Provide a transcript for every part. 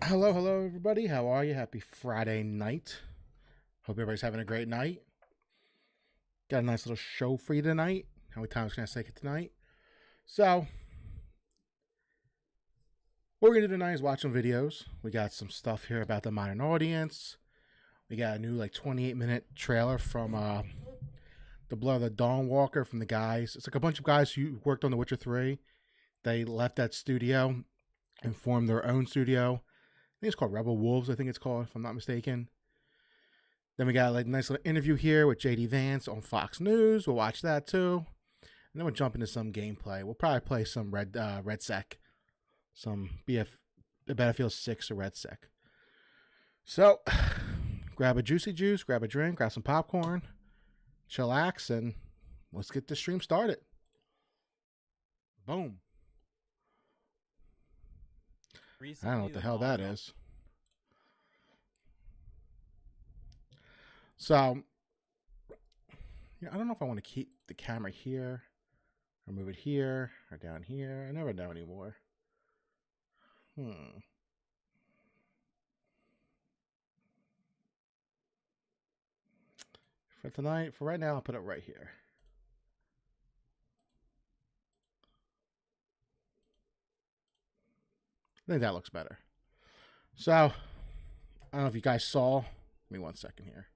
Hello, everybody. How are you? Happy Friday night. Hope everybody's having a great night. Got a nice little show for you tonight. How many times can I say it tonight? So, what we're going to do tonight is watch some videos. We got some stuff here about the modern audience. We got a new, 28-minute trailer from the Blood of the Dawn Walker from the guys. It's like a bunch of guys who worked on The Witcher 3. They left that studio and formed their own studio. I think it's called Rebel Wolves, I think it's called, if I'm not mistaken. Then we got a nice little interview here with JD Vance on Fox News. We'll watch that too. And then we'll jump into some gameplay. We'll probably play some REDSEC. Some Battlefield 6 or REDSEC. So, grab a juicy juice, grab a drink, grab some popcorn, chillax, and let's get the stream started. Boom. I don't know what the hell that is. So, I don't know if I want to keep the camera here or move it here or down here. I never know anymore. For right now, I'll put it right here. I think that looks better. So, I don't know if you guys saw. Give me 1 second here.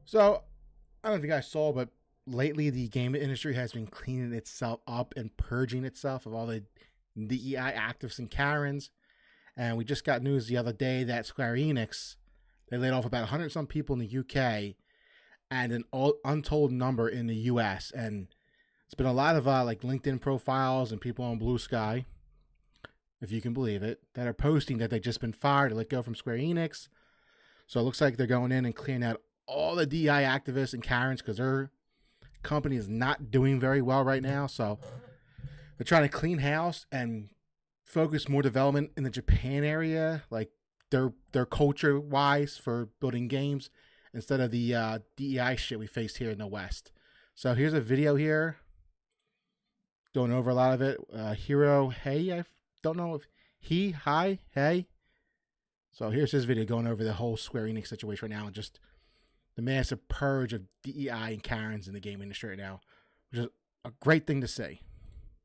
So, I don't know if you guys saw, but lately the game industry has been cleaning itself up and purging itself of all the DEI activists and Karens. And we just got news the other day that Square Enix, they laid off about 100 some people in the UK and an untold number in the US. And it's been a lot of LinkedIn profiles and people on Blue Sky, if you can believe it, that are posting that they've just been fired or let go from Square Enix. So it looks like they're going in and clearing out all the DI activists and Karens because their company is not doing very well right now. So they're trying to clean house and focus more development in the Japan area, like their culture wise for building games instead of the DEI shit we faced here in the West. So here's a video here going over a lot of it. Hero, hey, I don't know if hey. So here's his video going over the whole Square Enix situation right now and just the massive purge of DEI and Karens in the game industry right now, which is a great thing to see.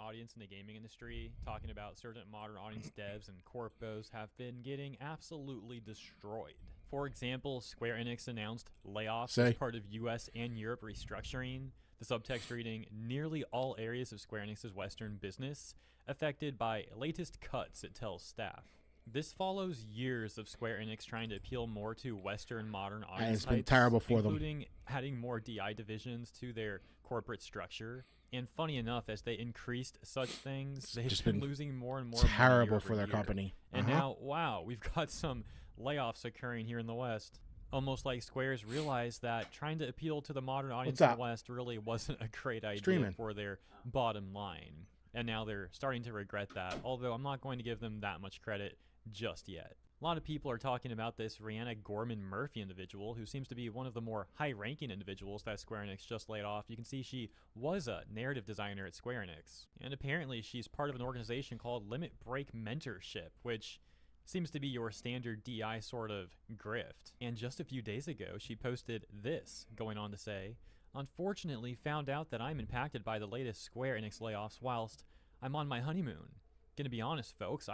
Audience in the gaming industry talking about certain modern audience devs and corpos have been getting absolutely destroyed. For example, Square Enix announced layoffs as part of US and Europe restructuring. The subtext reading, nearly all areas of Square Enix's Western business affected by latest cuts, it tells staff. This follows years of Square Enix trying to appeal more to Western modern audience types, it's been terrible for them, including adding more DI divisions to their corporate structure. And funny enough, as they increased such things, they've just been losing more and more. Terrible for their company. And now, wow, we've got some layoffs occurring here in the West. Almost like Square's realized that trying to appeal to the modern audience in the West really wasn't a great idea for their bottom line. And now they're starting to regret that, although I'm not going to give them that much credit just yet. A lot of people are talking about this Rihanna Gorman Murphy individual, who seems to be one of the more high-ranking individuals that Square Enix just laid off. You can see she was a narrative designer at Square Enix, and apparently she's part of an organization called Limit Break Mentorship, which seems to be your standard DI sort of grift. And just a few days ago, she posted this, going on to say, "Unfortunately, found out that I'm impacted by the latest Square Enix layoffs whilst I'm on my honeymoon. Gonna be honest, folks,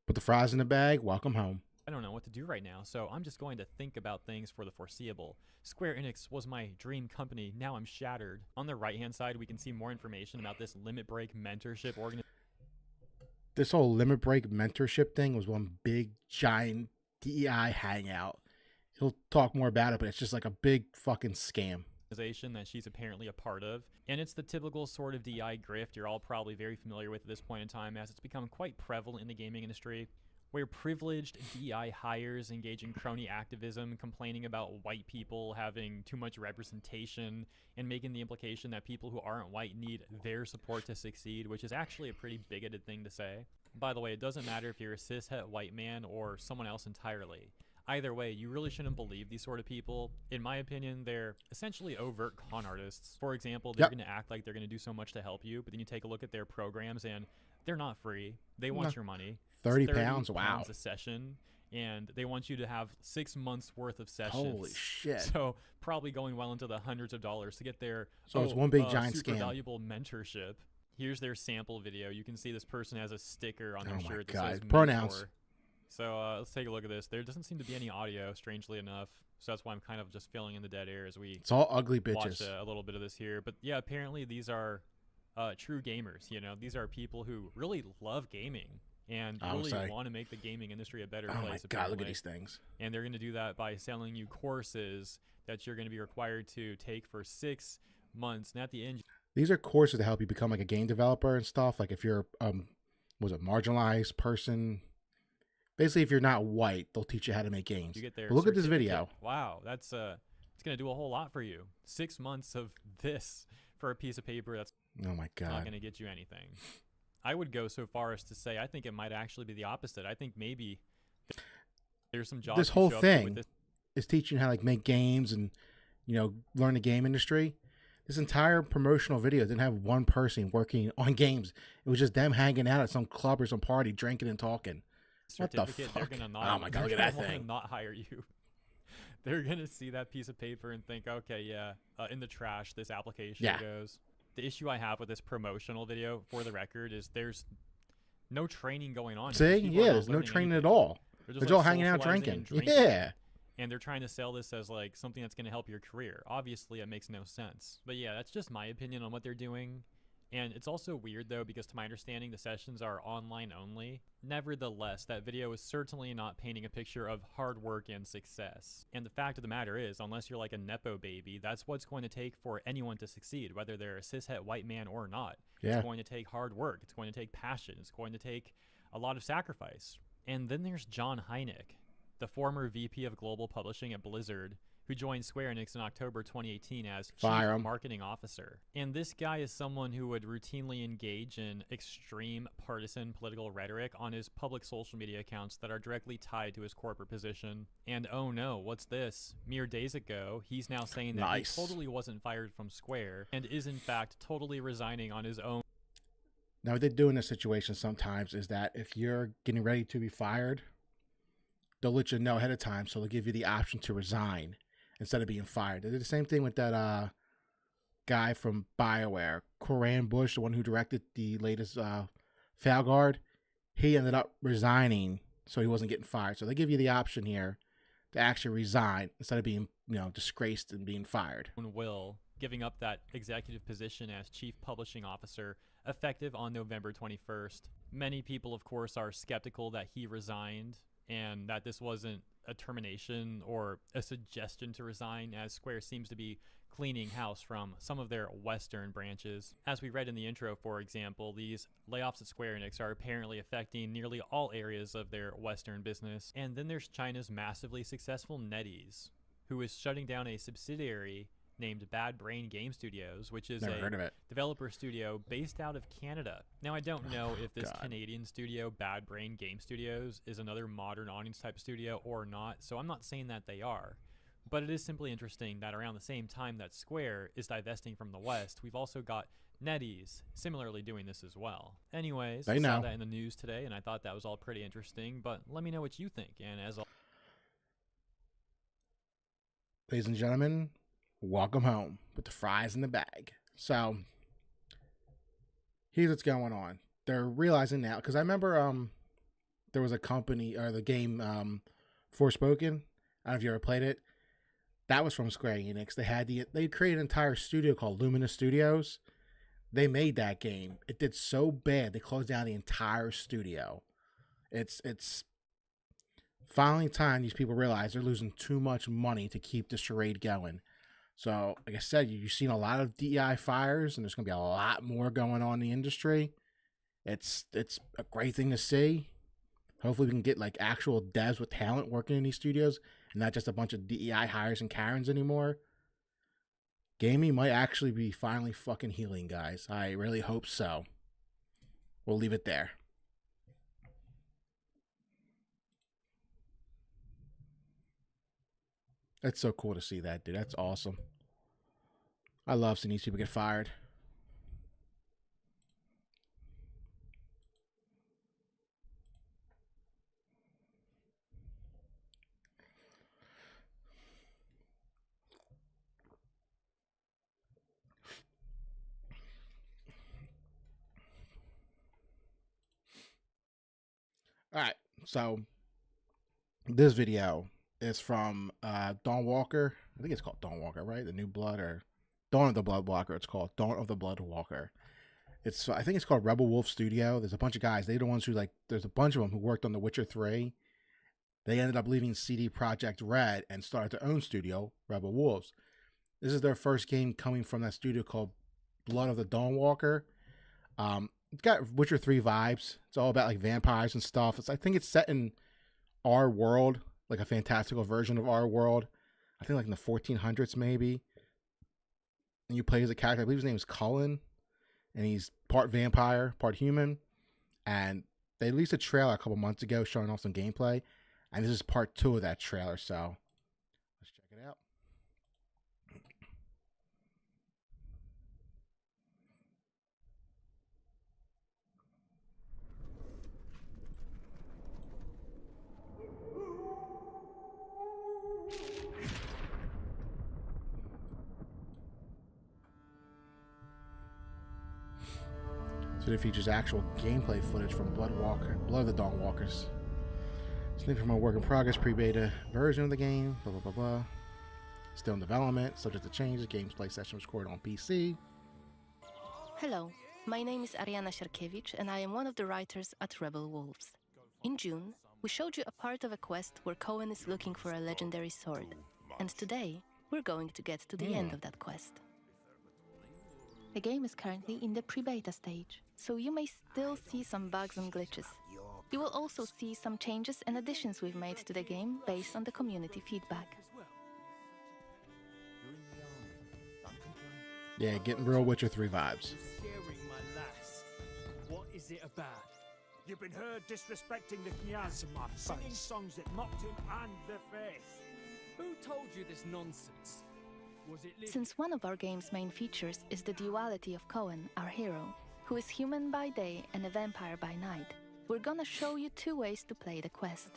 put the fries in the bag, welcome home. I don't know what to do right now, so I'm just going to think about things for the foreseeable. Square Enix was my dream company, now I'm shattered." On the right-hand side, we can see more information about this Limit Break Mentorship organization. This whole Limit Break Mentorship thing was one big, giant DEI hangout. He'll talk more about it, but it's just like a big fucking scam. That she's apparently a part of, and it's the typical sort of DI grift you're all probably very familiar with at this point in time, as it's become quite prevalent in the gaming industry. where privileged DEI hires engage in crony activism, complaining about white people having too much representation, and making the implication that people who aren't white need their support to succeed, which is actually a pretty bigoted thing to say. By the way, it doesn't matter if you're a cishet white man or someone else entirely. Either way, you really shouldn't believe these sort of people. In my opinion, they're essentially overt con artists. For example, they're going to act like they're going to do so much to help you, but then you take a look at their programs and they're not free. They want your money. 30 pounds, wow. A session, and they want you to have 6 months worth of sessions. Holy shit. So probably going well into the hundreds of dollars to get their it's one big giant super scam. Valuable mentorship. Here's their sample video. You can see this person has a sticker on their shirt that says pronouns. Mentor. So let's take a look at this. There doesn't seem to be any audio, strangely enough. So that's why I'm kind of just filling in the dead air as we it's all ugly bitches. Watch a little bit of this here. But yeah, apparently these are true gamers. You know, these are people who really love gaming and really want to make the gaming industry a better place. Oh my God, look at these things. And they're going to do that by selling you courses that you're going to be required to take for 6 months. And at the end, these are courses to help you become like a game developer and stuff. Like if you're marginalized person. Basically, if you're not white, they'll teach you how to make games. You get their look at this video. Wow, that's it's going to do a whole lot for you. 6 months of this for a piece of paper that's oh my God. Not going to get you anything. I would go so far as to say I think it might actually be the opposite. I think maybe there's some jobs. This whole thing is teaching how to like make games and learn the game industry. This entire promotional video didn't have one person working on games. It was just them hanging out at some club or some party, drinking and talking. What the fuck? They're gonna not, oh my God, look at that thing. Not hire you. They're going to see that piece of paper and think, okay, yeah, in the trash, this application goes. The issue I have with this promotional video, for the record, is there's no training going on. See? Yeah, there's no training at all. They're all hanging out drinking. Yeah. And they're trying to sell this as like something that's going to help your career. Obviously, it makes no sense. But yeah, that's just my opinion on what they're doing. And it's also weird, though, because to my understanding, the sessions are online only. Nevertheless, that video is certainly not painting a picture of hard work and success. And the fact of the matter is, unless you're like a Nepo baby, that's what's going to take for anyone to succeed, whether they're a cishet white man or not. Yeah. It's going to take hard work. It's going to take passion. It's going to take a lot of sacrifice. And then there's John Hynek, the former VP of Global Publishing at Blizzard, who joined Square Enix in October 2018 as Chief Marketing Officer. And this guy is someone who would routinely engage in extreme partisan political rhetoric on his public social media accounts that are directly tied to his corporate position. And oh no, what's this? Mere days ago, he's now saying that he totally wasn't fired from Square and is in fact totally resigning on his own. Now what they do in this situation sometimes is that if you're getting ready to be fired, they'll let you know ahead of time, so they'll give you the option to resign instead of being fired. They did the same thing with that guy from BioWare, Coran Bush, the one who directed the latest Falguard. He ended up resigning, so he wasn't getting fired. So they give you the option here to actually resign instead of being, disgraced and being fired. Will giving up that executive position as Chief Publishing Officer effective on November 21st. Many people, of course, are skeptical that he resigned and that this wasn't a termination or a suggestion to resign, as Square seems to be cleaning house from some of their Western branches. As we read in the intro, for example, these layoffs at Square Enix are apparently affecting nearly all areas of their Western business. And then there's China's massively successful NetEase, who is shutting down a subsidiary named Bad Brain Game Studios, which is a developer studio based out of Canada. Now, I don't know if this Canadian studio, Bad Brain Game Studios, is another modern audience type studio or not, so I'm not saying that they are. But it is simply interesting that around the same time that Square is divesting from the West, we've also got NetEase similarly doing this as well. Anyways, I saw that in the news today, and I thought that was all pretty interesting, but let me know what you think. And as ladies and gentlemen, welcome home with the fries in the bag. So here's what's going on. They're realizing now, because I remember there was a company, or the game Forspoken. I don't know if you ever played it. That was from Square Enix. They created an entire studio called Luminous Studios. They made that game. It did so bad they closed down the entire studio. It's finally time these people realize they're losing too much money to keep this charade going. So, like I said, you've seen a lot of DEI fires, and there's going to be a lot more going on in the industry. It's a great thing to see. Hopefully we can get like actual devs with talent working in these studios and not just a bunch of DEI hires and Karens anymore. Gaming might actually be finally fucking healing, guys. I really hope so. We'll leave it there. That's so cool to see that, dude. That's awesome. I love seeing these people get fired. All right, so this video is from Dawn Walker. I think it's called Dawn Walker, right? The New Blood or Dawn of the Blood Walker. It's called Dawn of the Blood Walker. I think it's called Rebel Wolf Studio. There's a bunch of guys. They're the ones who there's a bunch of them who worked on The Witcher 3. They ended up leaving CD Projekt Red and started their own studio, Rebel Wolves. This is their first game coming from that studio called Blood of the Dawn Walker. It's got Witcher 3 vibes. It's all about like vampires and stuff. I think it's set in our world, like a fantastical version of our world. I think like in the 1400s maybe. And you play as a character. I believe his name is Cullen, and he's part vampire, part human. And they released a trailer a couple months ago showing off some gameplay, and this is part 2 of that trailer. So let's check it out. So it features actual gameplay footage from Blood of the Dawn Walkers. Snippet from a work in progress pre-beta version of the game. Blah blah blah blah. Still in development, subject to change. The gameplay session was recorded on PC. Hello, my name is Ariana Sierkiewicz, and I am one of the writers at Rebel Wolves. In June, we showed you a part of a quest where Cohen is looking for a legendary sword, and today we're going to get to the end of that quest. The game is currently in the pre-beta stage, so you may still see some bugs and glitches. You will also see some changes and additions we've made to the game based on the community feedback. Yeah, getting real Witcher 3 vibes. What is it about? You've been heard disrespecting the Kniaz, singing songs that mocked him and the faith. Who told you this nonsense? Since one of our game's main features is the duality of Cohen, our hero, who is human by day and a vampire by night, we're gonna show you 2 ways to play the quest.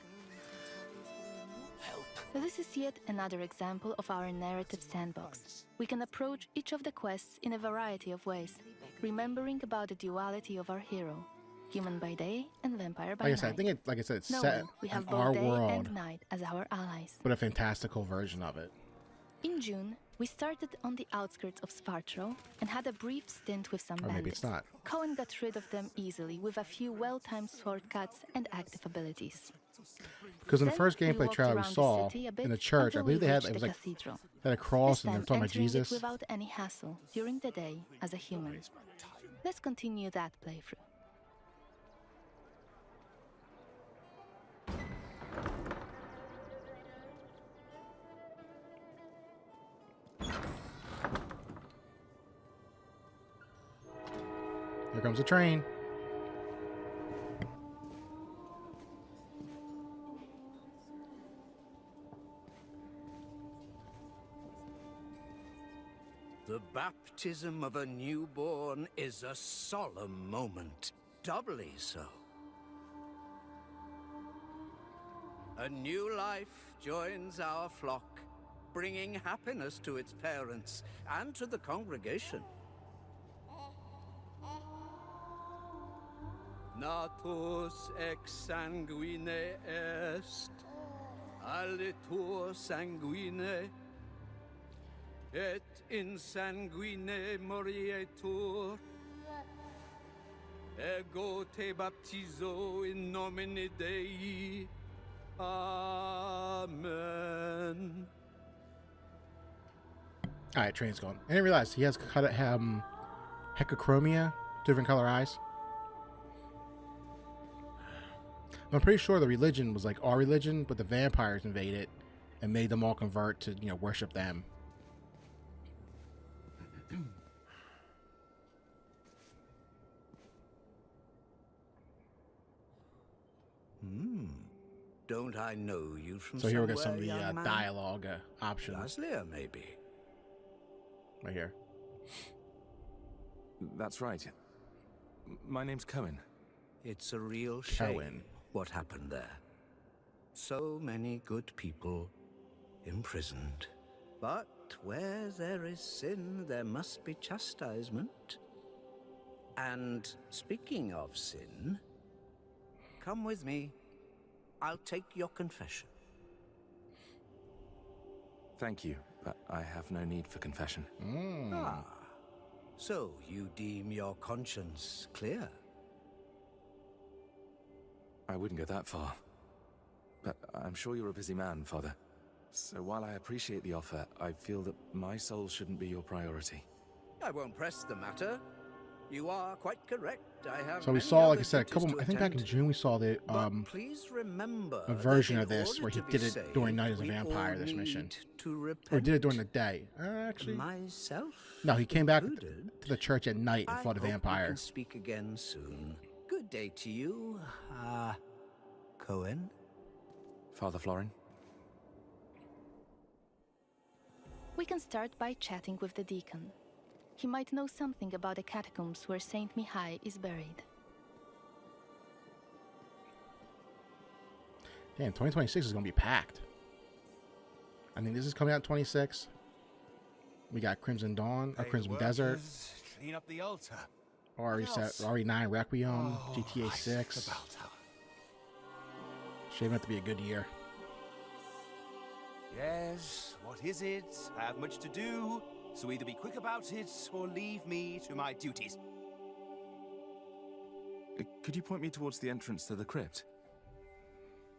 Help. This is yet another example of our narrative sandbox. We can approach each of the quests in a variety of ways, remembering about the duality of our hero, human by day and vampire by night. I think like I said, it's No, set we have in both our day world, and night as our allies. but a fantastical version of it. In June, we started on the outskirts of Svartro and had a brief stint with some Or maybe bandits. it's not. Cohen got rid of them easily with a few well-timed sword cuts and active abilities. Because in the Then first we gameplay walked trailer we around the saw city a bit in the church, I until believe we they had reached it was the like cathedral. they had a cross This and they were time talking about entering it Jesus. without any hassle during the day as a human. Let's continue that playthrough. Here comes the train. The baptism of a newborn is a solemn moment, doubly so. A new life joins our flock, bringing happiness to its parents and to the congregation. Natus ex sanguine est, alitur sanguine, et in sanguine morietur. Ego te baptizo in nomine Dei. Amen. Alright, train's gone. I didn't realize he has hecachromia, 2 different color eyes. I'm pretty sure the religion was like our religion, but the vampires invaded and made them all convert to, you know, worship them. Don't I know you from So here we somewhere, got some of the young man? dialogue options. Laslia, maybe. Right here. That's right. My name's Cohen. It's a real shame Cohen. what happened there. So many good people imprisoned. But where there is sin, there must be chastisement. And speaking of sin, come with me. I'll take your confession. Thank you, but I have no need for confession. Ah, so you deem your conscience clear? I wouldn't go that far. But I'm sure you're a busy man, Father. So while I appreciate the offer, I feel that my soul shouldn't be your priority. I won't press the matter. You are quite correct. I have So we many saw, like other I said, a duties couple. to I think back in attend. June we saw the But please remember a version that of in this order where he to be did it saved, during Night as a we Vampire. all This mission, need to or repent. did it during the day? Actually, Myself no. He came back included. to the church at night and I fought a hope we vampire. can speak again soon. Good day to you, Cohen. Father Florin? We can start by chatting with the deacon. He might know something about the catacombs where Saint Mihai is buried. Damn, 2026 is gonna be packed. I mean, this is coming out in 26. We got Crimson Dawn, or Crimson Desert, Clean up the altar. RE9 Requiem, GTA right, 6. the bell tower. Shaping up to be a good year. Yes, what is it? I have much to do, so either be quick about it or leave me to my duties. Could you point me towards the entrance to the crypt?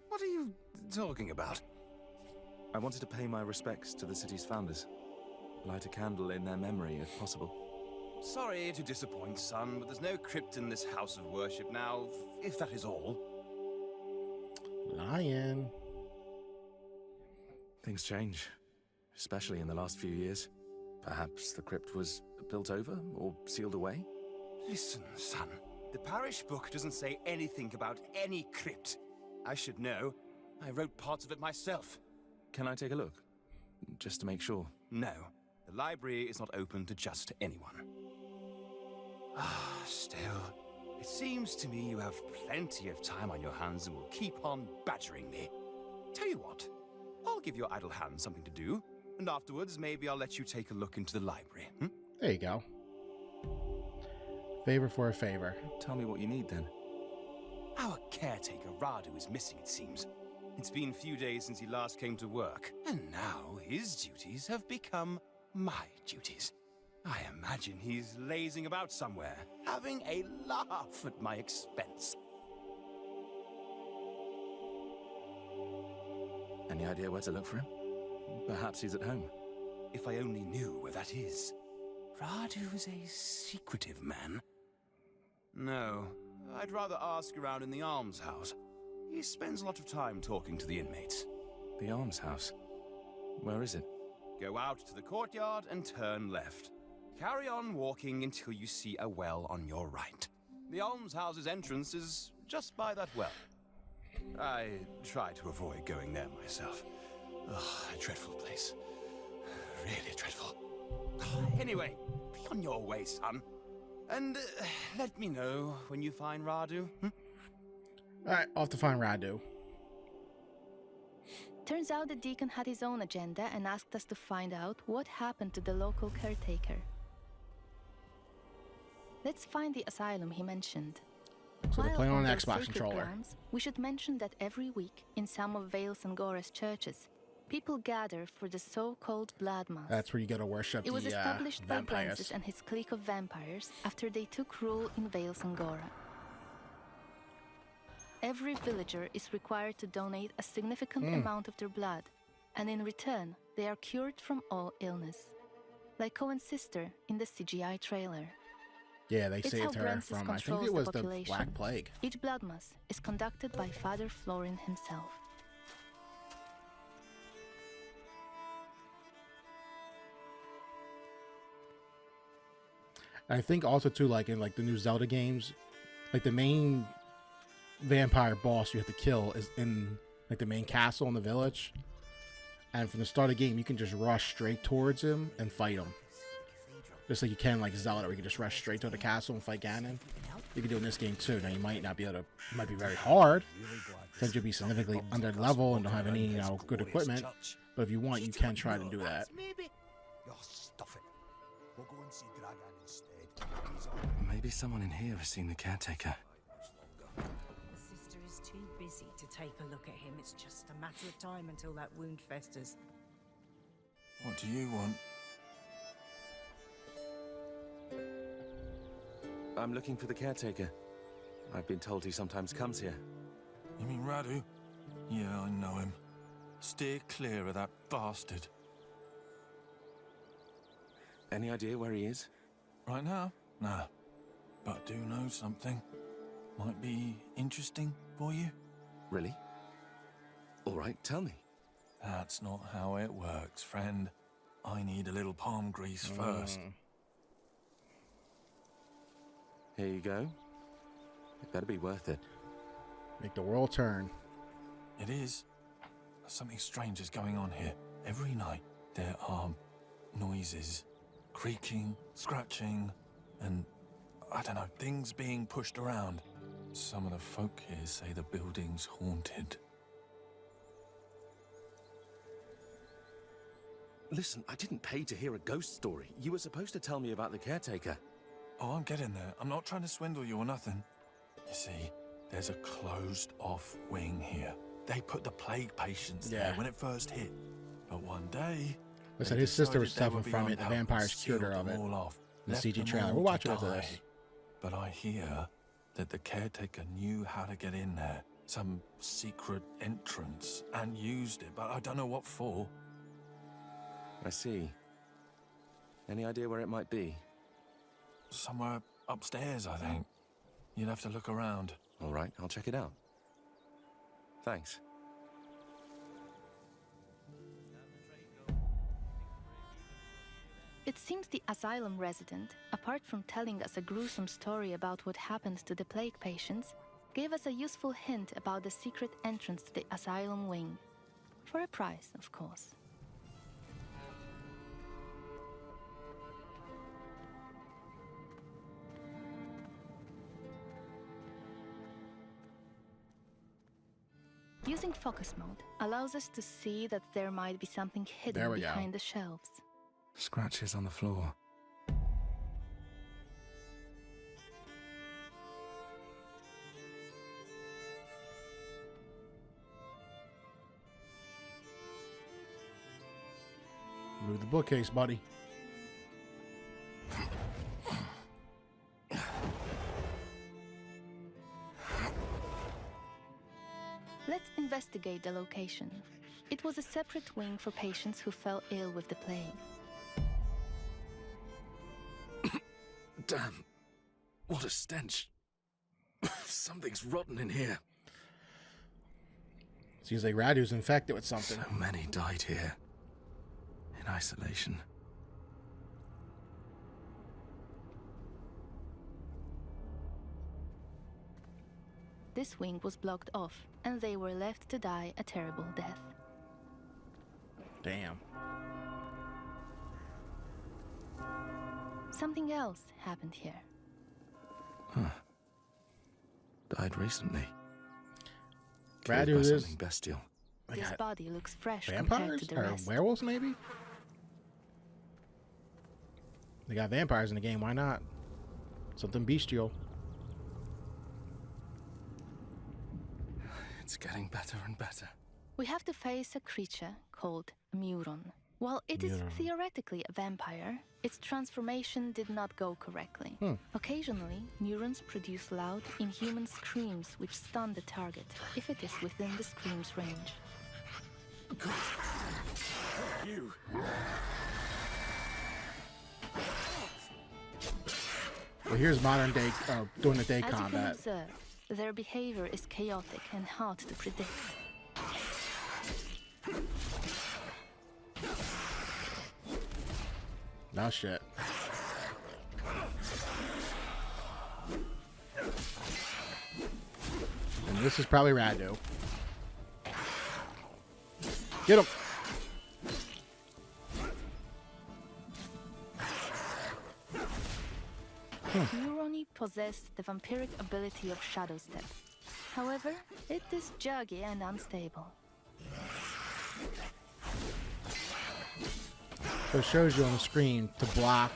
What are you talking about? I wanted to pay my respects to the city's founders. Light a candle in their memory, if possible. Sorry to disappoint, son, but there's no crypt in this house of worship now, if that is all. Lion. Things change, especially in the last few years. Perhaps the crypt was built over or sealed away? Listen, son. The parish book doesn't say anything about any crypt. I should know. I wrote parts of it myself. Can I take a look? Just to make sure. No. The library is not open to just anyone. Still, it seems to me you have plenty of time on your hands and will keep on badgering me. Tell you what, I'll give your idle hands something to do, and afterwards maybe I'll let you take a look into the library. There you go. Favor for a favor. Tell me what you need then. Our caretaker, Radu, is missing, it seems. It's been a few days since he last came to work, and now his duties have become my duties. I imagine he's lazing about somewhere, having a laugh at my expense. Any idea where to look for him? Perhaps he's at home. If I only knew where that is. Radu's a secretive man. No, I'd rather ask around in the almshouse. He spends a lot of time talking to the inmates. The almshouse? Where is it? Go out to the courtyard and turn left. Carry on walking until you see a well on your right. The almshouse's entrance is just by that well. I try to avoid going there myself. Ugh, a dreadful place. Really dreadful. Anyway, be on your way, son. And let me know when you find Radu. Alright, off to find Radu. Turns out the deacon had his own agenda and asked us to find out what happened to the local caretaker. Let's find the asylum he mentioned. So they're While playing on an those Xbox sacred controller. grounds, we should mention that every week, in some of Vales and Gora's churches, people gather for the so-called Blood Mass. That's where you go to worship It was the established by vampires. Glances and his clique of vampires after they took rule in Vales and Gora. Every villager is required to donate a significant amount of their blood, and in return, they are cured from all illness. Like Cohen's sister in the CGI trailer. Yeah, they It's saved how her Francis from, I think controls it was the population. Black Plague. Each blood mass is conducted by Father Florin himself. I think also too, like in like the new Zelda games, like the main vampire boss you have to kill is in like the main castle in the village, and from the start of the game you can just rush straight towards him and fight him, just like you can like Zelda, where you can just rush straight to the castle and fight Ganon. You can do it in this game too. Now you might not be able to, it might be very hard since you'll be significantly under level and don't have any good equipment, but if you want you can try to do that. Maybe someone in here has seen the caretaker. The sister is too busy to take a look at him. It's just a matter of time until that wound festers. What do you want? I'm looking for the caretaker. I've been told he sometimes comes here. You mean Radu? Yeah, I know him. Steer clear of that bastard. Any idea where he is? Right now? Nah. But I do know something. Might be interesting for you. Really? All right, tell me. That's not how it works, friend. I need a little palm grease first. Here you go. It better be worth it. Make the world turn. It is. Something strange is going on here. Every night there are noises. Creaking, scratching, and I don't know, things being pushed around. Some of the folk here say the building's haunted. Listen, I didn't pay to hear a ghost story. You were supposed to tell me about the caretaker. Oh, I'm getting there. I'm not trying to swindle you or nothing. You see, there's a closed-off wing here. They put the plague patients there when it first hit. But one day... Listen, his sister was suffering from it. The vampires cured her of it. The CG trailer. We're watching after this. But I hear that the caretaker knew how to get in there. Some secret entrance, and used it, but I don't know what for. I see. Any idea where it might be? Somewhere upstairs, I think. You'd have to look around. All right, I'll check it out. Thanks. It seems the asylum resident, apart from telling us a gruesome story about what happened to the plague patients, gave us a useful hint about the secret entrance to the asylum wing. For a price, of course. Using focus mode allows us to see that there might be something hidden behind the shelves. Scratches on the floor. Move the bookcase, buddy. Let's investigate the location. It was a separate wing for patients who fell ill with the plague. Damn. What a stench. Something's rotten in here. Seems like Radu's infected with something. So many died here. In isolation. This wing was blocked off, and they were left to die a terrible death. Damn. Something else happened here. Huh. Died recently. Radu is something bestial. This body looks fresh compared to the rest. Werewolves, maybe? They got vampires in the game, why not? Something bestial. It's getting better and better. We have to face a creature called a Muron. While it is theoretically a vampire, its transformation did not go correctly. Occasionally, Murons produce loud, inhuman screams which stun the target, if it is within the scream's range. You! Well, here's modern day, during the day As combat. you can observe, their behavior is chaotic and hard to predict. No shit. And this is probably Radu. Get him. Euroni possessed the vampiric ability of Shadow Step. However, it is juggy and unstable. So it shows you on the screen to block.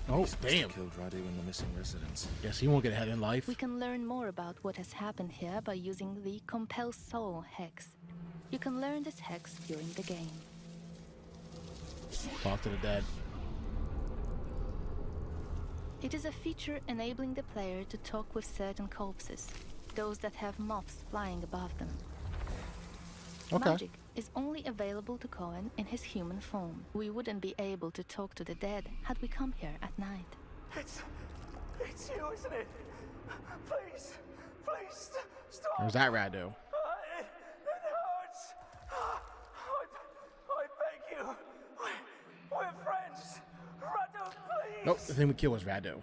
Oh, damn. Killed Radu and the missing residents. Guess he won't get ahead in life. We can learn more about what has happened here by using the Compel Soul hex. You can learn this hex during the game. Talk to the dead. It is a feature enabling the player to talk with certain corpses, those that have moths flying above them. Okay. Magic is only available to Cohen in his human form. We wouldn't be able to talk to the dead had we come here at night. It's you, isn't it? Please, stop. Where's that Radu? It hurts. I beg you. We're friends. Radu, please. Nope, the thing we killed was Radu.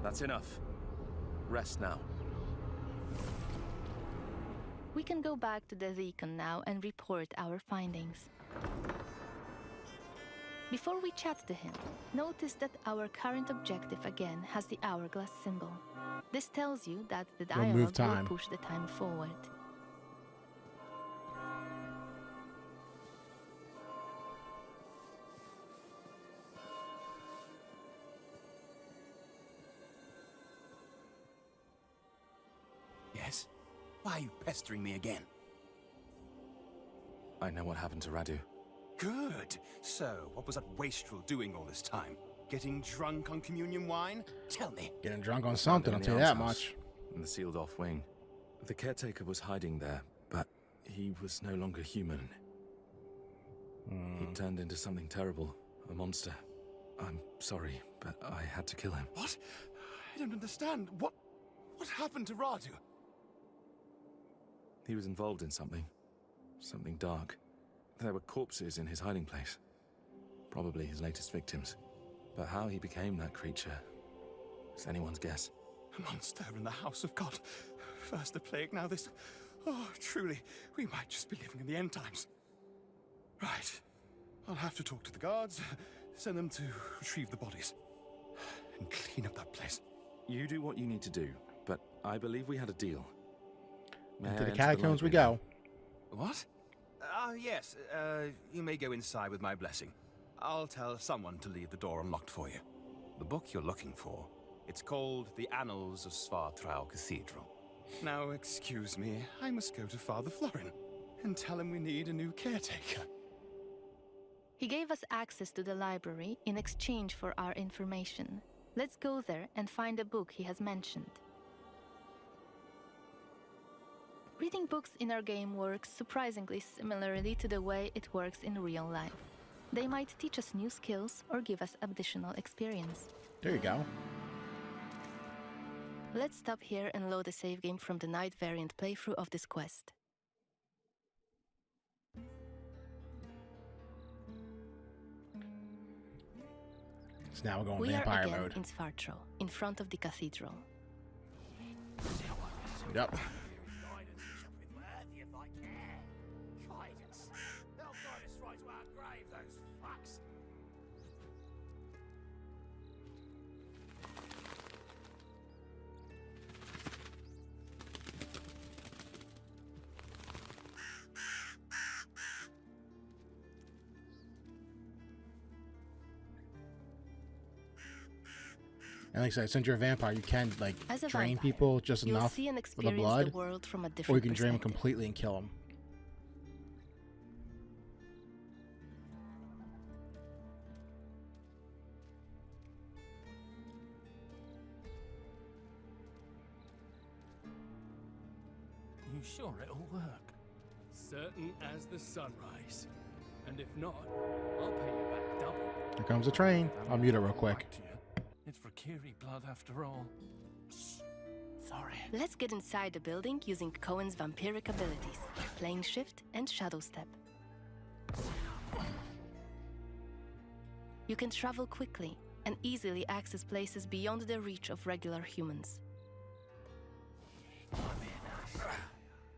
That's enough. Rest now. We can go back to the Deacon now and report our findings. Before we chat to him, notice that our current objective again has the hourglass symbol. This tells you that the dialogue will push the time forward. Yes? Why are you pestering me again? I know what happened to Radu. Good. So, what was that wastrel doing all this time? Getting drunk on communion wine? Tell me. Getting drunk on something, I'll tell you that much. In the sealed-off wing. The caretaker was hiding there, but he was no longer human. He turned into something terrible, a monster. I'm sorry, but I had to kill him. What? I don't understand. What happened to Radu? He was involved in something dark. There were corpses in his hiding place. Probably his latest victims. But how he became that creature is anyone's guess. A monster in the house of God. First the plague, now this. Oh, truly, we might just be living in the end times. Right. I'll have to talk to the guards, send them to retrieve the bodies, and clean up that place. You do what you need to do, but I believe we had a deal. Into the catacombs we go. What? Yes. You may go inside with my blessing. I'll tell someone to leave the door unlocked for you. The book you're looking for, it's called The Annals of Svartrau Cathedral. Now, excuse me, I must go to Father Florin and tell him we need a new caretaker. He gave us access to the library in exchange for our information. Let's go there and find the book he has mentioned. Reading books in our game works surprisingly similarly to the way it works in real life. They might teach us new skills or give us additional experience. There you go. Let's stop here and load a save game from the night variant playthrough of this quest. So now we're going we vampire are again mode. In Svartrau, in front of the cathedral. Yep. And like I said, since you're a vampire, you can like drain vampire, people just enough see and with the blood, the world from a or you can drain them completely and kill them. You sure it'll work? Certain as the sunrise. And if not, I'll pay you back double. Here comes the train. I'll mute it real quick. It's for Kiri blood after all. Sorry. Let's get inside the building using Cohen's vampiric abilities, Plane Shift and Shadow Step. You can travel quickly and easily access places beyond the reach of regular humans.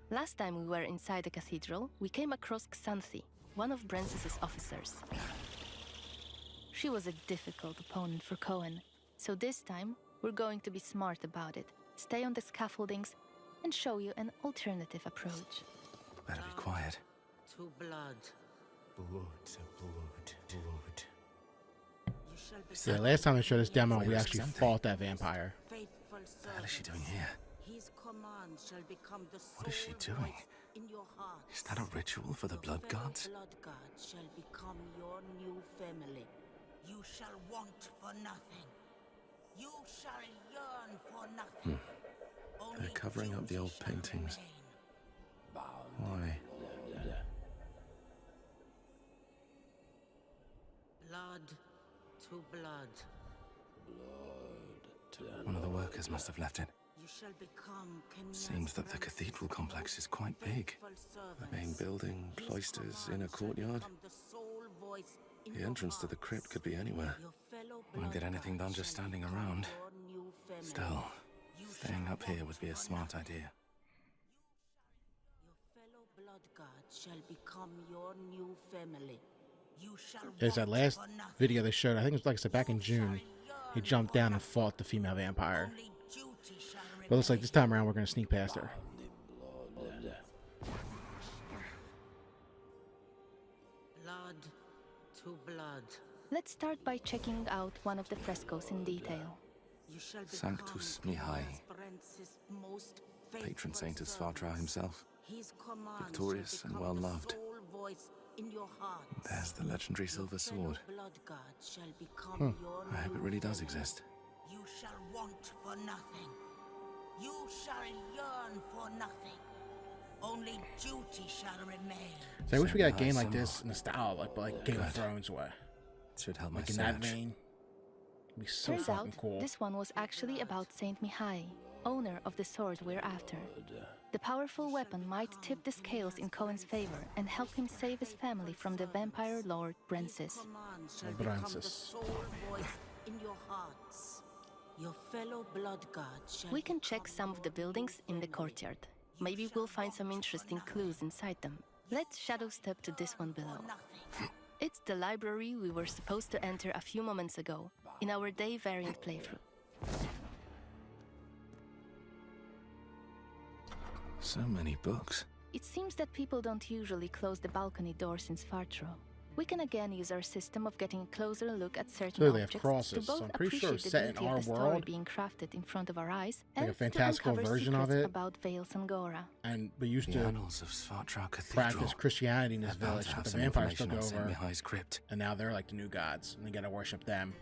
Last time we were inside the cathedral, we came across Xanthi, one of Brensis's officers. She was a difficult opponent for Cohen, so this time we're going to be smart about it, stay on the scaffoldings, and show you an alternative approach. Better be quiet. To blood. Blood. Yeah, last time I showed this demo, we actually fought that vampire. What the hell is she doing here? What is she doing? Is that a ritual for the blood gods? Blood gods shall become your new family. You shall want for nothing. You shall yearn for nothing. They're covering up the old paintings. Why? Blood to blood. One of the workers must have left it. You shall become Seems that the cathedral complex is quite big. The main building, cloisters, inner courtyard. The entrance to the crypt could be anywhere. Won't get anything done just standing around. Still, staying up here would be a smart idea. Your fellow blood gods shall become your new family. You shall There's that last video they showed, I think it was like I said back in June. He jumped down and fought the female vampire. But it looks like this time around we're going to sneak past her. blood to blood. Let's start by checking out one of the frescoes in detail. Sanctus Mihai, patron saint of Svartra himself, victorious and well loved. There's the legendary silver sword. I hope it really does exist. You shall want for nothing. You shall yearn for nothing. Only duty shall remain. So I wish we got a game like this in the style like Game of Thrones were. Should help my like in search. that vein. It'd be so Turns fucking out, cool. this one was actually about Saint Mihai, owner of the sword we're after. The powerful weapon might tip the scales in Cohen's favor and help him save his family from the vampire lord Brensis. Your fellow blood god shall We can check some of the buildings in the courtyard. Maybe we'll find some interesting clues inside them. Let's shadow step to this one below. It's the library we were supposed to enter a few moments ago in our day variant playthrough. So many books. It seems that people don't usually close the balcony doors in Svartro. We can again use our system of getting a closer look at certain So they have objects crosses, to so both I'm pretty sure appreciate it's the set in beauty our of the story world. being crafted in front of our eyes, Like a and fantastical to uncover version of secrets it. about Vale Sangora. And we used The to annals of Svartra Cathedral. practice Christianity in this About village, to but have the some vampires took information on Saint over, Mihai's crypt. and now they're like the new gods, and they gotta worship them.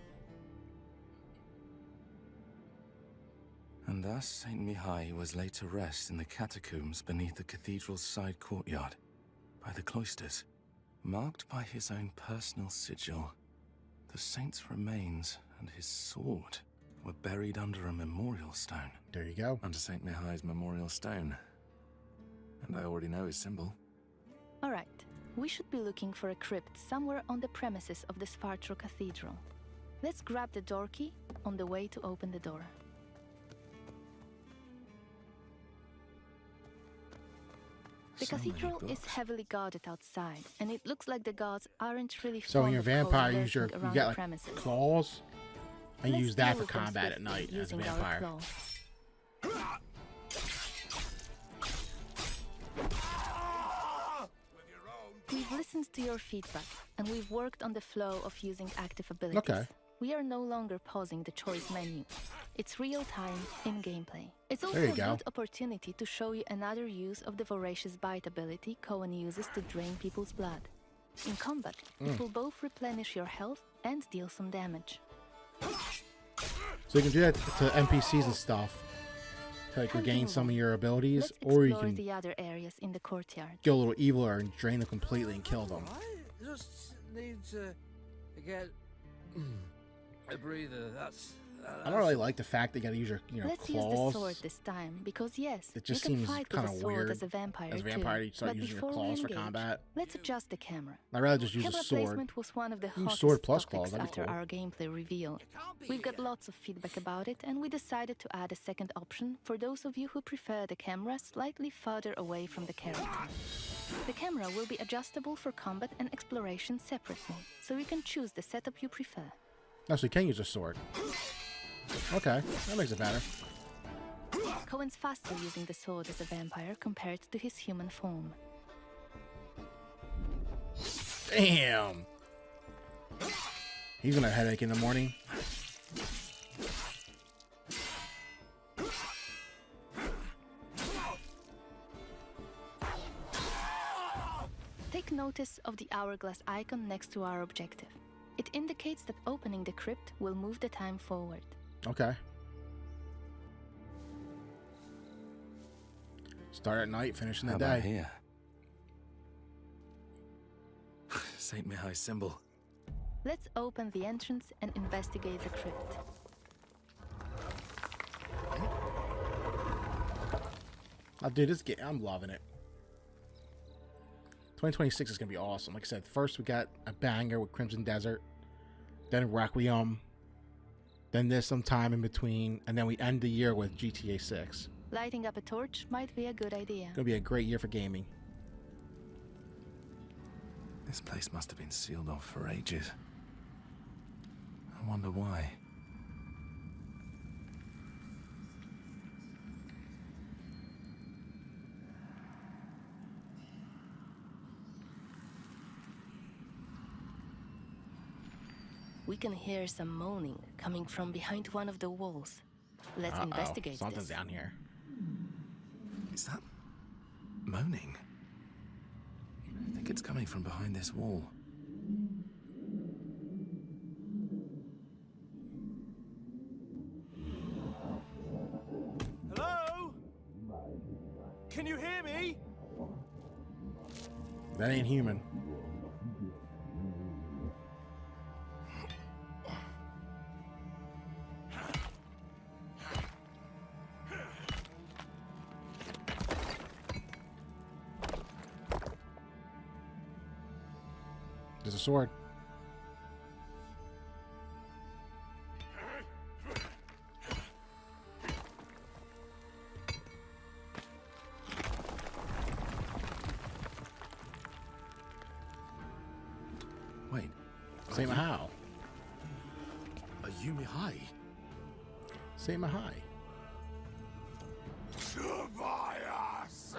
And thus Saint Mihai was laid to rest in the catacombs beneath the cathedral's side courtyard, by the cloisters. Marked by his own personal sigil, the saint's remains and his sword were buried under a memorial stone. There you go. Under Saint Mihai's memorial stone. And I already know his symbol. Alright, we should be looking for a crypt somewhere on the premises of the Svartro Cathedral. Let's grab the door key on the way to open the door. The So many cathedral is books. heavily guarded outside, and it looks like the guards aren't really So when fond you're a of Cohen vampire, you lurking you around got the like premises. claws, and you Let's use that deal for with them combat at swiftly night as a using our vampire. claws. We've listened to your feedback, and we've worked on the flow of using active abilities. Okay. We are no longer pausing the choice menu. It's real time in gameplay. It's also There you a go. good opportunity to show you another use of the Voracious Bite ability Cohen uses to drain people's blood. In combat, it will both replenish your health and deal some damage. So you can do that to NPCs and stuff to like regain some of your abilities, Let's or you explore can the other areas in the courtyard. go a little eviler and drain them completely and kill them. just need to get a breather. I don't really like the fact that you gotta use your, Let's claws. use the sword this time, because yes, It just you can seems fight kind with a of sword weird. as a vampire, you start but using your before claws we for engage, combat. let's adjust the camera. I'd rather just use Camera a sword. placement was one of the Use hottest sword plus topics claws, that'd be after cool. our gameplay reveal. We've got lots of feedback about it, and we decided to add a second option for those of you who prefer the camera slightly further away from the character. The camera will be adjustable for combat and exploration separately, so you can choose the setup you prefer. No, so you can use a sword. Okay, that makes it better. Cohen's faster using the sword as a vampire compared to his human form. Damn! He's gonna have a headache in the morning. Take notice of the hourglass icon next to our objective. It indicates that opening the crypt will move the time forward. Okay. Start at night, finish in the How day. about here? St. Mihai's symbol. Let's open the entrance and investigate the crypt. Oh, dude, this game, I'm loving it. 2026 is going to be awesome. Like I said, first we got a banger with Crimson Desert, then Requiem, then there's some time in between, and then we end the year with GTA 6. Lighting up a torch might be a good idea. It's going to be a great year for gaming. This place must have been sealed off for ages. I wonder why. We can hear some moaning coming from behind one of the walls. Let's investigate Something's this. down here. Is that moaning? I think it's coming from behind this wall. Hello? Can you hear me? That ain't human. There's a sword. Wait. Say Mahal. Are you Mihai? Say Mahal. Tobias!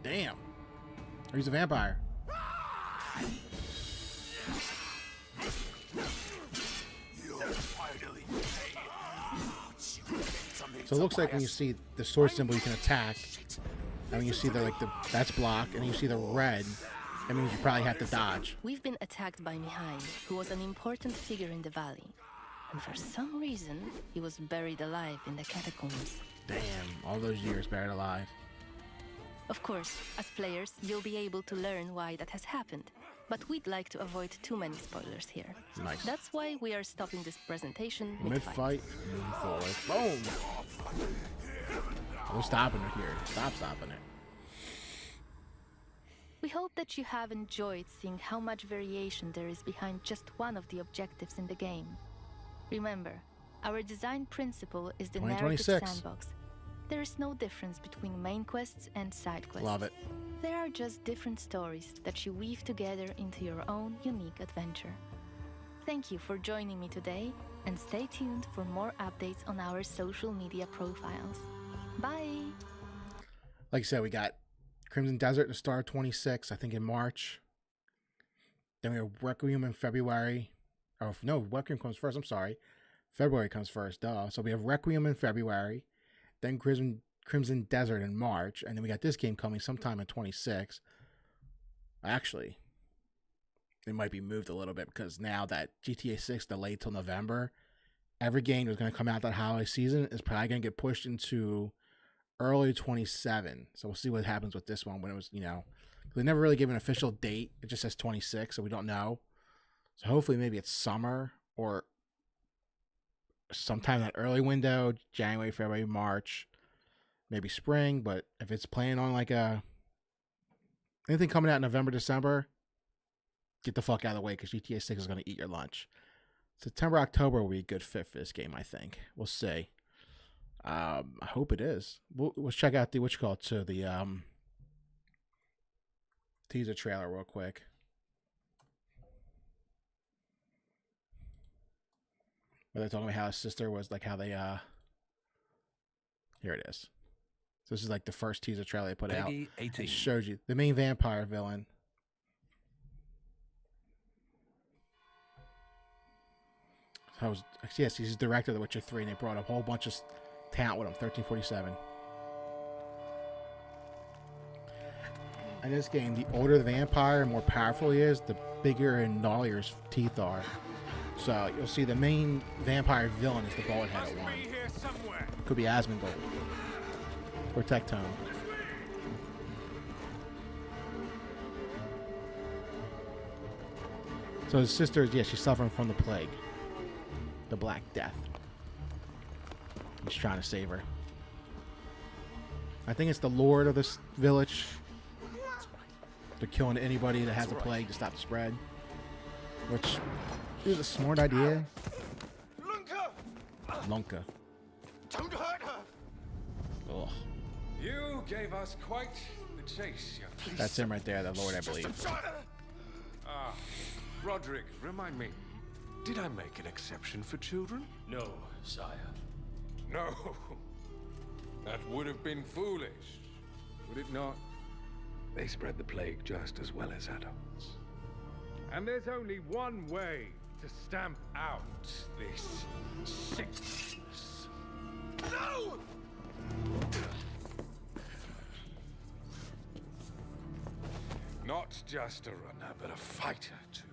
Damn. Or he's a vampire. So it looks like when you see the sword symbol, you can attack. And when you see that's blocked, and you see the red, that means you probably have to dodge. We've been attacked by Mihai, who was an important figure in the valley. And for some reason, he was buried alive in the catacombs. Damn, all those years buried alive. Of course, as players, you'll be able to learn why that has happened. But we'd like to avoid too many spoilers here. Nice. That's why we are stopping this presentation Mid-fight, moving forward. Boom! No stopping it here. Stop stopping it. We hope that you have enjoyed seeing how much variation there is behind just one of the objectives in the game. Remember, our design principle is the narrative 2026. sandbox. There is no difference between main quests and side quests. Love it. There are just different stories that you weave together into your own unique adventure. Thank you for joining me today, and stay tuned for more updates on our social media profiles. Bye! Like I said, we got Crimson Desert to start 26, I think in March. Then we have Requiem in February. Oh, no, Requiem comes first, I'm sorry. February comes first, duh. So we have Requiem in February, then Crimson Desert in March, and then we got this game coming sometime in 26. Actually, it might be moved a little bit because now that GTA 6 delayed till November, every game that's going to come out that holiday season is probably going to get pushed into early 27. So we'll see what happens with this one when it was, They never really gave an official date. It just says 26, so we don't know. So hopefully maybe it's summer or sometime in that early window, January, February, March, maybe spring. But if it's playing on like anything coming out in November, December, get the fuck out of the way because GTA 6 is going to eat your lunch. September, October will be a good fit for this game, I think. We'll see. I hope it is. Let's check out the teaser trailer real quick. Where they're talking about how his sister was like how they here it is. So this is like the first teaser trailer they put out. 18. It shows you the main vampire villain. Yes, he's the director of The Witcher 3, and they brought a whole bunch of talent with him. 1347. In this game, the older the vampire, more powerful he is, the bigger and gnarlier his teeth are. So you'll see the main vampire villain is the bald-headed one. Could be Asmongold or Tectone. So his sister, yeah, she's suffering from the plague, the Black Death. He's trying to save her. I think it's the lord of this village. They're killing anybody that has a plague to stop the spread, which is a smart idea. Lunka. Don't hurt her. Ugh. You gave us quite the chase, young man. That's him right there, the lord, I believe. Ah, Roderick, remind me, did I make an exception for children? No, sire. No. That would have been foolish, would it not? They spread the plague just as well as adults. And there's only one way to stamp out this sickness. No! Not just a runner, but a fighter, too.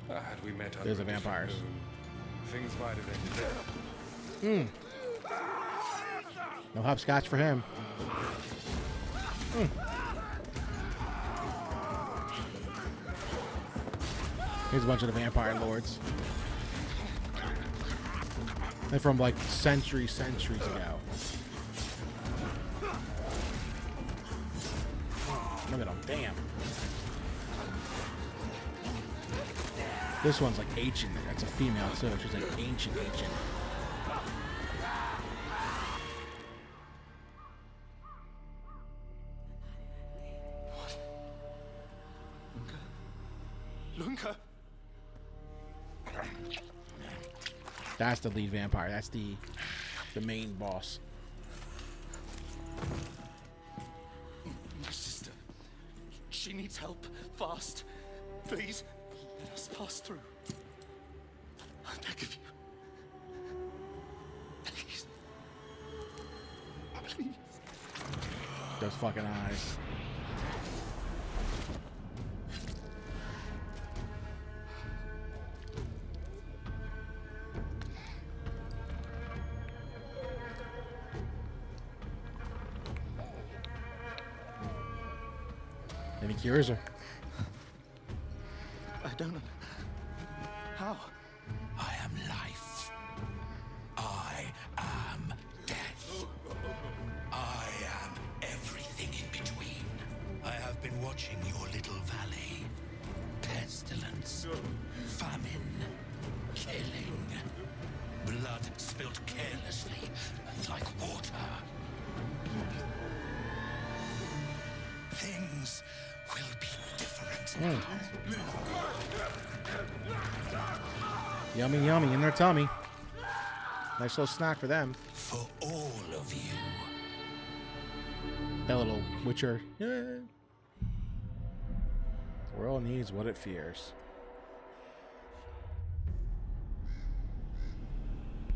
Had we met There's a vampires. Things might have ended there. No hopscotch for him. Here's a bunch of the vampire lords. They're from like centuries ago. Look at them, damn. This one's like ancient. That's a female too. She's like ancient. Lunka. That's the lead vampire. That's the main boss. My sister. She needs help. Fast. Please, let us pass through. I beg of you. Please. Please. Those fucking eyes. And he cures her. I don't know. How? I am life. I am death. I am everything in between. I have been watching your little valley. Pestilence, famine, killing, blood spilt carelessly like water. Things will be different now. Yummy in their tummy. Nice little snack for them. For all of you. That little Witcher. Yeah. The world needs what it fears.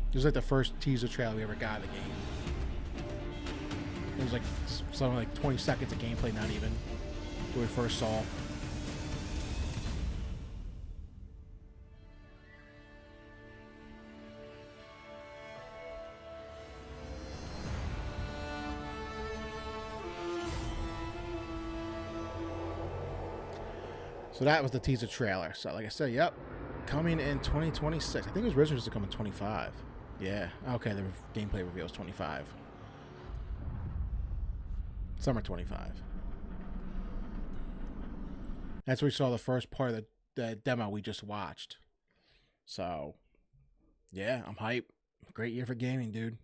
This was like the first teaser trailer we ever got in the game. It was like something like 20 seconds of gameplay, not even. When we first saw. So that was the teaser trailer. So like I said, yep, coming in 2026. I think it was originally supposed to come in 25. Yeah. Okay, the gameplay reveal is 25. Summer 25. That's where we saw the first part of the demo we just watched. So, yeah, I'm hyped. Great year for gaming, dude.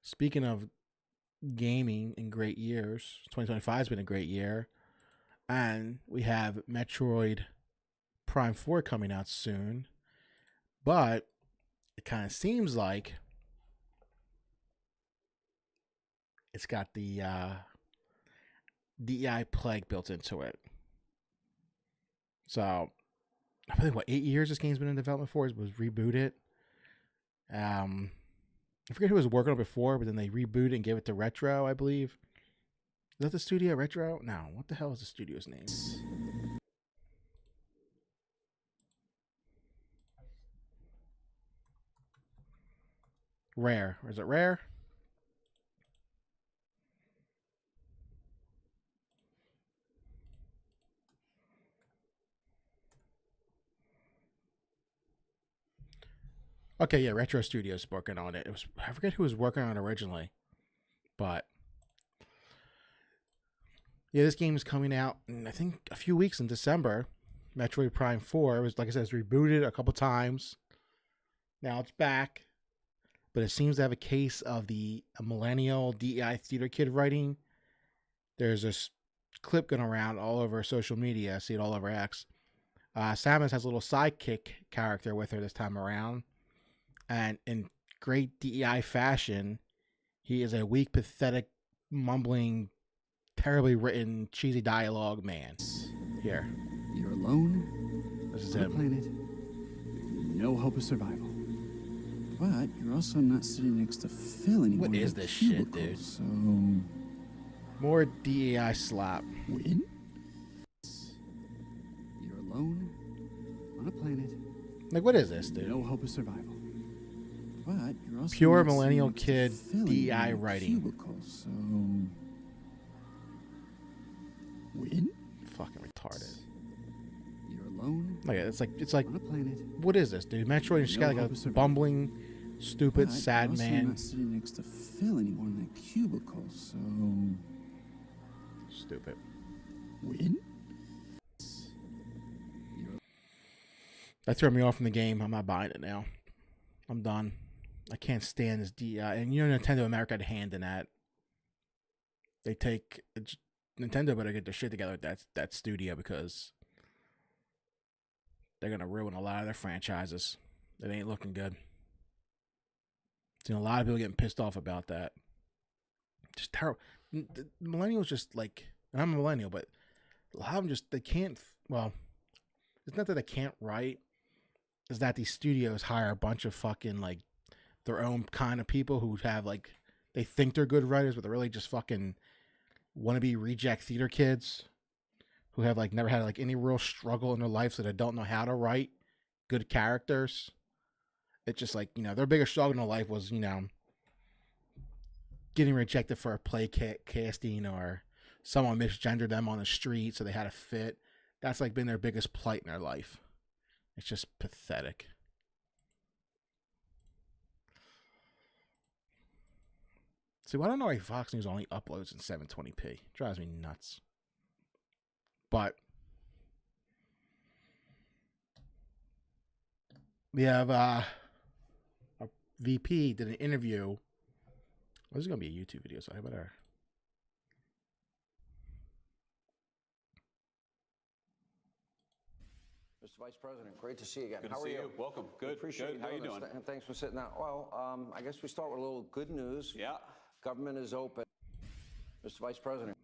Speaking of gaming in great years, 2025 has been a great year. And we have Metroid Prime 4 coming out soon. But it kind of seems like it's got the DEI plague built into it. So, I think, 8 years this game's been in development for? It was rebooted. I forget who was working on it before, but then they rebooted and gave it to Retro, I believe. Is that the studio, Retro? No, what the hell is the studio's name? Rare. Or is it Rare? Okay, yeah, Retro Studios working on it. I forget who was working on it originally, but yeah, this game is coming out in, I think, a few weeks in December. Metroid Prime 4. It was, like I said, it's rebooted a couple times. Now it's back, but it seems to have a case of the millennial DEI theater kid writing. There's this clip going around all over social media. I see it all over X. Samus has a little sidekick character with her this time around. And in great DEI fashion, he is a weak, pathetic, mumbling, terribly written, cheesy dialogue man. Here. You're alone. This is on him. A planet. No hope of survival. But you're also not sitting next to Phil anymore. What is this shit, dude? So more DEI slop. Win? You're alone on a planet. Like, what is this, dude? No hope of survival. But you're also pure not millennial sitting kid next to Phil DEI anymore in a writing. cubicle, so win? Fucking retarded. You're alone. Like, it's like on a planet. What is this, dude? Metroid just got like a bumbling, stupid, But sad you're also man. not sitting next to Phil anymore in that cubicle, so Stupid. win? That threw me off from the game. I'm not buying it now. I'm done. I can't stand this DEI. And you know, Nintendo America had a hand in that. They take Nintendo better get their shit together with that studio, because they're gonna ruin a lot of their franchises. It ain't looking good. Seen a lot of people getting pissed off about that. Just terrible. The millennials just like, and I'm a millennial, but a lot of them just, they can't. Well, it's not that they can't write. Is that these studios hire a bunch of fucking like their own kind of people who have like, they think they're good writers, but they're really just fucking wannabe reject theater kids who have like never had like any real struggle in their life, so they don't know how to write good characters. It's just like, you know, their biggest struggle in their life was, you know, getting rejected for a play casting, or someone misgendered them on the street so they had to fit. That's like been their biggest plight in their life. It's just pathetic. See, well, I don't know why Fox News only uploads in 720p. It drives me nuts. But we have a VP did an interview. Well, this is going to be a YouTube video, so I better. Mr. Vice President, great to see you again. Good How to are see you? you. Welcome. Good. Appreciate Good. How you doing? And thanks for sitting down. Well, I guess we start with a little good news. Yeah. Government is open. Mr. Vice President.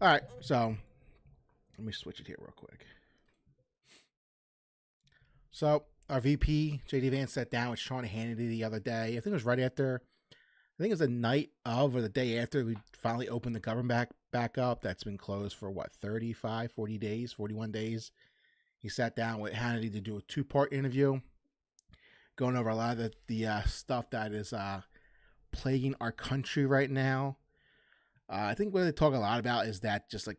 All right, so let me switch it here real quick. So our VP, JD Vance, sat down with Sean Hannity the other day. I think it was right after, I think it was the night of or the day after we finally opened the government back up. That's been closed for what, 35, 40 days, 41 days. He sat down with Hannity to do a 2-part interview, going over a lot of the stuff that is plaguing our country right now. I think what they talk a lot about is that just like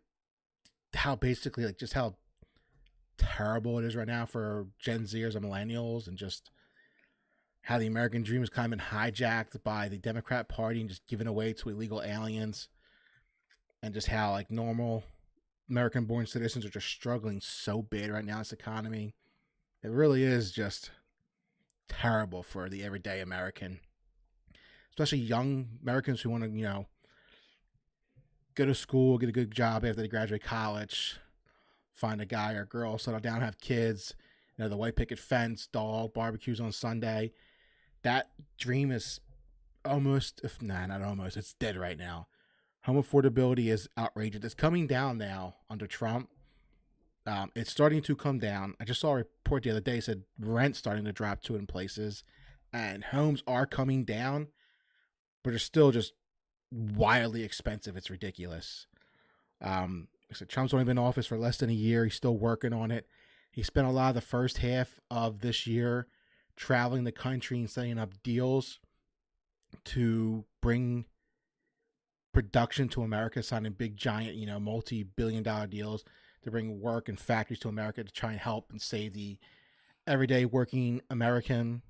how basically like just how terrible it is right now for Gen Zers and millennials, and just how the American dream has kind of been hijacked by the Democrat Party and just given away to illegal aliens, and just how like normal American-born citizens are just struggling so bad right now in this economy. It really is just terrible for the everyday American, especially young Americans who want to, go to school, get a good job after they graduate college, find a guy or girl, settle down, have kids, the white picket fence, dog, barbecues on Sunday. That dream is almost, not almost, it's dead right now. Home affordability is outrageous. It's coming down now under Trump. It's starting to come down. I just saw a report the other day that said rent's starting to drop too in places, and homes are coming down, but they're still just wildly expensive. It's ridiculous. So Trump's only been in office for less than a year. He's still working on it. He spent a lot of the first half of this year traveling the country and setting up deals to bring production to America, signing big, giant, multi-billion-dollar deals to bring work and factories to America to try and help and save the everyday working American.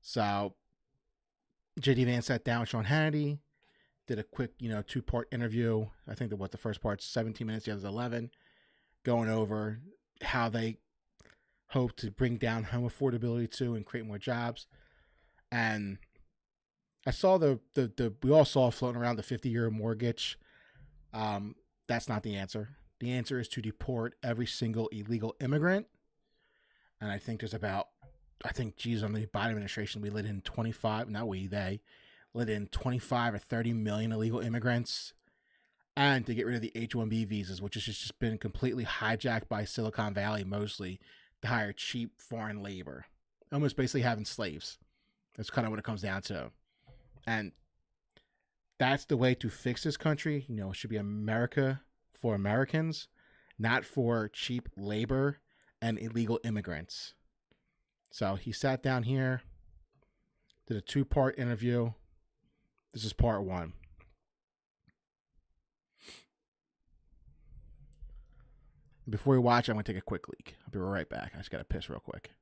So J.D. Vance sat down with Sean Hannity, did a quick, 2-part interview. I think the first part's 17 minutes, the other's 11, going over how they hope to bring down home affordability too and create more jobs. And I saw we all saw floating around the 50-year mortgage. That's not the answer. The answer is to deport every single illegal immigrant. And I think there's about, on the Biden administration, they let in 25 or 30 million illegal immigrants. And to get rid of the H-1B visas, which has just been completely hijacked by Silicon Valley mostly to hire cheap foreign labor. Almost basically having slaves. That's kind of what it comes down to. And that's the way to fix this country. It should be America for Americans, not for cheap labor and illegal immigrants. So he sat down here, did a 2-part interview. This is part 1. Before we watch, I'm going to take a quick leak. I'll be right back. I just got to piss real quick.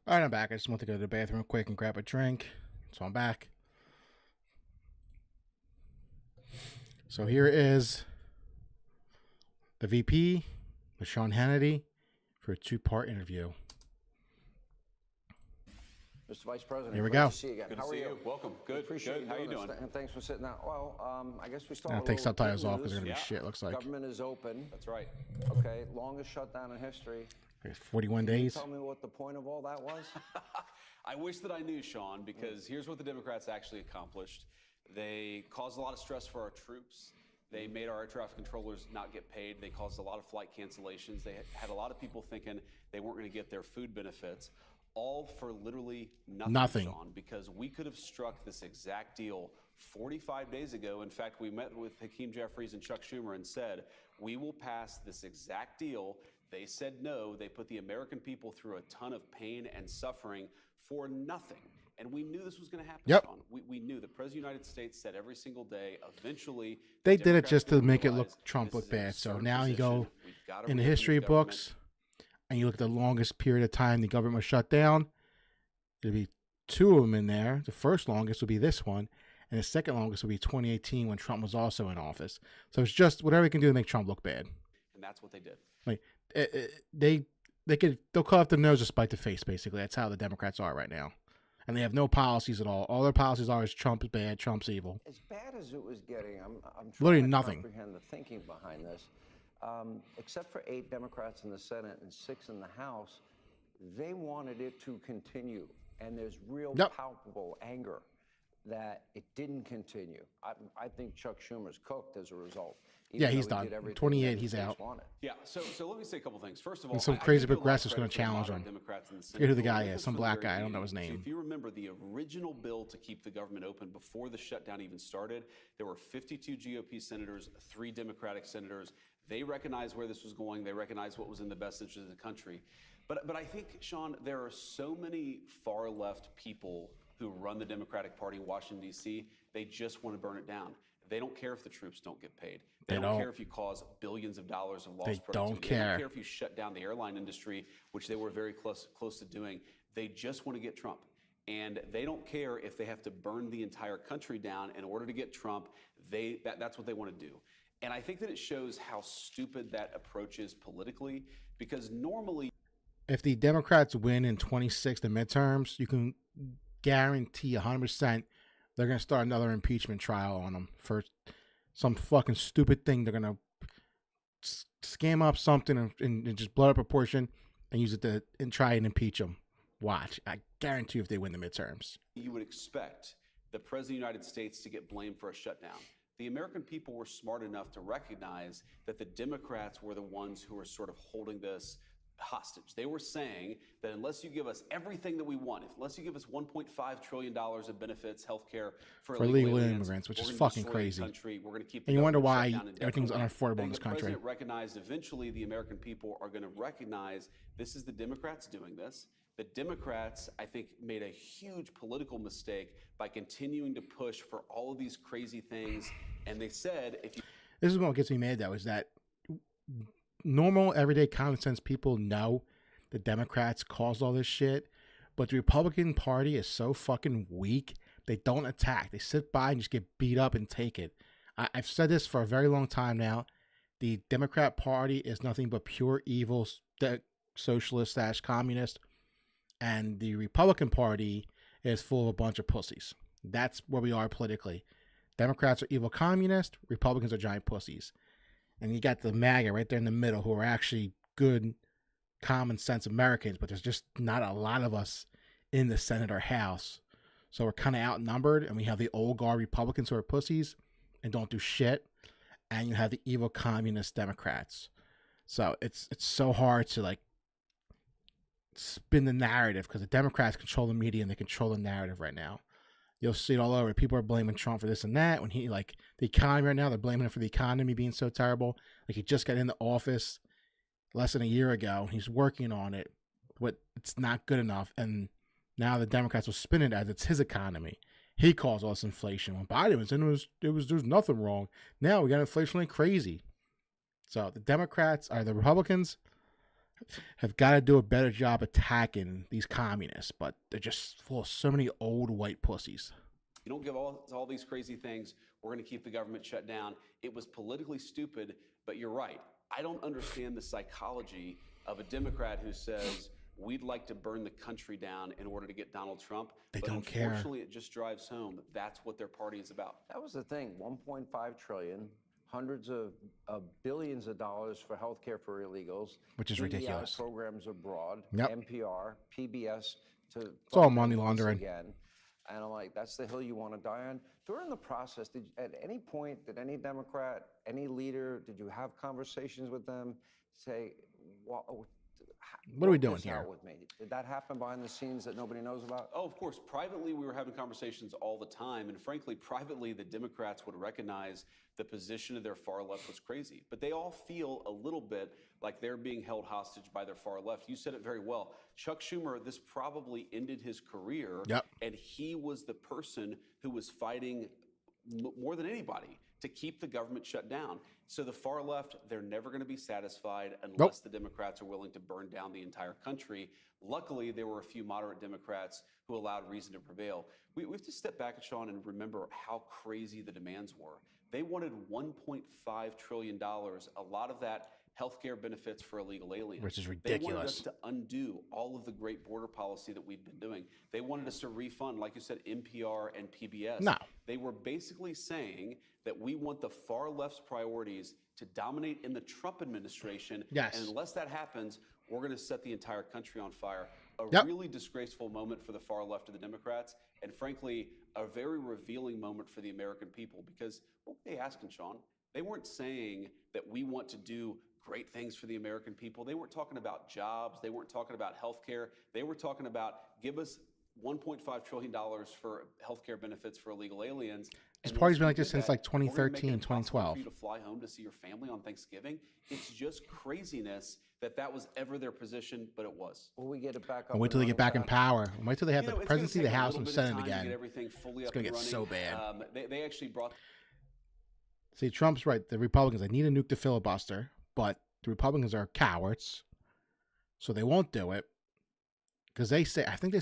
All right, I'm back. I just want to go to the bathroom real quick and grab a drink. So I'm back. So here is the VP with Sean Hannity for a 2-part interview. Mr. Vice President, here we go. To see you again. Good How to are see you? you. Welcome. Good. Appreciate Good. How you doing? And thanks for sitting down. Well, I guess we start. I'll with take a little subtitles good off because news. they're gonna be shit. Looks like Government is open. That's right. Okay, longest shutdown in history. 41 Can you days. tell me what the point of all that was? I wish that I knew, Sean, because here's what the Democrats actually accomplished. They caused a lot of stress for our troops. They made our air traffic controllers not get paid. They caused a lot of flight cancellations. They had a lot of people thinking they weren't going to get their food benefits, all for literally nothing, Sean, because we could have struck this exact deal 45 days ago. In fact, we met with Hakeem Jeffries and Chuck Schumer and said, we will pass this exact deal. They said no. They put the American people through a ton of pain and suffering for nothing. And we knew this was going to happen, Yep. Sean. We knew. The President of the United States said every single day, eventually... They did it just to make it look Trump look bad. So now you go in the history books and you look at the longest period of time the government was shut down. There'll be 2 of them in there. The first longest will be this one. And the second longest will be 2018 when Trump was also in office. So it's just whatever they can do to make Trump look bad. And that's what they did. Like they'll cut off their nose to spite the face, basically. That's how the Democrats are right now. And they have no policies at all. All their policies are is Trump is bad, Trump's evil. As bad as it was getting, I'm literally trying to nothing. comprehend the thinking behind this. Except for 8 Democrats in the Senate and 6 in the House, they wanted it to continue. And there's real palpable anger that it didn't continue. I think Chuck Schumer's cooked as a result. Yeah, he's done. 28, he's out. Yeah, so let me say a couple things. First of all, and some crazy progressive's going to challenge him. Forget who the guy is. Some black guy. I don't know his name. So if you remember the original bill to keep the government open before the shutdown even started, there were 52 GOP senators, 3 Democratic senators. They recognized where this was going. They recognized what was in the best interest of the country. But I think, Sean, there are so many far left people who run the Democratic Party in Washington, D.C., they just want to burn it down. They don't care if the troops don't get paid. They don't care if you cause billions of dollars of lost productivity. Don't care. They don't care if you shut down the airline industry, which they were very close to doing. They just want to get Trump. And they don't care if they have to burn the entire country down in order to get Trump. That's what they want to do. And I think that it shows how stupid that approach is politically, because normally... If the Democrats win in 26, the midterms, you can guarantee 100% they're going to start another impeachment trial on them for some fucking stupid thing. They're going to scam up something and just blow up a proportion and use it and try and impeach them. Watch. I guarantee you if they win the midterms. You would expect the President of the United States to get blamed for a shutdown. The American people were smart enough to recognize that the Democrats were the ones who were sort of holding this hostage. They were saying that unless you give us everything that we want, unless you give us $1.5 trillion of benefits, health care for illegal immigrants, which is fucking crazy. We're going to keep and you wonder why everything's unaffordable in this country. The president recognized eventually the American people are going to recognize this is the Democrats doing this. The Democrats, I think, made a huge political mistake by continuing to push for all of these crazy things. And they said, if you... This is what gets me mad, though, is that normal, everyday, common sense people know the Democrats caused all this shit, but the Republican Party is so fucking weak. They don't attack. They sit by and just get beat up and take it. I've said this for a very long time now. The Democrat Party is nothing but pure evil, socialist/communist, and the Republican Party is full of a bunch of pussies. That's where we are politically. Democrats are evil communists. Republicans are giant pussies. And you got the MAGA right there in the middle who are actually good, common sense Americans, but there's just not a lot of us in the Senate or House. So we're kind of outnumbered, and we have the old guard Republicans who are pussies and don't do shit, and you have the evil communist Democrats. So it's so hard to like spin the narrative because the Democrats control the media and they control the narrative right now. You'll see it all over. People are blaming Trump for this and that. When he, like, the economy right now, they're blaming him for the economy being so terrible. Like, he just got into office less than a year ago. He's working on it, but it's not good enough. And now the Democrats will spin it as it's his economy. He caused all this inflation. When Biden was in, there's nothing wrong. Now we got inflation like crazy. So the Democrats, or the Republicans, have got to do a better job attacking these communists, but they're just full of so many old white pussies. You don't give all these crazy things, we're going to keep the government shut down. It was politically stupid, but you're right. I don't understand the psychology of a Democrat who says, we'd like to burn the country down in order to get Donald Trump. They but don't care. Unfortunately, it just drives home. That's what their party is about. That was the thing, 1.5 trillion, hundreds of billions of dollars for healthcare for illegals. Which is ridiculous. Programs abroad, Yep. NPR, PBS. It's all money laundering. Again. And I'm like, that's the hill you want to die on. During the process, at any point, did any Democrat, any leader, did you have conversations with them, say, what are we doing here? With me? Did that happen behind the scenes that nobody knows about? Oh, of course. Privately, we were having conversations all the time. And frankly, privately, the Democrats would recognize the position of their far left was crazy. But they all feel a little bit like they're being held hostage by their far left. You said it very well. Chuck Schumer, this probably ended his career. Yep. And he was the person who was fighting more than anybody to keep the government shut down. So the far left, they're never going to be satisfied unless the Democrats are willing to burn down the entire country. Luckily, there were a few moderate Democrats who allowed reason to prevail. We have to step back, Sean, and remember how crazy the demands were. They wanted $1.5 trillion, a lot of that healthcare benefits for illegal aliens. Which is ridiculous. They wanted us to undo all of the great border policy that we've been doing. They wanted us to refund, like you said, NPR and PBS. No. They were basically saying that we want the far left's priorities to dominate in the Trump administration. Yes. And unless that happens, we're going to set the entire country on fire. Yep. Really disgraceful moment for the far left of the Democrats. And frankly, a very revealing moment for the American people. Because what were they asking, Sean? They weren't saying that we want to do great things for the American people. They weren't talking about jobs. They weren't talking about health care. They were talking about give us $1.5 trillion for healthcare benefits for illegal aliens. This party's been like this since like 2013, 2012. For you to fly home to see your family on Thanksgiving. It's just craziness that was ever their position, but it was. Will we get it back up? And wait till they get back in power. Wait till they have the presidency, the House, and the Senate again. It's going to get so bad. They actually brought. See, Trump's right. The Republicans, they need to nuke the filibuster, but the Republicans are cowards, so they won't do it. Because I think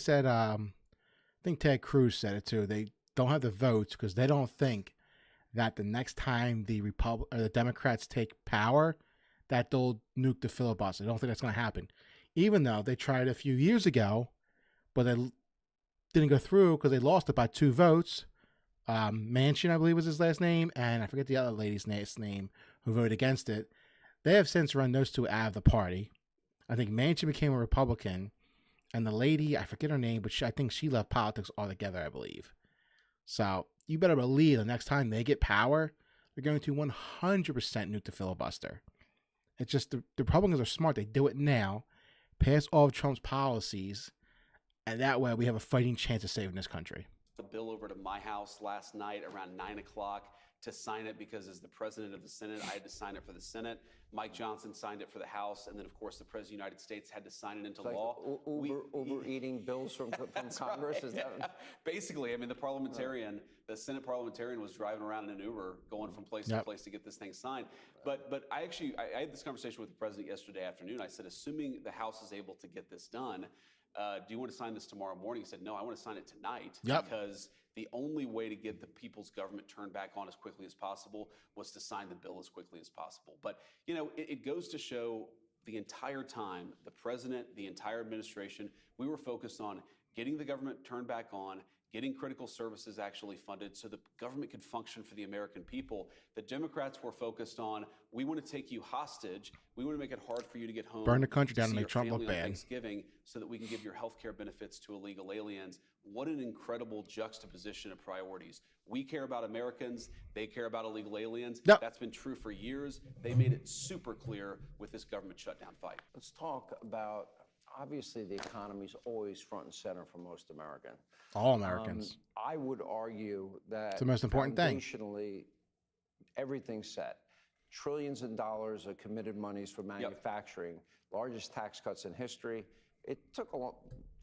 Ted Cruz said it too. They don't have the votes because they don't think that the next time the Democrats take power, that they'll nuke the filibuster. They don't think that's going to happen. Even though they tried a few years ago, but they didn't go through because they lost it by 2 votes. Manchin, I believe was his last name, and I forget the other lady's name who voted against it. They have since run those 2 out of the party. I think Manchin became a Republican, and the lady, I forget her name, but I think she left politics altogether, I believe. So you better believe the next time they get power, they're going to 100% nuke the filibuster. It's just the Republicans are smart. They do it now, pass all of Trump's policies, and that way we have a fighting chance of saving this country. The bill over to my house last night around 9 o'clock to sign it because as the president of the Senate, I had to sign it for the Senate. Mike Johnson signed it for the House. And then, of course, the President of the United States had to sign it into law. Uber eating bills from Congress? Right. Is that... Basically, I mean, the Senate parliamentarian was driving around in an Uber going from place to place to get this thing signed. But I had this conversation with the president yesterday afternoon. I said, assuming the House is able to get this done, do you want to sign this tomorrow morning? He said, no, I want to sign it tonight because the only way to get the people's government turned back on as quickly as possible was to sign the bill as quickly as possible. But, you know, it goes to show the entire time, the president, the entire administration, we were focused on getting the government turned back on, getting critical services actually funded so the government could function for the American people. The Democrats were focused on, we want to take you hostage. We want to make it hard for you to get home. Burn the country down to and make Trump look bad. Thanksgiving so that we can give your health care benefits to illegal aliens. What an incredible juxtaposition of priorities. We care about Americans. They care about illegal aliens. Yep. That's been true for years. They made it super clear with this government shutdown fight. Let's talk about, obviously, the economy's always front and center for most Americans. All Americans. I would argue that it's the most important thing. Foundationally, everything's set. Trillions of dollars of committed monies for manufacturing, largest tax cuts in history. It took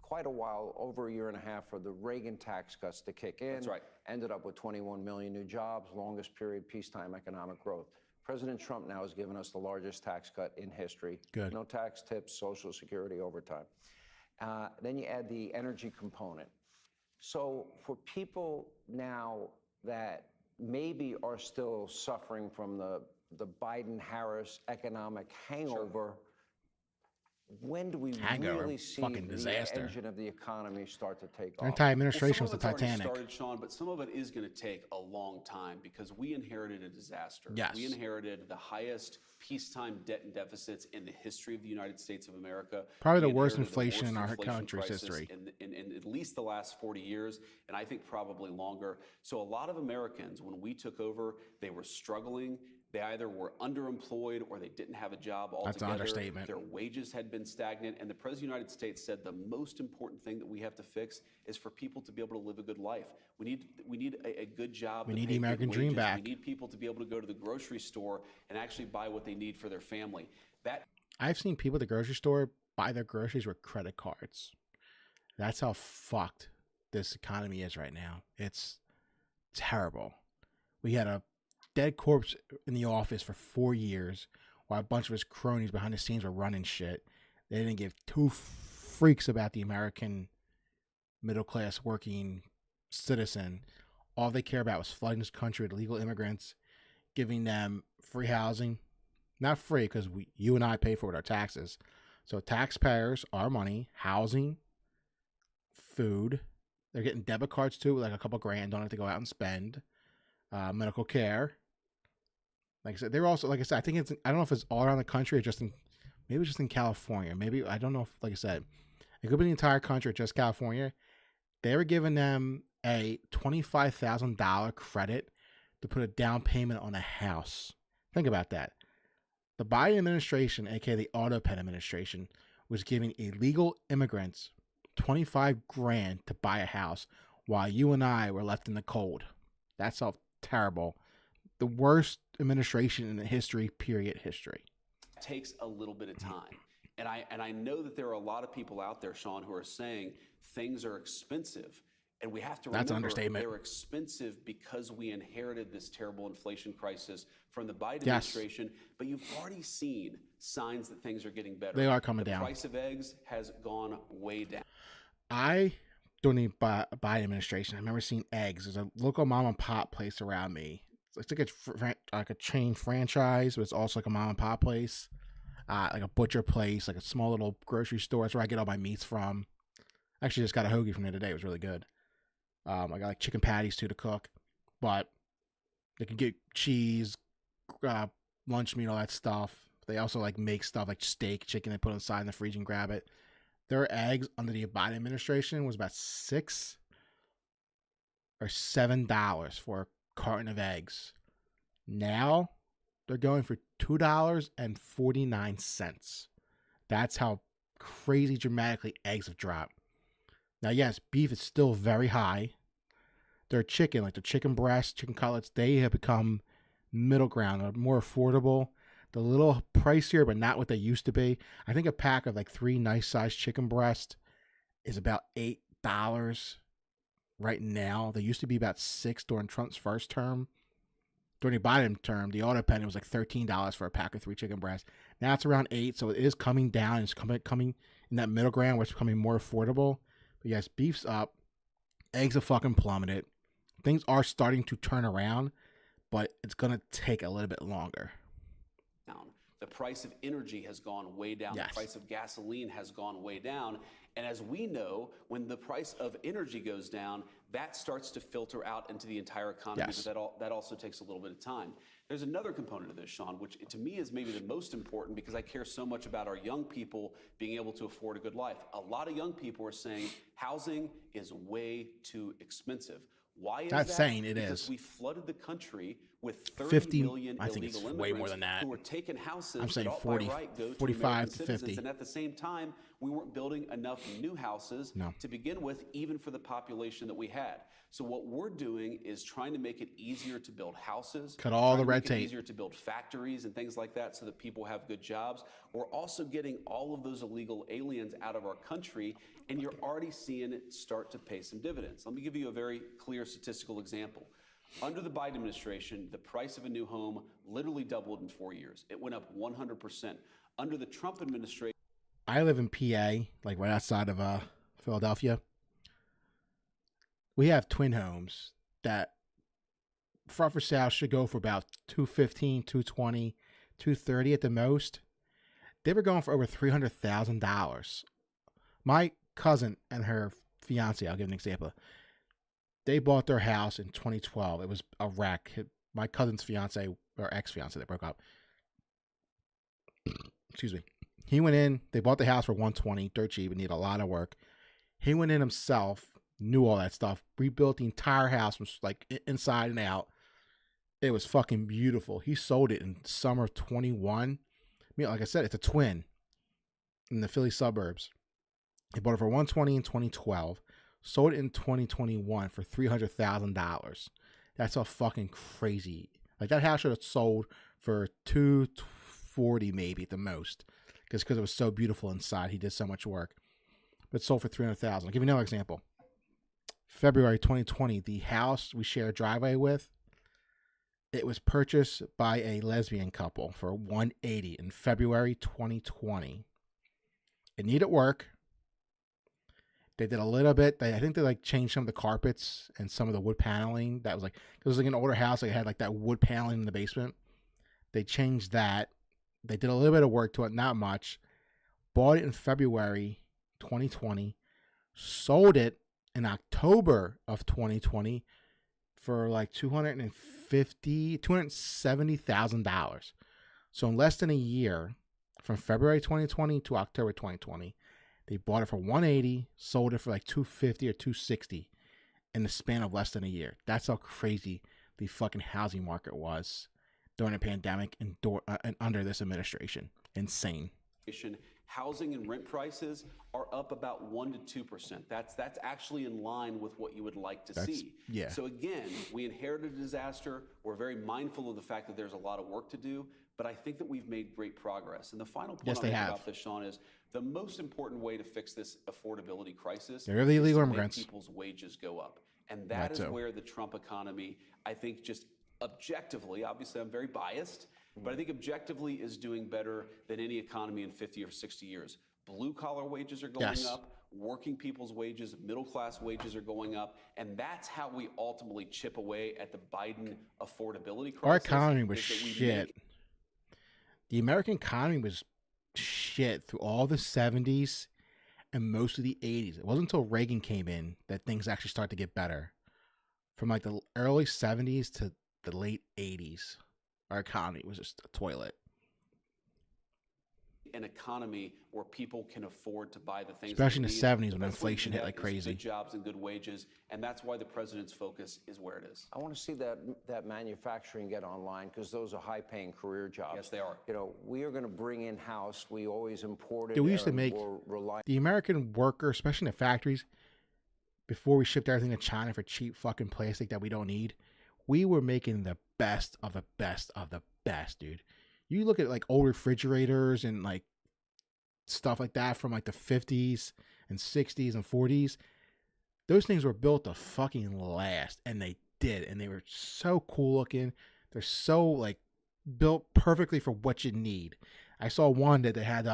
quite a while, over a year and a half, for the Reagan tax cuts to kick in. That's right. Ended up with 21 million new jobs, longest period peacetime economic growth. President Trump now has given us the largest tax cut in history. Good. No tax, tips, Social Security, overtime. Then you add the energy component. So for people now that maybe are still suffering from the Biden-Harris economic hangover, when do we really see the engine of the economy start to take off? Entire administration was the Some of it's already Titanic. started, Sean, but some of it is going to take a long time because we inherited a disaster. Yes. We inherited the highest peacetime debt and deficits in the history of the United States of America. Probably the We worst inherited inflation in our country's crisis history. in at least the last 40 years, and I think probably longer. So a lot of Americans, when we took over, they were struggling. They either were underemployed or they didn't have a job altogether. That's an understatement. Their wages had been stagnant. And the President of the United States said the most important thing that we have to fix is for people to be able to live a good life. We need a good job. We that need pay the American good dream wages. back. We need people to be able to go to the grocery store and actually buy what they need for their family. I've seen people at the grocery store buy their groceries with credit cards. That's how fucked this economy is right now. It's terrible. We had a dead corpse in the office for 4 years while a bunch of his cronies behind the scenes were running shit. They didn't give two freaks about the American middle class working citizen. All they care about was flooding this country with illegal immigrants, giving them free housing. Not free because you and I pay for it with our taxes. So taxpayers, our money, housing, food. They're getting debit cards too, like a couple grand. Don't have to go out and spend. Medical care. Like I said, they're also, like I said, I don't know if it's all around the country or maybe just in California. Maybe, I don't know if, like I said, it could be the entire country or just California. They were giving them a $25,000 credit to put a down payment on a house. Think about that. The Biden administration, aka the Auto Pen administration, was giving illegal immigrants 25 grand to buy a house while you and I were left in the cold. That's how terrible. The worst administration in the history. Takes a little bit of time. And I know that there are a lot of people out there, Sean, who are saying things are expensive. And we have to remember That's an understatement. They're expensive because we inherited this terrible inflation crisis from the Biden administration. But you've already seen signs that things are getting better. They are coming down. The price of eggs has gone way down. I don't need Biden administration. I remember seeing eggs. There's a local mom and pop place around me. It's like a chain franchise, but it's also like a mom and pop place, like a butcher place, like a small little grocery store. That's where I get all my meats from. Actually, just got a hoagie from there today. It was really good. I got like chicken patties too to cook, but they can get cheese, lunch meat, all that stuff. They also like make stuff like steak, chicken. They put inside in the fridge and grab it. Their eggs under the Biden administration was about $6 or $7 for a carton of eggs. Now they're going for $2.49. That's how crazy dramatically eggs have dropped. Now, yes, beef is still very high. Their chicken, like the chicken breast, chicken cutlets, they have become middle ground, more affordable. The little pricier, but not what they used to be. I think a pack of like 3 nice sized chicken breast is about $8 right now. They used to be about $6 during Trump's first term. During the Biden term, the auto pen, it was like $13 for a pack of 3 chicken breasts. Now it's around $8, so it is coming down. It's coming in that middle ground where it's becoming more affordable. But yes, beef's up. Eggs have fucking plummeted. Things are starting to turn around, but it's going to take a little bit longer. The price of energy has gone way down. Yes. The price of gasoline has gone way down. And as we know, when the price of energy goes down, that starts to filter out into the entire economy. Yes. But that also takes a little bit of time. There's another component of this, Sean, which to me is maybe the most important because I care so much about our young people being able to afford a good life. A lot of young people are saying housing is way too expensive. Why is That's that? saying it because is. we flooded the country with 30 50, million I think illegal it's immigrants way more than that. who were taking houses I'm saying that ought 40, by right go to 45 American to citizens. 50. And at the same time, we weren't building enough new houses to begin with, even for the population that we had. So what we're doing is trying to make it easier to build houses. Cut all the trying to red make it tape. easier to build factories and things like that so that people have good jobs. We're also getting all of those illegal aliens out of our country, and you're already seeing it start to pay some dividends. Let me give you a very clear statistical example. Under the Biden administration, the price of a new home literally doubled in 4 years. It went up 100%. Under the Trump administration, I live in PA, like right outside of Philadelphia. We have twin homes that front for sale should go for about $215, $220, $230 at the most. They were going for over $300,000. My cousin and her fiance, I'll give an example. They bought their house in 2012. It was a wreck. My cousin's fiance, or ex-fiance, they broke up. Excuse me. He went in, they bought the house for $120, dirt cheap, and needed a lot of work. He went in himself, knew all that stuff, rebuilt the entire house from like inside and out. It was fucking beautiful. He sold it in summer of 21. I mean, like I said, it's a twin in the Philly suburbs. He bought it for $120 in 2012, sold it in 2021 for $300,000. That's so fucking crazy. Like that house should have sold for $240 maybe at the most, because it was so beautiful inside. He did so much work, but it sold for $300,000. I'll give you another example. February 2020, the house we share a driveway with, it was purchased by a lesbian couple for $180 in February 2020. It needed work. They did a little bit. I think they like changed some of the carpets and some of the wood paneling. That was like, it was like an older house. Like it had like that wood paneling in the basement. They changed that. They did a little bit of work to it, not much. Bought it in February 2020. Sold it in October of 2020 for like $270,000. So in less than a year, from February 2020 to October 2020, they bought it for $180, sold it for like $250 or $260 in the span of less than a year. That's how crazy the fucking housing market was during the pandemic and under this administration. Insane. Housing and rent prices are up about 1% to 2%. That's actually in line with what you would like to see. Yeah. So again, we inherited a disaster. We're very mindful of the fact that there's a lot of work to do, but I think that we've made great progress. And the final point I'll make about this, Sean, is the most important way to fix this affordability crisis They're the illegal immigrants. Make people's wages go up. And that is where the Trump economy, I think, just objectively, obviously I'm very biased, but I think objectively is doing better than any economy in 50 or 60 years. Blue collar wages are going up, working people's wages, middle class wages are going up, and that's how we ultimately chip away at the Biden affordability crisis. Our economy was shit. The American economy was shit through all the 70s and most of the 80s. It wasn't until Reagan came in that things actually started to get better. From like the early 70s to the late 80s, our economy was just a toilet. An economy where people can afford to buy the things, especially in the 70s when inflation hit like crazy. Good jobs and good wages, and that's why the president's focus is where it is. I want to see that manufacturing get online, because those are high-paying career jobs. Yes, they are. You know, we are going to bring in-house. We always imported. We used to make the American worker, especially in the factories, before we shipped everything to China for cheap fucking plastic that we don't need. We were making the best of the best of the best, dude. You look at like old refrigerators and like stuff like that from like the 50s and 60s and 40s. Those things were built to fucking last, and they did. And they were so cool looking. They're so like built perfectly for what you need. I saw one that they had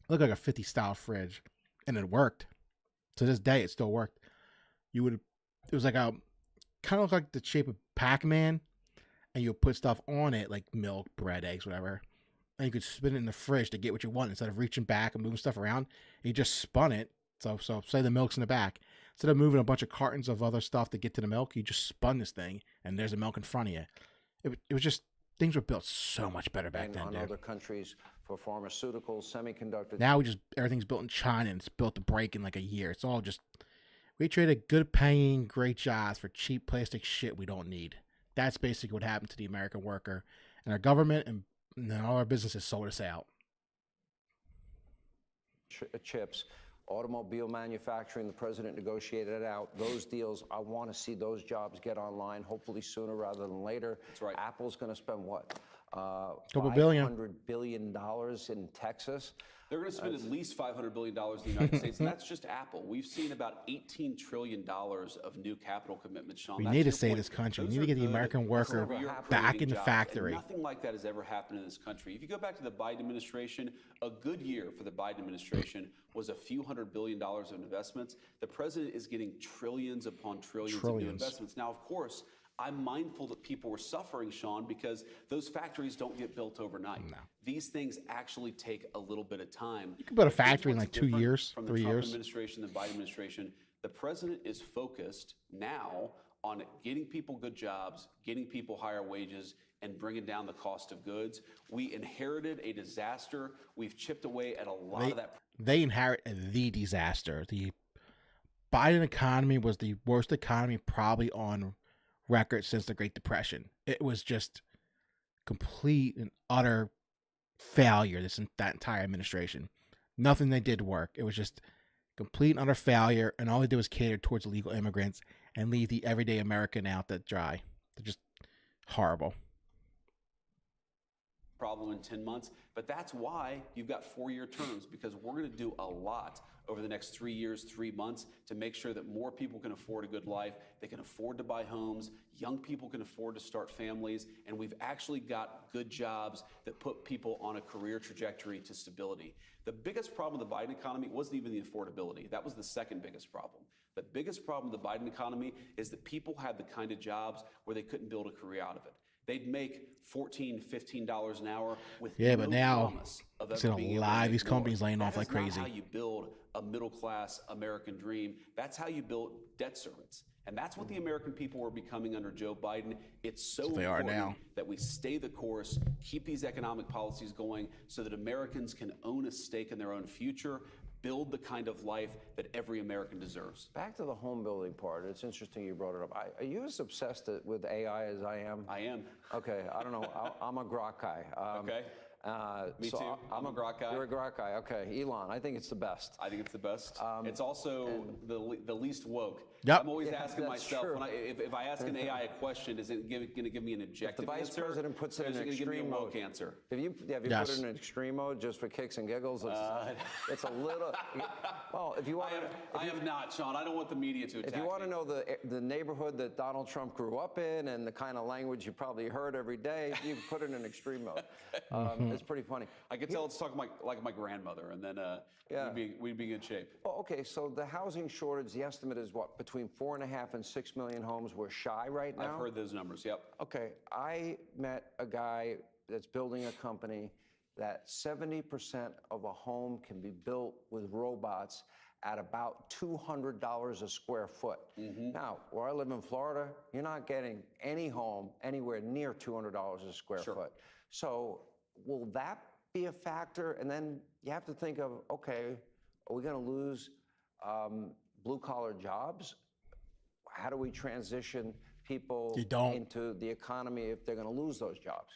looked like a 50 style fridge, and it worked. To this day, it still worked. It was like a kind of like the shape of Pac-Man, and you'll put stuff on it like milk, bread, eggs, whatever, and you could spin it in the fridge to get what you want instead of reaching back and moving stuff around. You just spun it. So say the milk's in the back, instead of moving a bunch of cartons of other stuff to get to the milk, you just spun this thing, and there's the milk in front of you. It was just, things were built so much better back then, dude. Other countries for pharmaceuticals, semiconductors. Now everything's built in China, and it's built to break in like a year. It's all just, we traded good paying, great jobs for cheap plastic shit we don't need. That's basically what happened to the American worker, and our government and all our businesses sold us out. Chips, automobile manufacturing, the president negotiated it out. Those deals, I want to see those jobs get online, hopefully sooner rather than later. That's right. Apple's going to spend what? Couple billion. $500 billion in Texas. They're going to spend at least $500 billion in the United States, and that's just Apple. We've seen about $18 trillion of new capital commitments, Sean. We That's need to your save point. this country. We Those need to are get the good American worker career-creating back in the jobs, factory. and nothing like that has ever happened in this country. If you go back to the Biden administration, a good year for the Biden administration was a few $100 billion of investments. The president is getting trillions upon trillions of new investments. Now, of course, I'm mindful that people were suffering, Sean, because those factories don't get built overnight. No. These things actually take a little bit of time. You can build a factory in like 2 years, from 3 the Trump years. administration, the Biden administration, the president is focused now on getting people good jobs, getting people higher wages, and bringing down the cost of goods. We inherited a disaster. We've chipped away at a lot of that. They inherit the disaster. The Biden economy was the worst economy probably on record since the Great Depression. It was just complete and utter failure, that entire administration. Nothing they did work. It was just complete and utter failure, and all they did was cater towards illegal immigrants and leave the everyday American out to dry. They're just horrible. Problem in 10 months, but that's why you've got 4-year terms, because we're going to do a lot over the next 3 years, 3 months to make sure that more people can afford a good life. They can afford to buy homes. Young people can afford to start families. And we've actually got good jobs that put people on a career trajectory to stability. The biggest problem with the Biden economy wasn't even the affordability. That was the second biggest problem. The biggest problem with the Biden economy is that people had the kind of jobs where they couldn't build a career out of it. They'd make $14, $15 an hour with but now it's a lot of these companies laying off like crazy. That's how you build a middle-class American dream. That's how you build debt service. And that's what the American people are becoming under Joe Biden. It's so important that we stay the course, keep these economic policies going so that Americans can own a stake in their own future, build the kind of life that every American deserves. Back to the home building part. It's interesting you brought it up. Are you as obsessed with AI as I am? I am. Okay, I don't know. I'm a grok guy. Okay. Me too. I'm a grok guy. You're a grok guy. Okay, Elon. I think it's the best. I think it's the best. It's also the least woke. Yep. I'm always asking myself, if I ask an AI a question, is it going to give me an objective answer? If the vice president puts it in extreme mode, answer? If you put it in extreme mode just for kicks and giggles, it's a little. Well, if you want, I have not, Sean. I don't want the media to attack. If you want to know the neighborhood that Donald Trump grew up in and the kind of language you probably heard every day, you put it in extreme mode. It's pretty funny. I could tell it's talking like my grandmother, and then we'd be in good shape. Well, okay, so the housing shortage, the estimate is what, between 4.5 and 6 million homes. We're shy right now? I've heard those numbers, yep. Okay, I met a guy that's building a company that 70% of a home can be built with robots at about $200 a square foot. Now, where I live in Florida, you're not getting any home anywhere near $200 a square foot. So will that be a factor? And then you have to think of, okay, are we going to lose blue-collar jobs? How do we transition people into the economy if they're going to lose those jobs?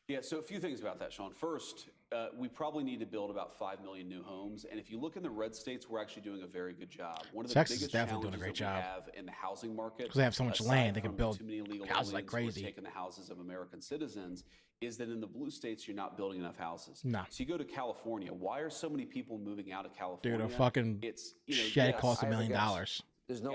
Yeah, so a few things about that, Sean. First, we probably need to build about 5 million new homes. And if you look in the red states, we're actually doing a very good job. One of the Texas biggest is definitely challenges doing a great that we job have in the housing market, because they have so much land, they can build houses like crazy. Taking the houses of American citizens, is that in the blue states, you're not building enough houses. No. So you go to California. Why are so many people moving out of California? Dude, a fucking shed costs $1 million. There's no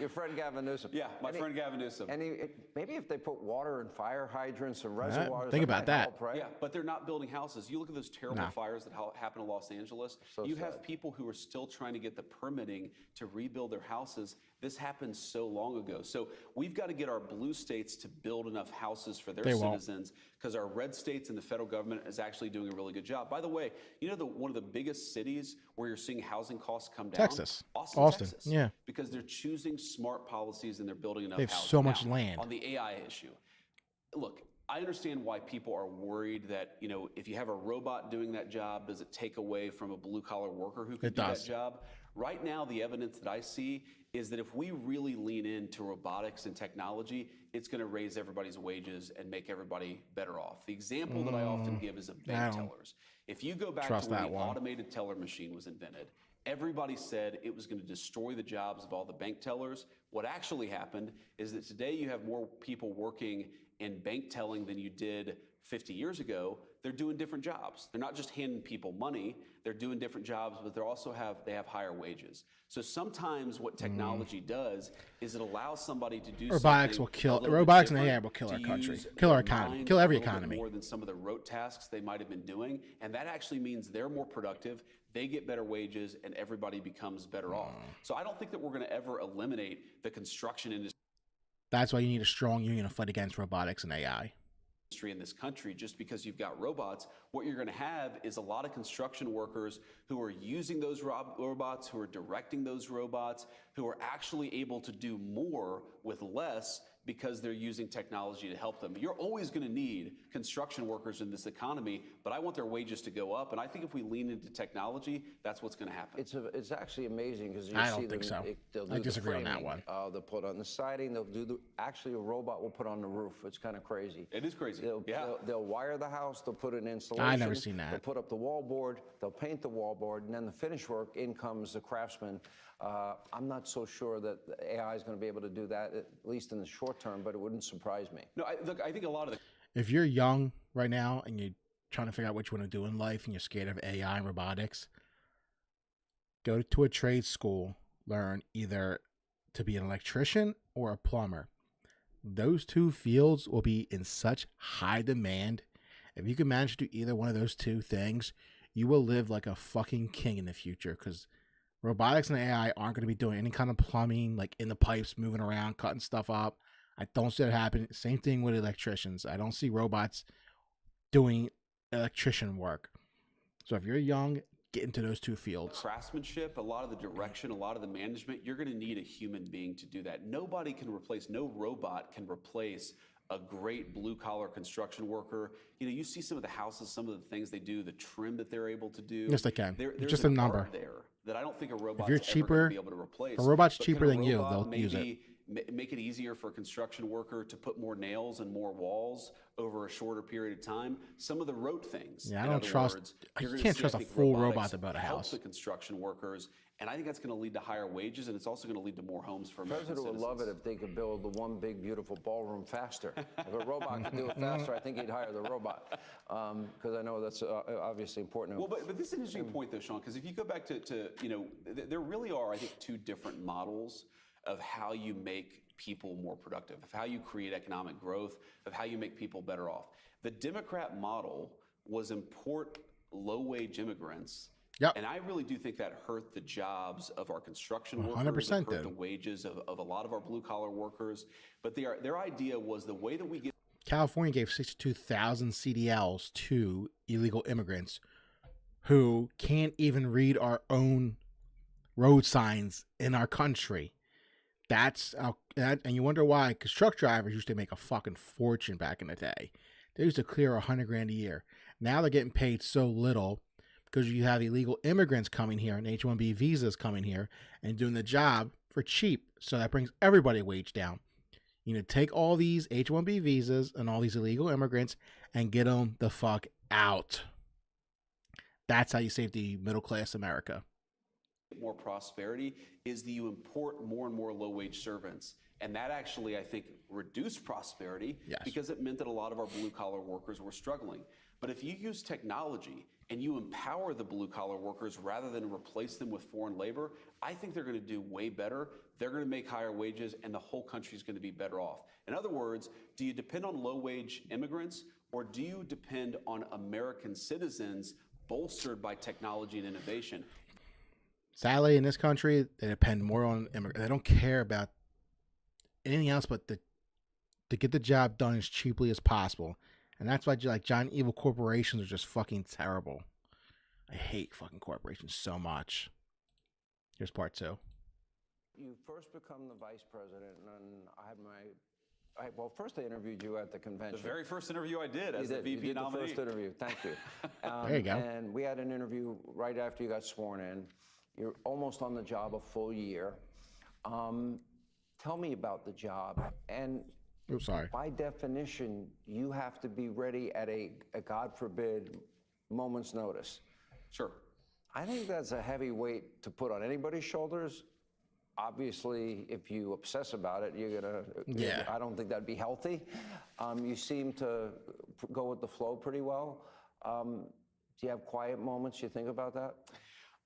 your friend Gavin Newsom. Yeah, my friend Gavin Newsom. And maybe if they put water and fire hydrants and reservoirs. Think about that. Help, right? Yeah, but they're not building houses. You look at those terrible fires that happen in Los Angeles. You have people who are still trying to get the permitting to rebuild their houses. This happened so long ago. So we've got to get our blue states to build enough houses for their citizens, because our red states and the federal government is actually doing a really good job. By the way, you know one of the biggest cities where you're seeing housing costs come down? Texas. Austin, Texas. Yeah. Because they're choosing smart policies and they're building enough They have housing. so much land. On the AI issue, look, I understand why people are worried that, if you have a robot doing that job, does it take away from a blue-collar worker who can do that job? Right now, the evidence that I see is that if we really lean into robotics and technology, it's going to raise everybody's wages and make everybody better off. The example that I often give is of bank tellers. If you go back to when the automated teller machine was invented, everybody said it was going to destroy the jobs of all the bank tellers. What actually happened is that today you have more people working in bank telling than you did 50 years ago, they're doing different jobs. They're not just handing people money, they're doing different jobs, but they have higher wages. So sometimes what technology does is it allows somebody to do robotics robotics and AI will kill our country, kill our economy, kill every economy. More than some of the rote tasks they might have been doing, and that actually means they're more productive, they get better wages, and everybody becomes better off. So I don't think that we're going to ever eliminate the construction industry. That's why you need a strong union to fight against robotics and AI. In this country, just because you've got robots, what you're going to have is a lot of construction workers who are using those robots, who are directing those robots, who are actually able to do more with less because they're using technology to help them. You're always going to need construction workers in this economy, but I want their wages to go up. And I think if we lean into technology, that's what's going to happen. It's actually amazing because I don't think so. I disagree on that one. They'll put on the siding. They'll do actually a robot will put on the roof. It's kind of crazy. It is crazy. They'll wire the house. They'll put an insulation. I've never seen that. They'll put up the wallboard. They'll paint the wallboard, and then the finish work. In comes the craftsman. I'm not so sure that the AI is going to be able to do that, at least in the short term, but it wouldn't surprise me. No, I think a lot of the... If you're young right now and you're trying to figure out what you want to do in life and you're scared of AI and robotics, go to a trade school, learn either to be an electrician or a plumber. Those two fields will be in such high demand. If you can manage to do either one of those two things, you will live like a fucking king in the future, because robotics and AI aren't going to be doing any kind of plumbing, like in the pipes, moving around, cutting stuff up. I don't see that happening. Same thing with electricians. I don't see robots doing electrician work. So if you're young, get into those two fields. Craftsmanship, a lot of the direction, a lot of the management, you're going to need a human being to do that. Nobody can replace, no robot can replace a great blue-collar construction worker. You know, you see some of the houses, some of the things they do, the trim that they're able to do. Yes, they can. There's just a number there that I don't think a robot's if you're cheaper, be able to replace. If a robot's cheaper than you, they'll use it. Make it easier for a construction worker to put more nails and more walls over a shorter period of time. Some of the rote things. Yeah, I don't trust. You can't trust a full robot to build a house. The construction workers, and I think that's going to lead to higher wages, and it's also going to lead to more homes for American citizens. The president would love it if they could build the one big beautiful ballroom faster. If a robot could do it faster, I think he'd hire the robot, because I know that's obviously important. Well, but this is an interesting point, though, Sean, because if you go back to you know, there really are, I think, two different models of how you make people more productive, of how you create economic growth, of how you make people better off. The Democrat model was import low-wage immigrants. Yep. And I really do think that hurt the jobs of our construction workers, 100% hurt the wages of a lot of our blue-collar workers. But their idea was the way that we get... California gave 62,000 CDLs to illegal immigrants who can't even read our own road signs in our country. And you wonder why, because truck drivers used to make a fucking fortune back in the day. They used to clear $100,000 a year. Now they're getting paid so little because you have illegal immigrants coming here and H-1B visas coming here and doing the job for cheap. So that brings everybody wage down. You know, take all these H-1B visas and all these illegal immigrants and get them the fuck out. That's how you save the middle class America. More prosperity is that you import more and more low-wage servants. And that actually, I think, reduced prosperity because it meant that a lot of our blue-collar workers were struggling. But if you use technology and you empower the blue-collar workers rather than replace them with foreign labor, I think they're going to do way better. They're going to make higher wages, and the whole country is going to be better off. In other words, do you depend on low-wage immigrants, or do you depend on American citizens bolstered by technology and innovation? Sadly, in this country, they depend more on immigrants. They don't care about anything else but to get the job done as cheaply as possible. And that's why, like, giant evil corporations are just fucking terrible. I hate fucking corporations so much. Here's part 2. You first become the vice president, and I had well, first I interviewed you at the convention. The very first interview I did as the VP nominee. The first interview, thank you. There you go. And we had an interview right after you got sworn in. You're almost on the job a full year. Tell me about the job. And by definition, you have to be ready at a God forbid, moment's notice. Sure. I think that's a heavy weight to put on anybody's shoulders. Obviously, if you obsess about it, you're gonna. Yeah. I don't think that'd be healthy. You seem to go with the flow pretty well. Do you have quiet moments? You think about that?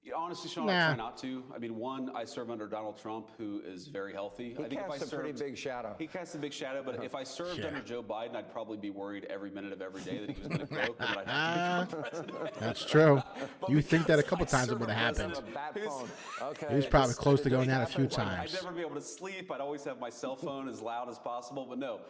Yeah, honestly, Sean, I try not to. I mean, one, I serve under Donald Trump, who is very healthy. He casts a pretty big shadow. He casts a big shadow, but if I served under Joe Biden, I'd probably be worried every minute of every day that he was going to croak and that I'd have to become president. That's true. You think that a couple times it would have happened. He was probably close to going down a few times. I'd never be able to sleep. I'd always have my cell phone as loud as possible. But no,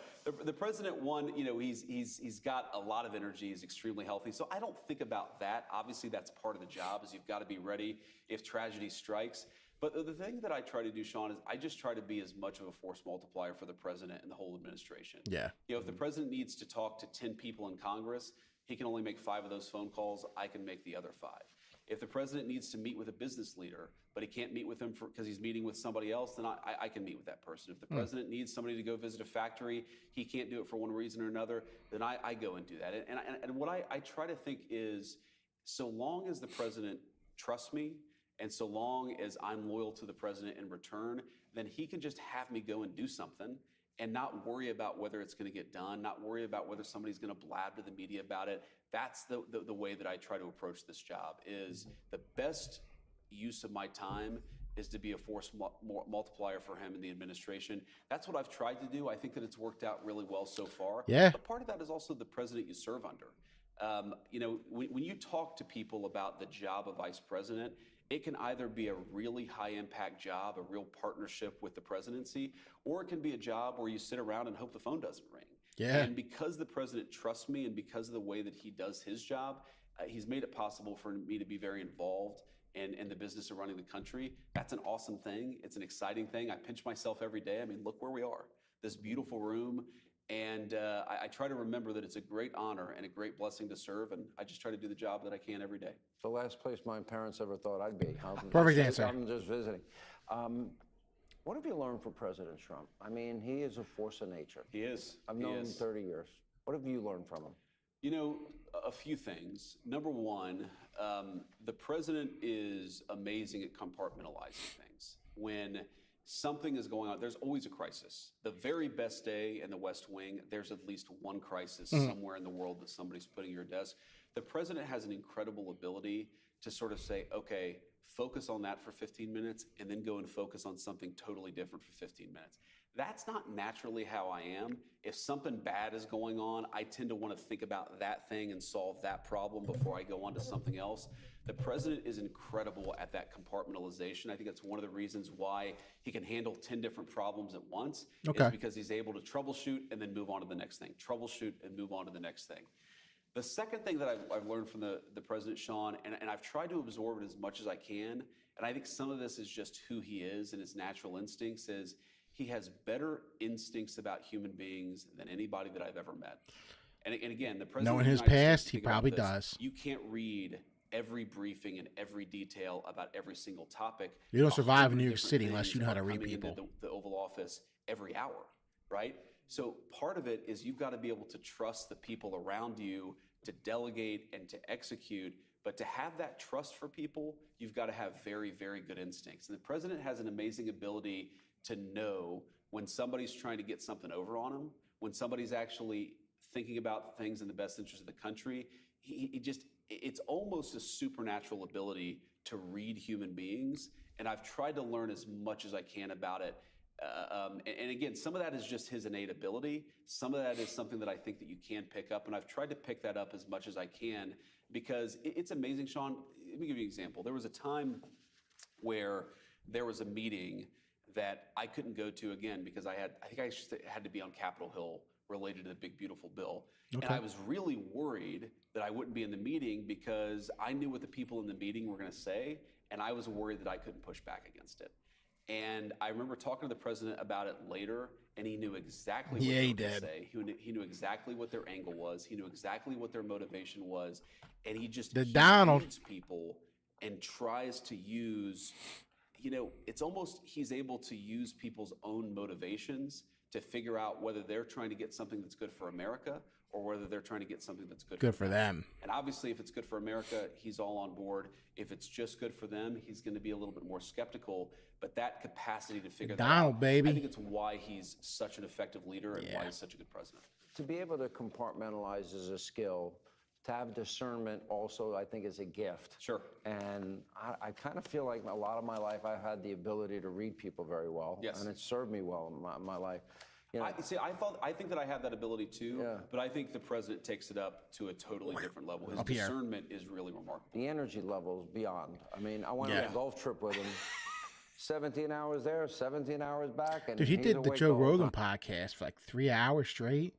the president, one, you know, he's got a lot of energy. He's extremely healthy. So I don't think about that. Obviously, that's part of the job, is you've got to be ready if tragedy strikes. But the thing that I try to do, Sean, is I just try to be as much of a force multiplier for the president and the whole administration. Yeah. You know, if the president needs to talk to 10 people in Congress, he can only make 5 of those phone calls. I can make the other 5. If the president needs to meet with a business leader, but he can't meet with them because he's meeting with somebody else, then I can meet with that person. If the president needs somebody to go visit a factory, he can't do it for one reason or another, then I go and do that. And what I try to think is, so long as the president trusts me, and so long as I'm loyal to the president in return, then he can just have me go and do something and not worry about whether it's going to get done, not worry about whether somebody's going to blab to the media about it. That's the way that I try to approach this job. Is the best use of my time is to be a force multiplier for him in the administration. That's what I've tried to do. I think that it's worked out really well so far. Yeah. But part of that is also the president you serve under. You know, when you talk to people about the job of vice president, it can either be a really high impact job, a real partnership with the presidency, or it can be a job where you sit around and hope the phone doesn't ring. Yeah. And because the president trusts me and because of the way that he does his job, he's made it possible for me to be very involved in the business of running the country. That's an awesome thing. It's an exciting thing. I pinch myself every day. I mean, look where we are, this beautiful room. And I try to remember that it's a great honor and a great blessing to serve, and I just try to do the job that I can every day. The last place my parents ever thought I'd be. Perfect answer. I'm just visiting. What have you learned from President Trump? I mean, he is a force of nature. He is. I've known him 30 years. What have you learned from him? You know, a few things. Number one, the president is amazing at compartmentalizing things. When something is going on, there's always a crisis. The very best day in the West Wing, there's at least one crisis somewhere in the world that somebody's putting at your desk. The president has an incredible ability to sort of say, okay, focus on that for 15 minutes and then go and focus on something totally different for 15 minutes. That's not naturally how I am. If something bad is going on, I tend to want to think about that thing and solve that problem before I go on to something else. The president is incredible at that compartmentalization. I think that's one of the reasons why he can handle 10 different problems at once, is because he's able to troubleshoot and then move on to the next thing, troubleshoot and move on to the next thing. The second thing that I've learned from the president, Sean, and I've tried to absorb it as much as I can, and I think some of this is just who he is and his natural instincts, is he has better instincts about human beings than anybody that I've ever met. And again, the president, knowing his past, he probably does. You can't read every briefing and every detail about every single topic. You don't survive in New York City unless you know how to read people. The Oval Office every hour, right? So part of it is you've got to be able to trust the people around you to delegate and to execute. But to have that trust for people, you've got to have very, very good instincts. And the president has an amazing ability to know when somebody's trying to get something over on him, when somebody's actually thinking about things in the best interest of the country. It's almost a supernatural ability to read human beings. And I've tried to learn as much as I can about it. And again, some of that is just his innate ability. Some of that is something that I think that you can pick up. And I've tried to pick that up as much as I can, because it's amazing, Sean. Let me give you an example. There was a time where there was a meeting that I couldn't go to again because I think I had to be on Capitol Hill related to the big, beautiful bill. Okay. And I was really worried that I wouldn't be in the meeting because I knew what the people in the meeting were going to say, and I was worried that I couldn't push back against it. And I remember talking to the president about it later, and he knew exactly what they were going to say. He knew exactly what their angle was. He knew exactly what their motivation was. And he just reads people and tries to use, it's almost he's able to use people's own motivations to figure out whether they're trying to get something that's good for America or whether they're trying to get something that's good for them. And obviously, if it's good for America, he's all on board. If it's just good for them, he's going to be a little bit more skeptical. But that capacity to figure that out, baby. I think it's why he's such an effective leader and why he's such a good president. To be able to compartmentalize is a skill. To have discernment also, I think, is a gift. Sure. And I kind of feel like a lot of my life I've had the ability to read people very well. Yes. And it served me well in my life. You know, I think that I have that ability too, but I think the president takes it up to a totally different level. His discernment is really remarkable. The energy level is beyond. I mean, I went on a golf trip with him. 17 hours there, 17 hours back. And dude, he did the Joe Rogan podcast for like 3 hours straight.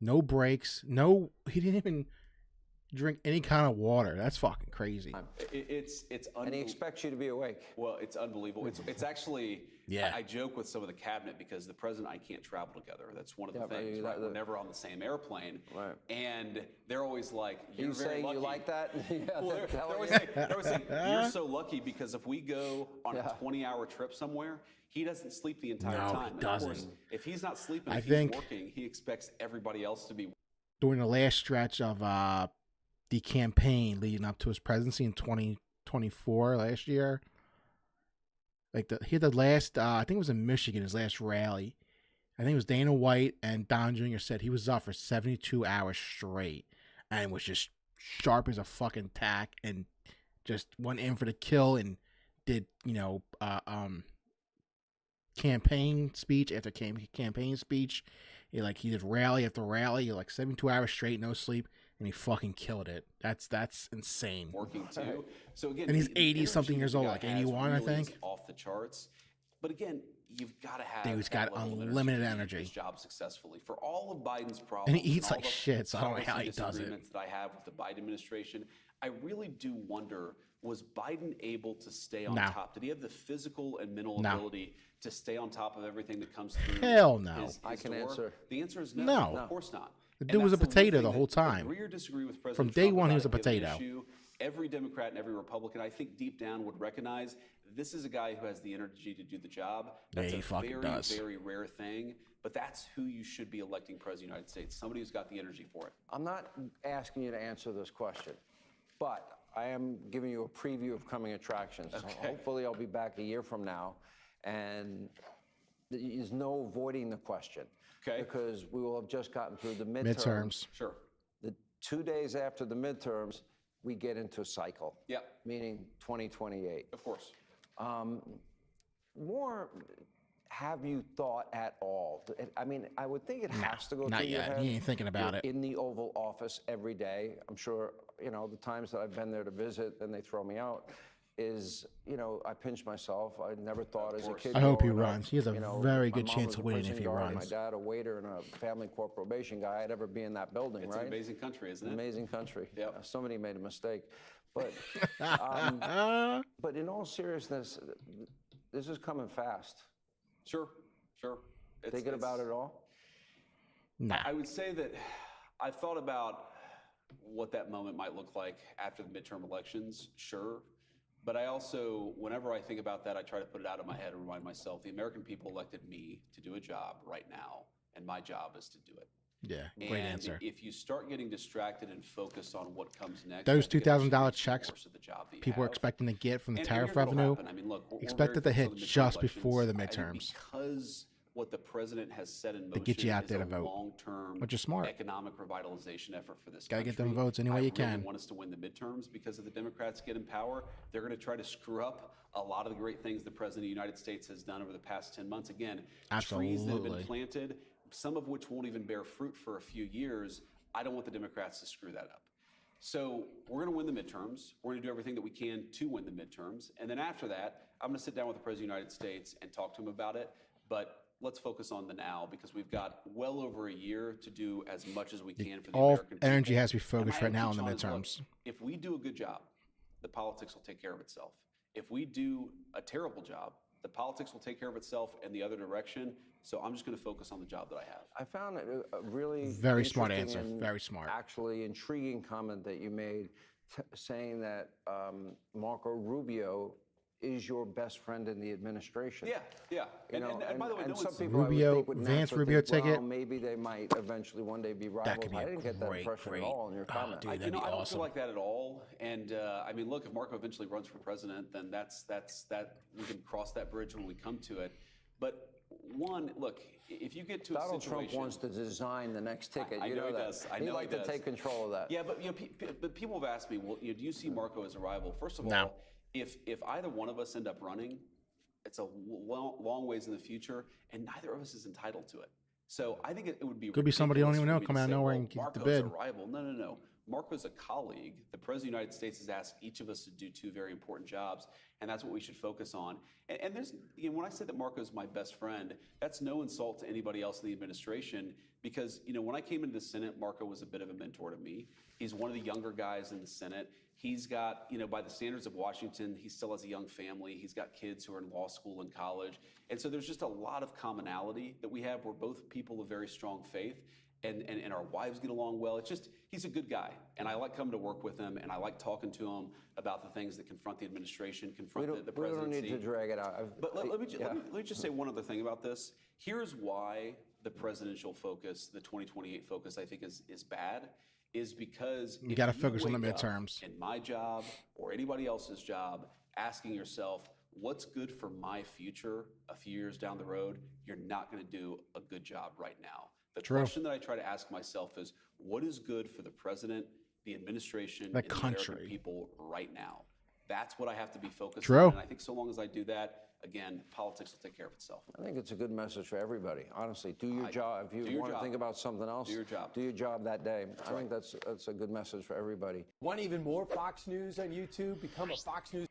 No breaks. He didn't even drink any kind of water. That's fucking crazy. It's unbelievable. And he expects you to be awake. Well, it's unbelievable. It's actually, I joke with some of the cabinet because the president and I can't travel together. That's one of the things, right? We're never on the same airplane. Right. And they're always like, you're you very saying lucky. You like that? Well, they're always saying, you're so lucky because if we go on a 20-hour trip somewhere, he doesn't sleep the entire time. He doesn't. Of course, if he's not sleeping, I if think he's working, he expects everybody else to be. During the last stretch of the campaign leading up to his presidency in 2024 last year, he had the last, I think it was in Michigan, his last rally. I think it was Dana White and Don Jr. said he was up for 72 hours straight and was just sharp as a fucking tack and just went in for the kill and did, campaign speech after campaign speech. He did rally after rally, 72 hours straight, no sleep, and he fucking killed it. That's insane. Working too. So again, and he's 80-something years old, like 81, really I think. Off the charts. But again, you've got to have. Dude's got unlimited energy. His job successfully for all of Biden's problems. And he eats like shit, so I don't know how he does it. That I have with the Biden administration, I really do wonder: was Biden able to stay on top? Did he have the physical and mental ability to stay on top of everything that comes through? Hell no. His I can door? answer. The answer is no. No. Of course not. The dude was a potato the whole time. Agree or disagree with President From day Trump one, he was about a potato. issue, every Democrat and every Republican, I think deep down would recognize this is a guy who has the energy to do the job. That's he fucking very, does. very rare thing. But that's who you should be electing president of the United States. Somebody who's got the energy for it. I'm not asking you to answer this question, but I am giving you a preview of coming attractions. Okay. So hopefully I'll be back a year from now, and there's no avoiding the question. Okay. Because we will have just gotten through the midterms. Sure. The 2 days after the midterms, we get into a cycle. Yeah. Meaning 2028. Of course. Have you thought at all? I mean, I would think it has to go not through your yet. head. He ain't thinking about it. In the Oval Office every day. I'm sure, the times that I've been there to visit and they throw me out is, I pinch myself. I never thought as a kid. I hope he growing up, runs. He has a very good my mom chance was of a winning prison if he guard, runs. My dad, a waiter and a Family Court probation guy. I'd ever be in that building, It's right? an amazing country, isn't it? Amazing country. Yep. Somebody made a mistake. But, but in all seriousness, this is coming fast. Sure. Thinking about it all? Nah. I would say that I've thought about what that moment might look like after the midterm elections, sure. But I also, whenever I think about that, I try to put it out of my head and remind myself the American people elected me to do a job right now, and my job is to do it. Yeah, great answer. If you start getting distracted and focused on what comes next, Those I think it $2,000 actually checks makes the job that you people are have. expecting to get from the And tariff here's what'll revenue, happen. I mean, look, we're expected to very hit focused on the midterm just before the elections. I midterms. think because what the president has set in motion To get you out there to is a vote, long-term which is smart. economic revitalization effort for this Gotta country. get them votes any way you I can. really want us to win the midterms because if the Democrats get in power, they're going to try to screw up a lot of the great things the president of the United States has done over the past 10 months. Again, trees that have been Absolutely. planted, some of which won't even bear fruit for a few years. I don't want the Democrats to screw that up. So we're going to win the midterms. We're going to do everything that we can to win the midterms. And then after that, I'm going to sit down with the President of the United States and talk to him about it. But let's focus on the now because we've got well over a year to do as much as we can for the All American people. energy has to be focused And right my now in the attitude, Sean, is, midterms. look, if we do a good job, the politics will take care of itself. If we do a terrible job, the politics will take care of itself in the other direction. So I'm just going to focus on the job that I have. I found it a really Very smart interesting answer. and Very smart. Actually, intriguing comment that you made, saying that Marco Rubio is your best friend in the administration. Yeah, yeah. You know, and by the way, no some one's people Rubio, I would think would Vance naturally Rubio think, well, ticket. maybe they might eventually one day be rivals. That could be I didn't get that impression at all in your comment. Dude, that'd you know, be I don't awesome. feel like that at all. And I mean, look, if Marco eventually runs for president, then that's that we can cross that bridge when we come to it. But one, look, if you get to Donald a situation, Trump wants to design the next ticket. I you know he that. does. I He'd know like he to does. take control of that. Yeah, but you know, but people have asked me, well, you know, do you see Marco as a rival? First of No. all, if either one of us end up running, it's a long ways in the future, and neither of us is entitled to it. So I think it would be Could be somebody you don't even know ridiculous for me coming out of to say, nowhere well, and get the Marco's bid. a rival. No. Marco's a colleague. The President of the United States has asked each of us to do two very important jobs, and that's what we should focus on. And there's, you know, when I say that Marco's my best friend, that's no insult to anybody else in the administration, because, you know, when I came into the Senate, Marco was a bit of a mentor to me. He's one of the younger guys in the Senate. He's got, you know, by the standards of Washington, he still has a young family. He's got kids who are in law school and college. And so there's just a lot of commonality that we have. We're both people of very strong faith, and our wives get along well. It's just, he's a good guy. And I like coming to work with him, and I like talking to him about the things that confront the administration, confront the presidency. We don't need to drag it out. But let me just say one other thing about this. Here's why the presidential focus, the 2028 focus, I think is bad, is because You got to focus on the midterms. in my job or anybody else's job, asking yourself, what's good for my future a few years down the road, you're not going to do a good job right now. The True. question that I try to ask myself is, what is good for the president, the administration, The and the country. American people right now? That's what I have to be focused True. on. And I think so long as I do that, again, politics will take care of itself. I think it's a good message for everybody. Honestly, do your job. If you want to think about something else, do your job. Do your job that day. I think that's a good message for everybody. Want even more Fox News on YouTube? Become a Fox News.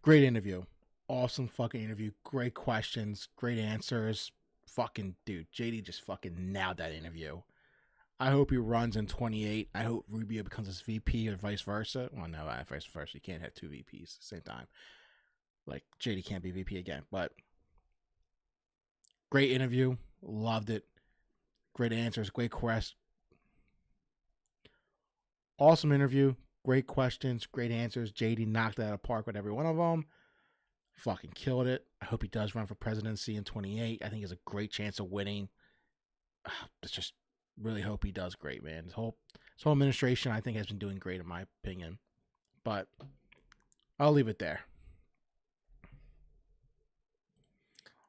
Great interview. Awesome fucking interview. Great questions. Great answers. Fucking dude. JD just fucking nailed that interview. I hope he runs in 28. I hope Rubio becomes his VP or vice versa. Well, no, vice versa. You can't have two VPs at the same time. Like, JD can't be VP again. But great interview. Loved it. Great answers. Great quest. Awesome interview. Great questions. Great answers. JD knocked it out of the park with every one of them. Fucking killed it. I hope he does run for presidency in 28. I think he has a great chance of winning. Just really hope he does great, man. His whole administration, I think, has been doing great in my opinion. But I'll leave it there.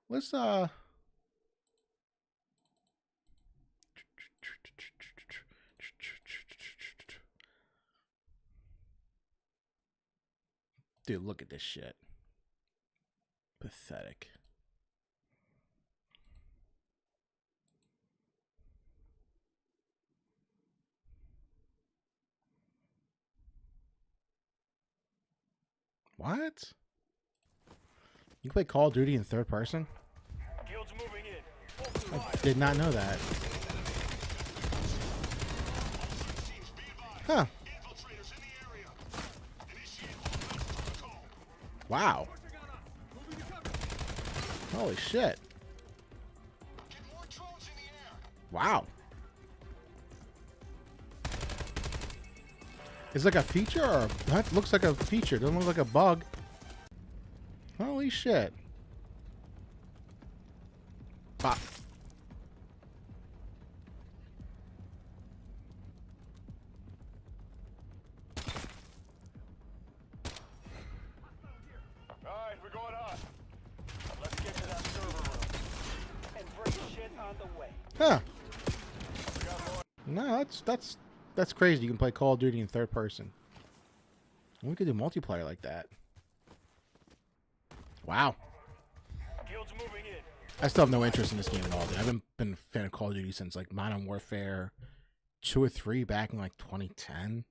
Let's dude, look at this shit. Pathetic. What? You can play Call of Duty in third person? I did not know that. Huh. Wow. Holy shit. Wow. Is it like a feature or that looks like a feature? Doesn't look like a bug. Holy shit. Pop. Alright, we're going on. Let's get to that server room. And bring shit on the way. Huh. No, that's crazy. You can play Call of Duty in third person. We could do multiplayer like that. Wow. Guild's moving in. I still have no interest in this game at all, dude. I haven't been a fan of Call of Duty since like Modern Warfare 2 or 3 back in like 2010.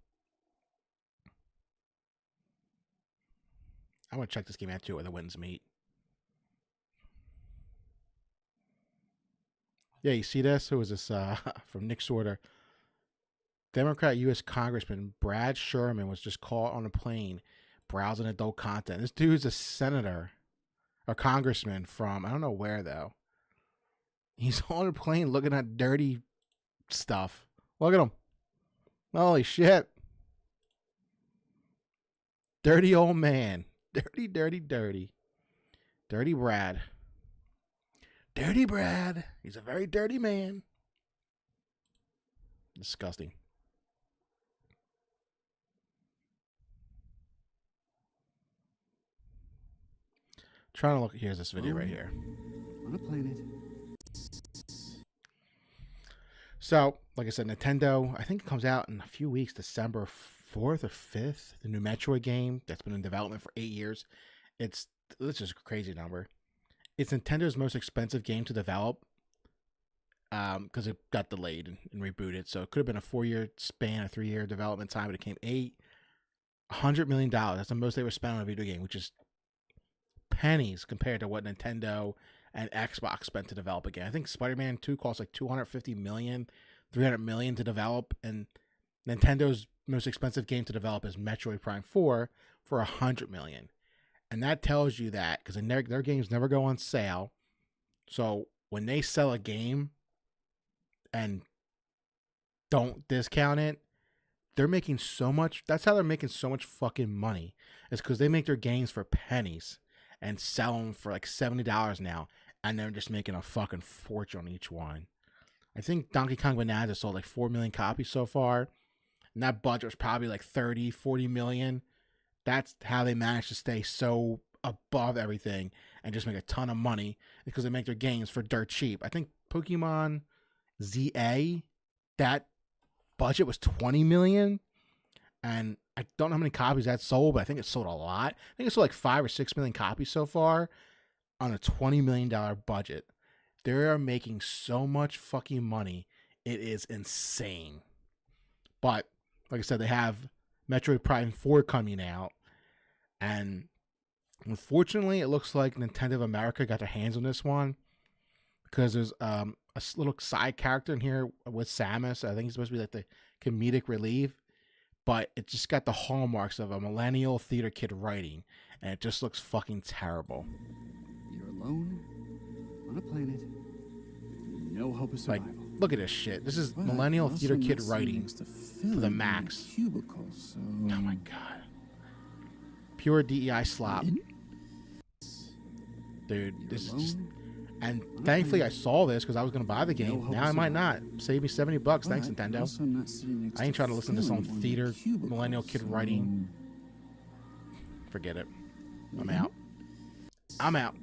I want to check this game out too, where the wins meet. Yeah, you see this? Who is this? From Nick Sorter. Democrat U.S. Congressman Brad Sherman was just caught on a plane browsing adult content. This dude's a senator or congressman from, I don't know where though. He's on a plane looking at dirty stuff. Look at him. Holy shit. Dirty old man. Dirty, dirty, dirty. Dirty Brad. Dirty Brad. He's a very dirty man. Disgusting. Trying to look. Here's this video right here. On a planet. So, like I said, Nintendo, I think it comes out in a few weeks, December 4th or 5th, the new Metroid game that's been in development for 8 years. It's just a crazy number. It's Nintendo's most expensive game to develop because it got delayed and rebooted. So it could have been a 4-year span, a 3-year development time, but it came $100 million. That's the most they were spent on a video game, which is pennies compared to what Nintendo and Xbox spent to develop a game. I think Spider-Man 2 cost like $250 million, $300 million to develop, and Nintendo's most expensive game to develop is Metroid Prime 4 for $100 million. And that tells you that, because their games never go on sale. So when they sell a game and don't discount it, they're making so much. That's how they're making so much fucking money. It's because they make their games for pennies and sell them for like $70 now, and they're just making a fucking fortune on each one. I think Donkey Kong Bonanza sold like 4 million copies so far, and that budget was probably like 30, 40 million. That's how they manage to stay so above everything and just make a ton of money, because they make their games for dirt cheap. I think Pokemon ZA, that budget was 20 million, and I don't know how many copies that sold, but I think it sold a lot. I think it sold like 5 or 6 million copies so far on a $20 million budget. They are making so much fucking money. It is insane. But like I said, they have Metroid Prime 4 coming out, and unfortunately it looks like Nintendo of America got their hands on this one, because there's a little side character in here with Samus. I think he's supposed to be like the comedic relief, but it just got the hallmarks of a millennial theater kid writing, and it just looks fucking terrible. You're alone on a planet. No hope of survival. Like, look at this shit. This is millennial theater kid writing to the max. Cubicle, so... Oh my god. Pure DEI slop. Dude, this is just... And thankfully I saw this because I was going to buy the game. Now I might not. Save me $70. Thanks, Nintendo. I ain't trying to listen to some theater millennial kid writing. Forget it. I'm out. I'm out.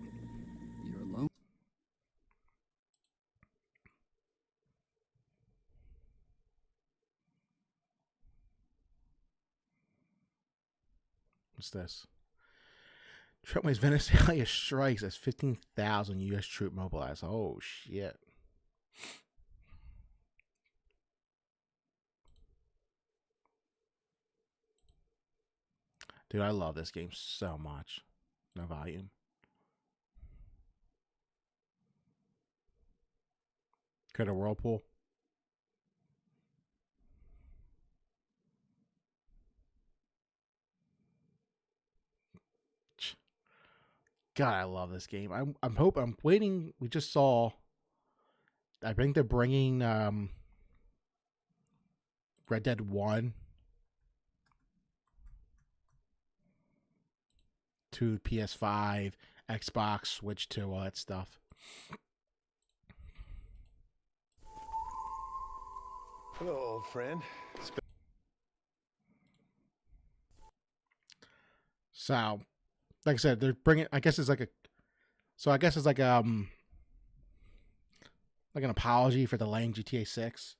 You're alone. What's this? Trump makes Venezuela strikes as 15,000 U.S. troop mobilized. Oh, shit. Dude, I love this game so much. No volume. Could a whirlpool. God, I love this game. I'm waiting. We just saw. I think they're bringing Red Dead 1 to PS5, Xbox, Switch 2, all that stuff. Hello, old friend. So, like I said, they're bringing. I guess it's like an apology for delaying GTA 6.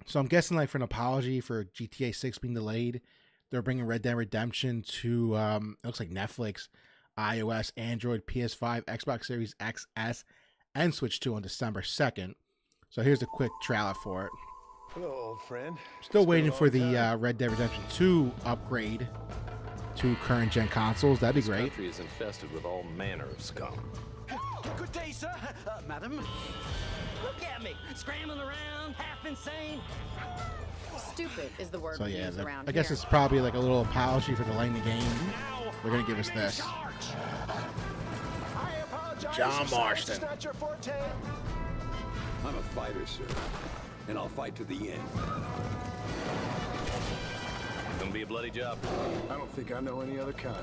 So I'm guessing, like, for an apology for GTA 6 being delayed, they're bringing Red Dead Redemption to it looks like Netflix, iOS, Android, PS5, Xbox Series XS, and Switch 2 on December 2nd. So here's a quick trailer for it. Hello, old friend. Still waiting for the Red Dead Redemption 2 upgrade to current gen consoles. That'd be great. This country is infested with all manner of scum. Good day, sir. Madam. Look at me, scrambling around, half insane. Stupid is the word So we yeah, use around I guess here. it's probably like a little apology for delaying the game. They're gonna give us this. I apologize. John Marston. It's not your forte. I'm a fighter, sir. and I'll fight to the end. Gonna be a bloody job. I don't think I know any other kind.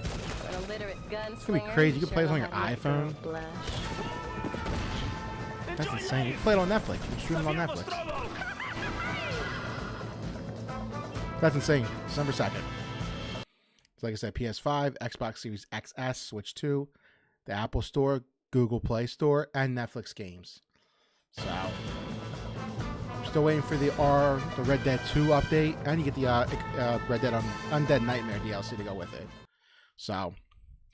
An illiterate gunslinger. It's gonna be crazy. You can play this on your iPhone. That's insane. You can play it on Netflix. You can stream it on Netflix. That's insane. December 2nd. So like I said, PS5, Xbox Series XS, Switch 2, the Apple Store, Google Play Store, and Netflix games. So I'm still waiting for the Red Dead 2 update, and you get the Red Dead Undead Nightmare DLC to go with it. So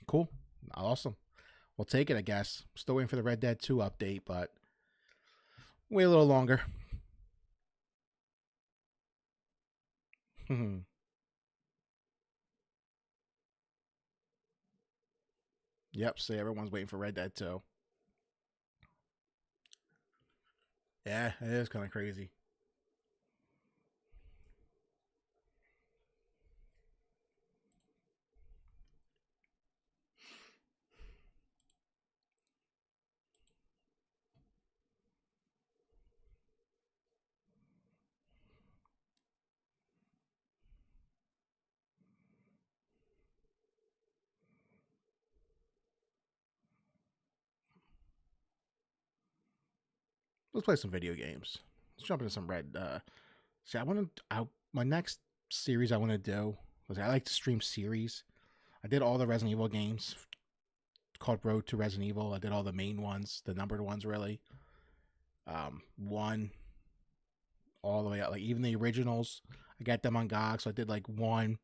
cool, awesome. We'll take it, I guess. Still waiting for the Red Dead 2 update, but wait a little longer. Yep, so everyone's waiting for Red Dead 2. Yeah, it is kind of crazy. Let's play some video games. Let's jump into some my next series I want to do was I like to stream series. I did all the Resident Evil games called Road to Resident Evil. I did all the main ones, the numbered ones really. 1 all the way out, like even the originals. I got them on GOG, so I did like 1.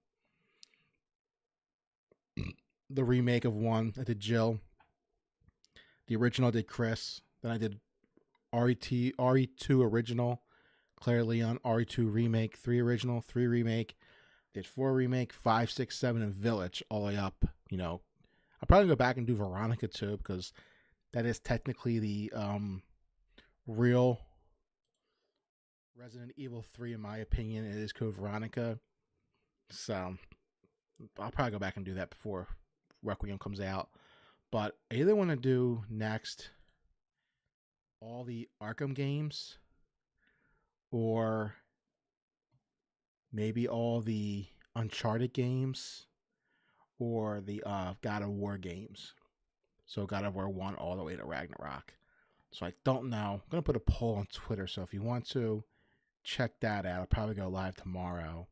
The remake of 1, I did Jill. The original I did Chris. Then I did RE2 original, Claire Leon, RE2 remake, 3 original, 3 remake, did 4 remake, 5, 6, 7, and Village all the way up. You know, I'll probably go back and do Veronica too, because that is technically the real Resident Evil 3 in my opinion. It is Code Veronica, so I'll probably go back and do that before Requiem comes out. But I either want to do next all the Arkham games, or maybe all the Uncharted games, or the God of War games. So God of War 1 all the way to Ragnarok. So I don't know. I'm going to put a poll on Twitter, so if you want to check that out, I'll probably go live tomorrow.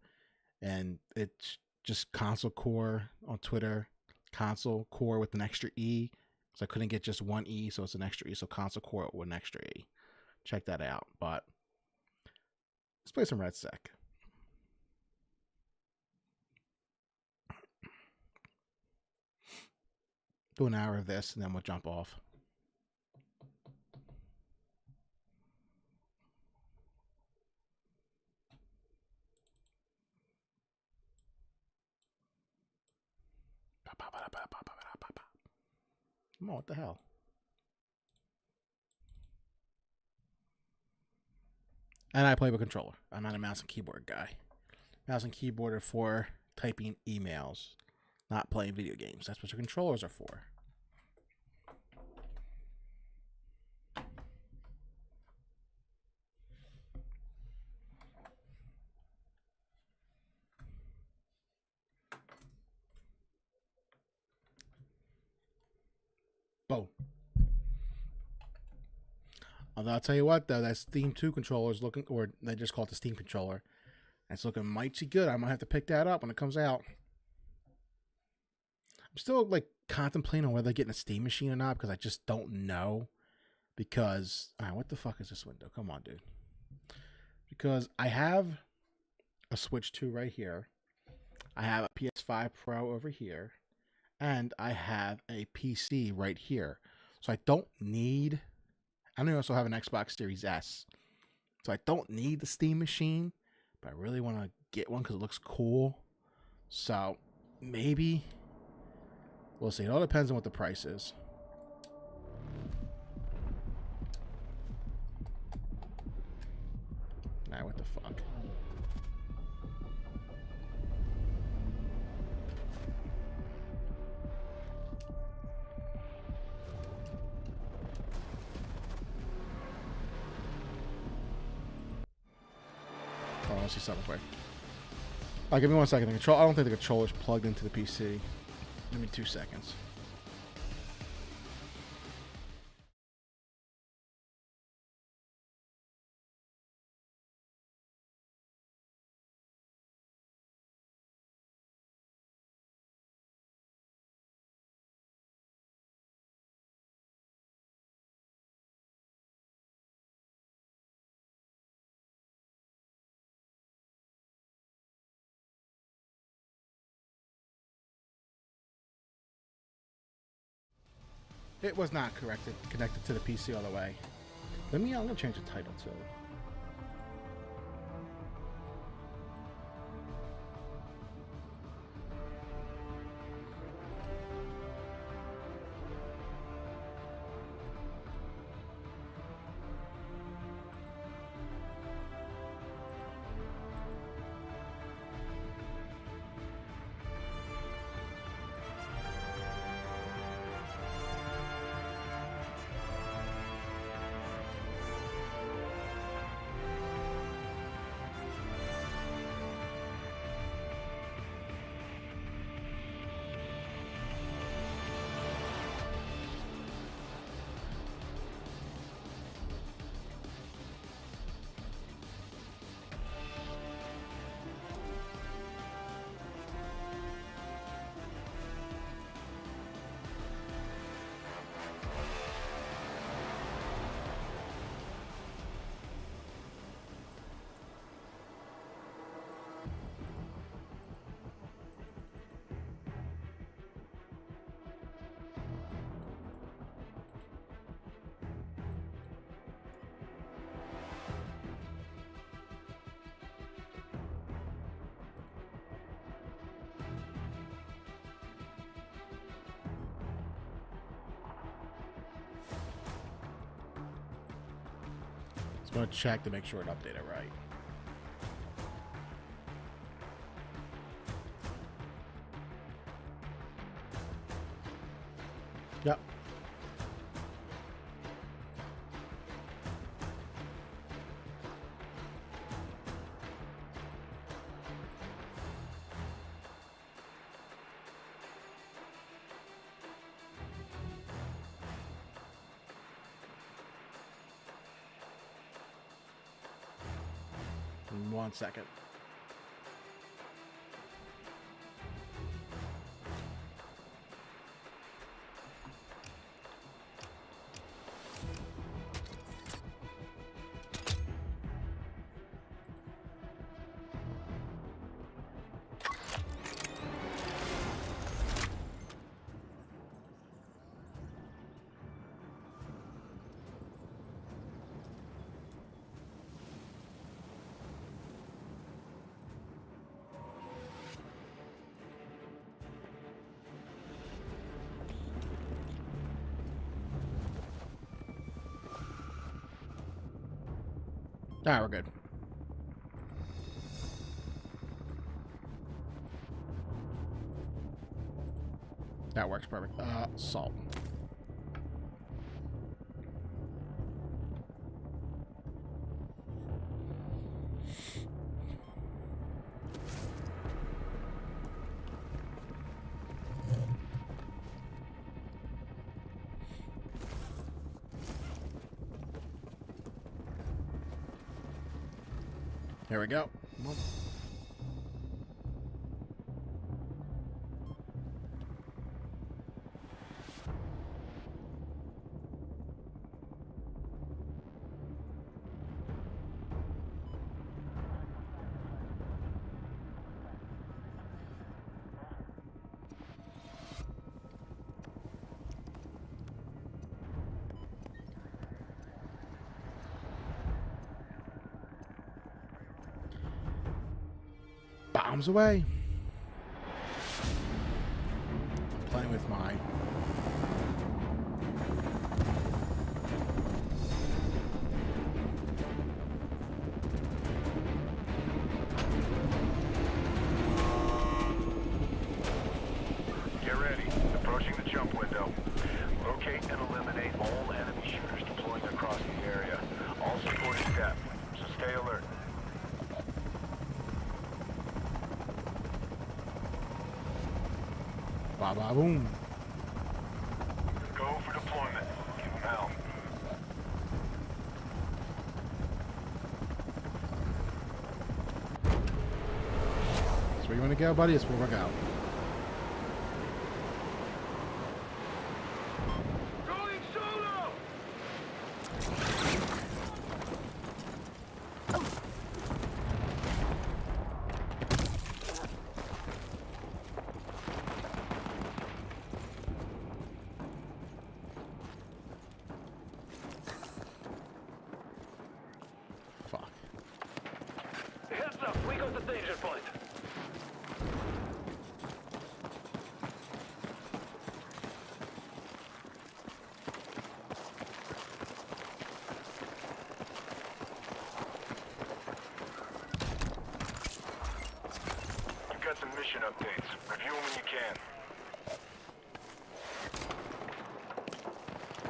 And it's just Console Core on Twitter. Console Core with an extra E. So I couldn't get just one E, so it's an extra E. So Console Core with an extra E. Check that out. But let's play some REDSEC. Do an hour of this, and then we'll jump off. Come on, what the hell? And I play with a controller. I'm not a mouse and keyboard guy. Mouse and keyboard are for typing emails, not playing video games. That's what your controllers are for. Boom. Although I'll tell you what, though, that Steam 2 controller is looking, or they just call it the Steam controller. It's looking mighty good. I might have to pick that up when it comes out. I'm still like contemplating on whether getting a Steam machine or not, because I just don't know. Because, what the fuck is this window? Come on, dude. Because I have a Switch 2 right here. I have a PS5 Pro over here. And I have a PC right here. So I don't need... I also have an Xbox Series S. So I don't need the Steam machine. But I really want to get one because it looks cool. So maybe... We'll see. It all depends on what the price is. Nah, what the fuck? want to see something quick. Alright, give me 1 second. I don't think the controller's plugged into the PC. Give me 2 seconds. It was not connected to the PC all the way. I'm gonna change the title too. I'm gonna check to make sure it updated right. Yep. In 1 second. Alright, we're good. That works perfect. Salt. There we go. Bombs away. I'm playing with my Get ready. Approaching the jump window. Locate and eliminate all enemy shooters deploying across the area. All support is deaf, so stay alert. Ba ba boom. Go for deployment. Give them hell. That's where you want to go, buddy? That's where we'll go. Going solo! Fuck. Heads up, we got the danger point. We've got some mission updates. Review them when you can.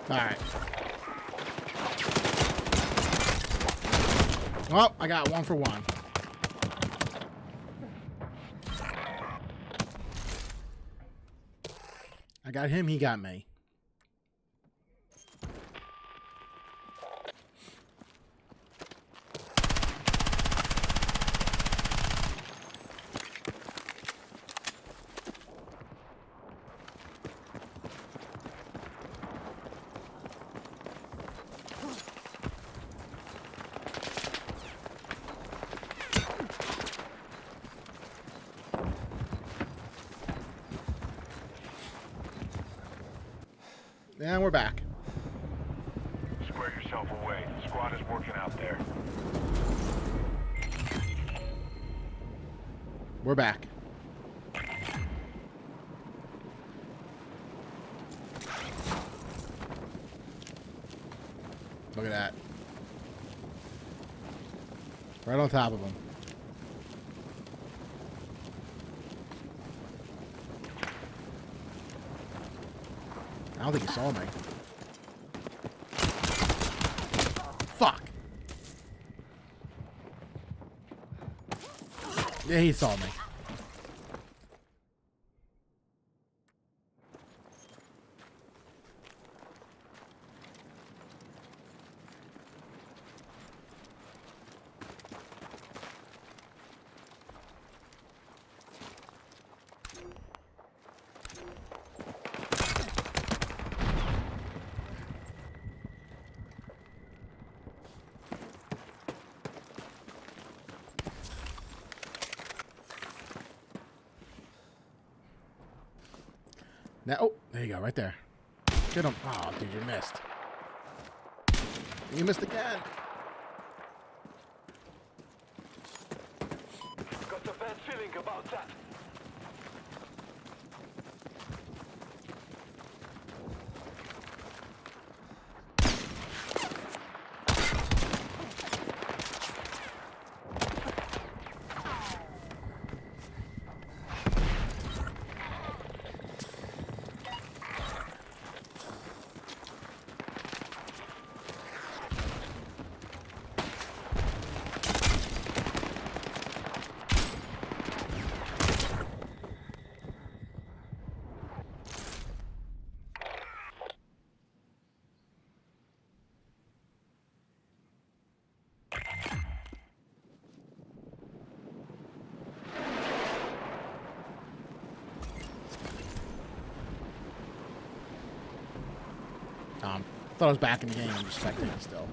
Alright. Well, I got 1 for 1. I got him, he got me. And we're back. Square yourself away. The squad is working out there. We're back. Look at that. Right on top of him. I don't think he saw me. Fuck. Yeah, he saw me. Now, oh, there you go, right there. Get him. Oh, dude, you missed. You missed again. Got a bad feeling about that. Thought I was back in the game. I'm just spectating still.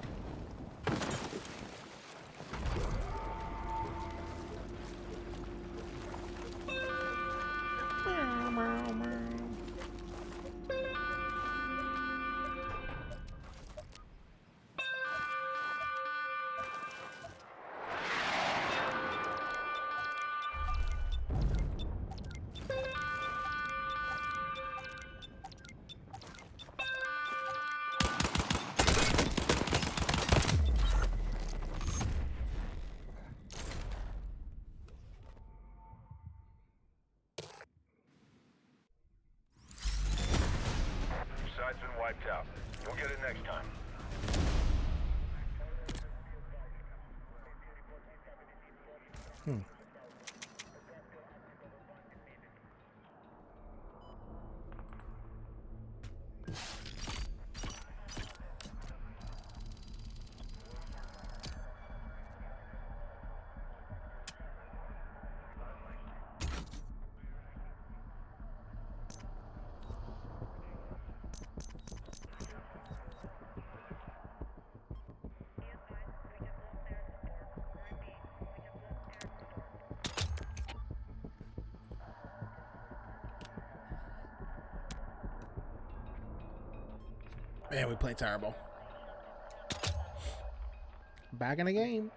Side's been wiped out. You'll get it next time. Man, we play terrible. Back in the game.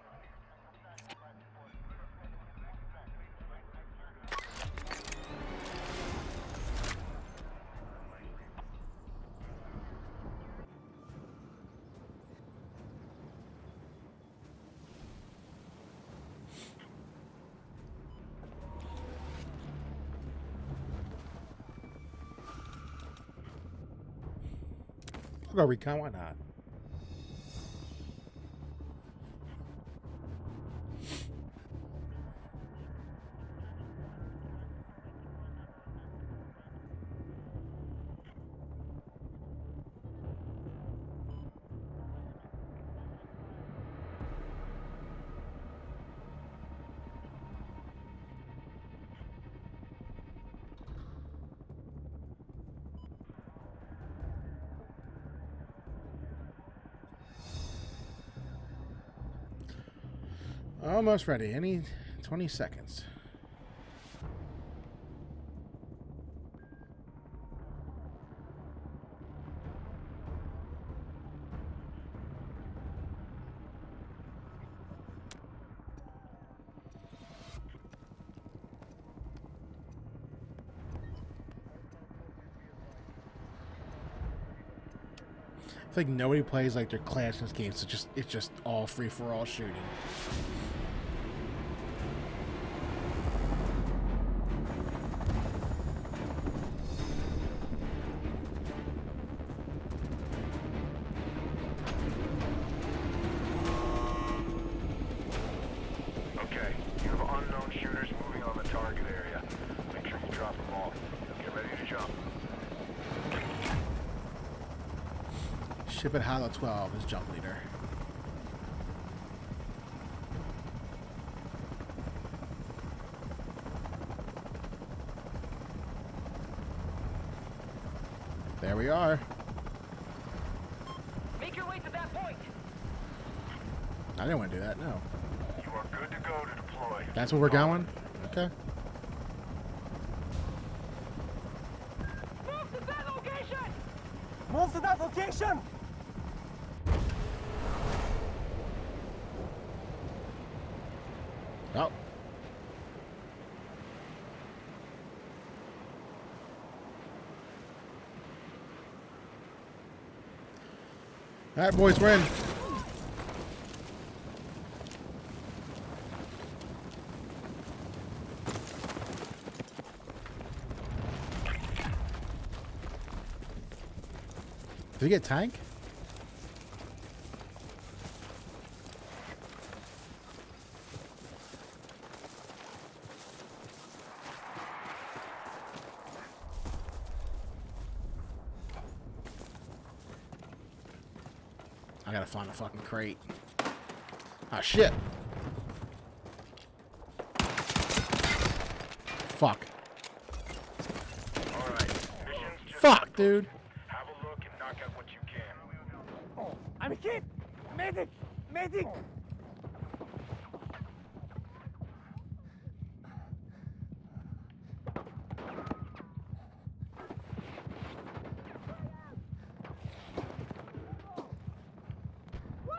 I'll go recon, why not? Almost ready. Any 20 seconds. I feel like nobody plays like their class in this game, so it's just all free for all shooting. Okay, you have unknown shooters moving on the target area. Make sure you drop them all. Get ready to jump. Ship it Hollow 12 is jump leader. There we are. Make your way to that point. I didn't want to do that, no. You are good to go to deploy. That's where we're going? Okay. Move to that location! Move to that location! Oh. All right, boys, we're in. Did we get tank? I gotta find a fucking crate. Ah, shit. Fuck. All right, mission's just Fuck, dude. have a look and knock out what you can. I'm hit! Medic! Medic!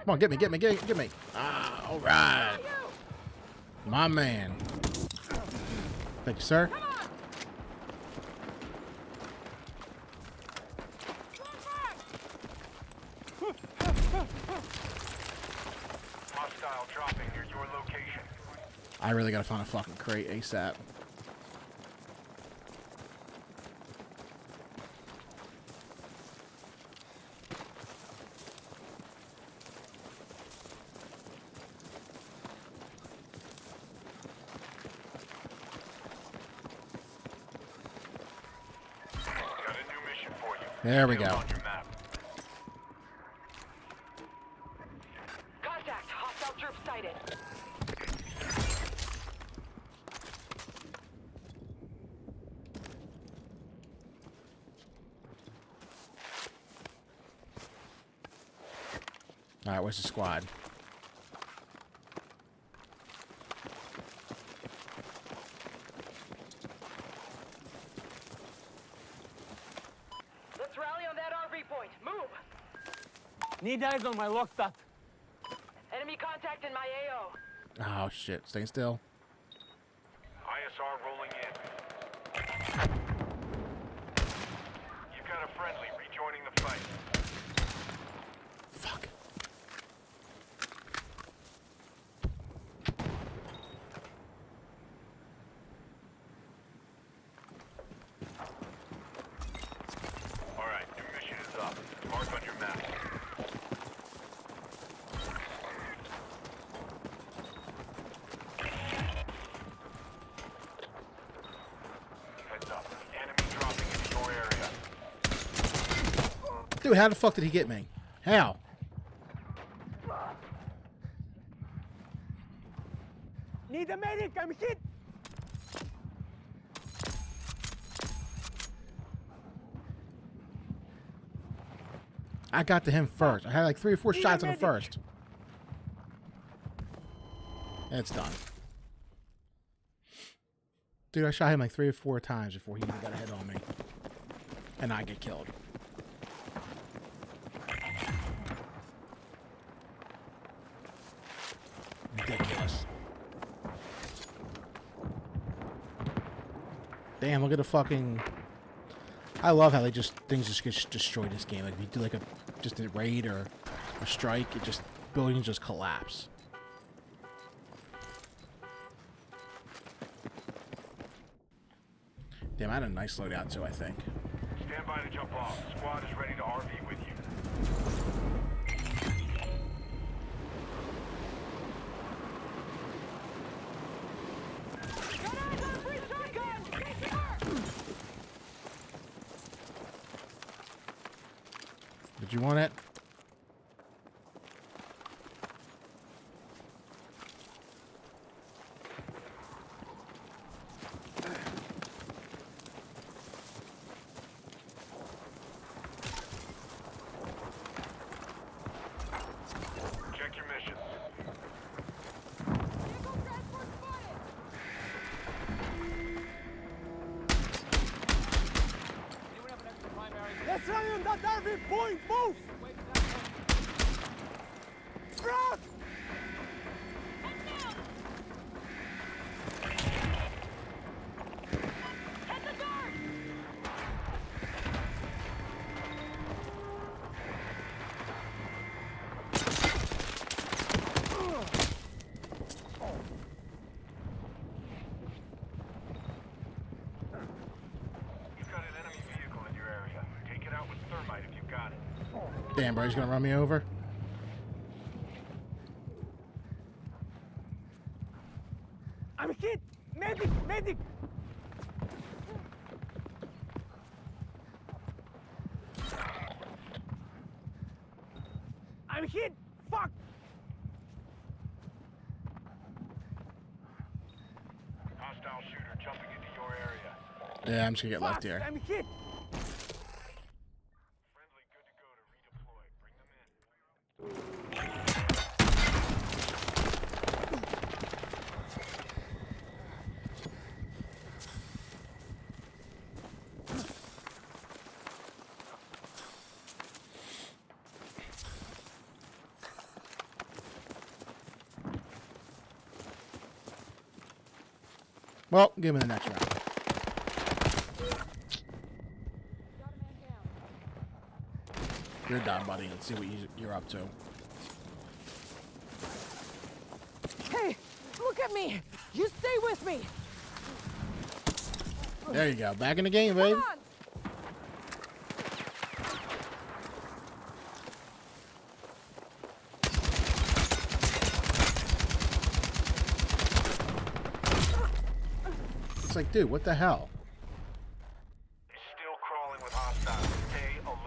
Come on, get me. Ah, all right. My man. Thank you, sir. Hostile dropping near your location. I really gotta find a fucking crate ASAP. There we go. Contact. Hostile troops sighted. All right, where's the squad? Let's rally on that RV point. Move. Need eyes on my lockstop. Enemy contact in my AO. Oh shit! Staying still. ISR rolling in. You've got a friendly rejoining the fight. Fuck. All right, new mission is up. Mark on your map. Heads up. Enemy dropping into your area. Dude, how the fuck did he get me? How? Need a medic. I'm hit. I got to him first. I had like 3 or 4 shots on him first. It's done. Dude, I shot him like 3 or 4 times before he even got a hit on me. And I get killed. Ridiculous. Damn, look at the fucking... I love how things just get destroyed this game. Like if you do like just a raid or a strike, it just buildings just collapse. Damn, I had a nice loadout too, I think. Stand by to jump off. Squad is ready to RV with you. Did you want it? Check your missions. Let's rally on that RV point. Move. Front. You've got an enemy vehicle in your area. Take it out with thermite if you've got it. Damn, bro, he's gonna run me over. I'm hit. Medic. Medic. I'm hit. Fuck. Hostile shooter jumping into your area. Yeah, I'm just gonna get left here. I'm hit. Friendly good to go to redeploy. Bring them in. Well, give me the next round. You're done, buddy. Let's see what you're up to. Hey, look at me. You stay with me. There you go. Back in the game, babe. It's like, dude, what the hell? Still crawling with hostiles. Stay alert.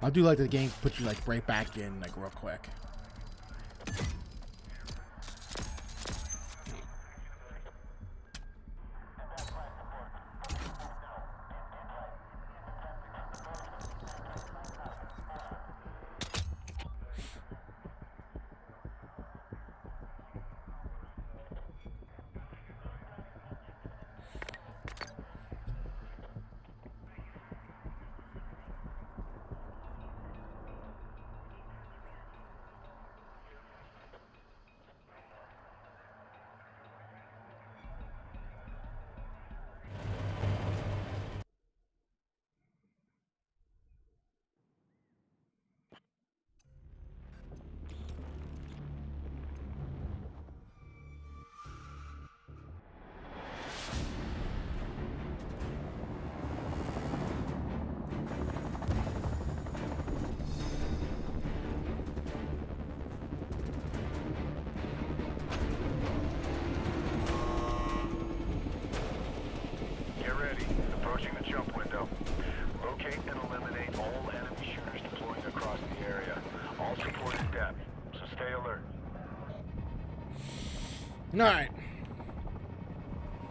I do like the game put you like right back in like real quick. All right.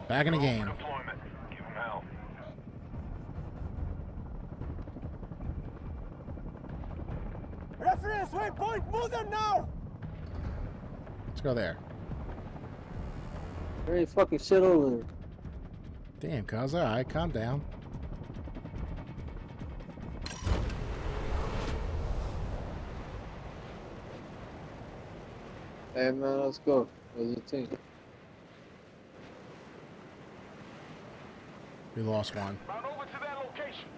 Back in the game. Give him hell. Reference, waypoint, move them now! Let's go there. There ain't fucking shit over there. Damn, cuz. All right, calm down. Hey man, let's go. What do you think? We lost one. Run over to that location.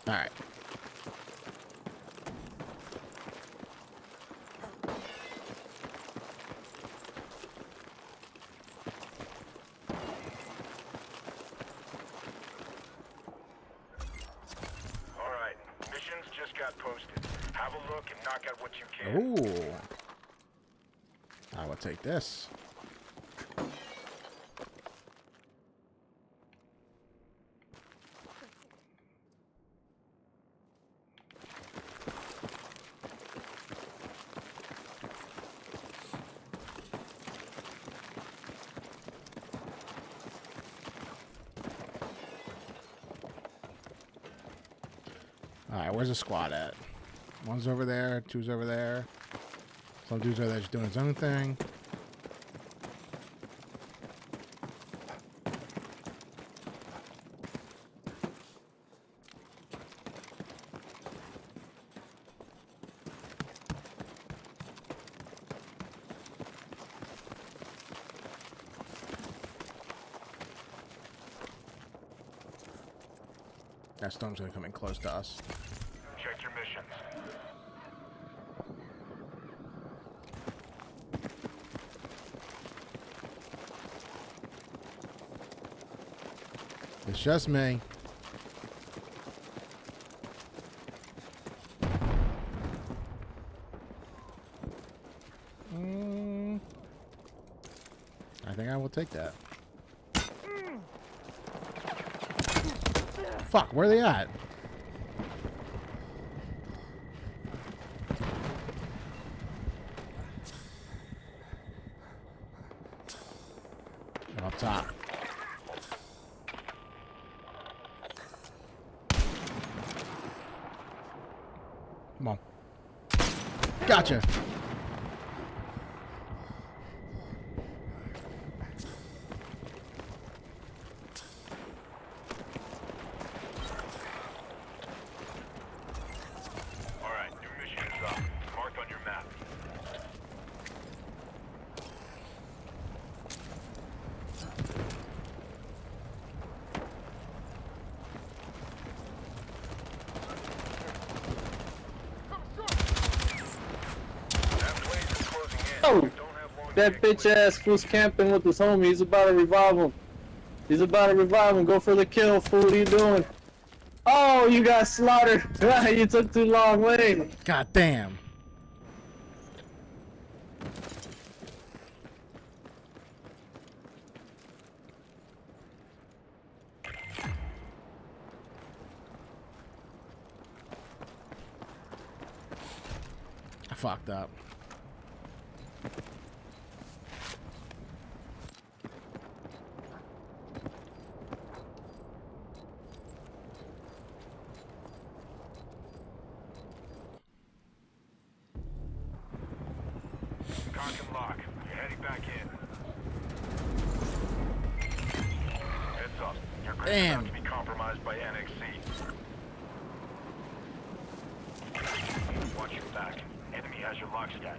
All right. All right. Missions just got posted. Have a look and knock out what you can. Ooh. I will take this. Alright, where's the squad at? One's over there, two's over there. Some dude's over there just doing his own thing. That storm's gonna come in close to us. Check your missions. It's just me. I think I will take that. Fuck, where are they at? They're up top. Come on. Gotcha. that bitch ass fool's camping with his homie. He's about to revive him. He's about to revive him. Go for the kill, fool. What are you doing? Oh, you got slaughtered. You took too long. Wait. God damn. I fucked up. Cock and lock. You're heading back in. Heads up. Your grid's about to be compromised by NXC. Watch your back. Enemy has your lock scan.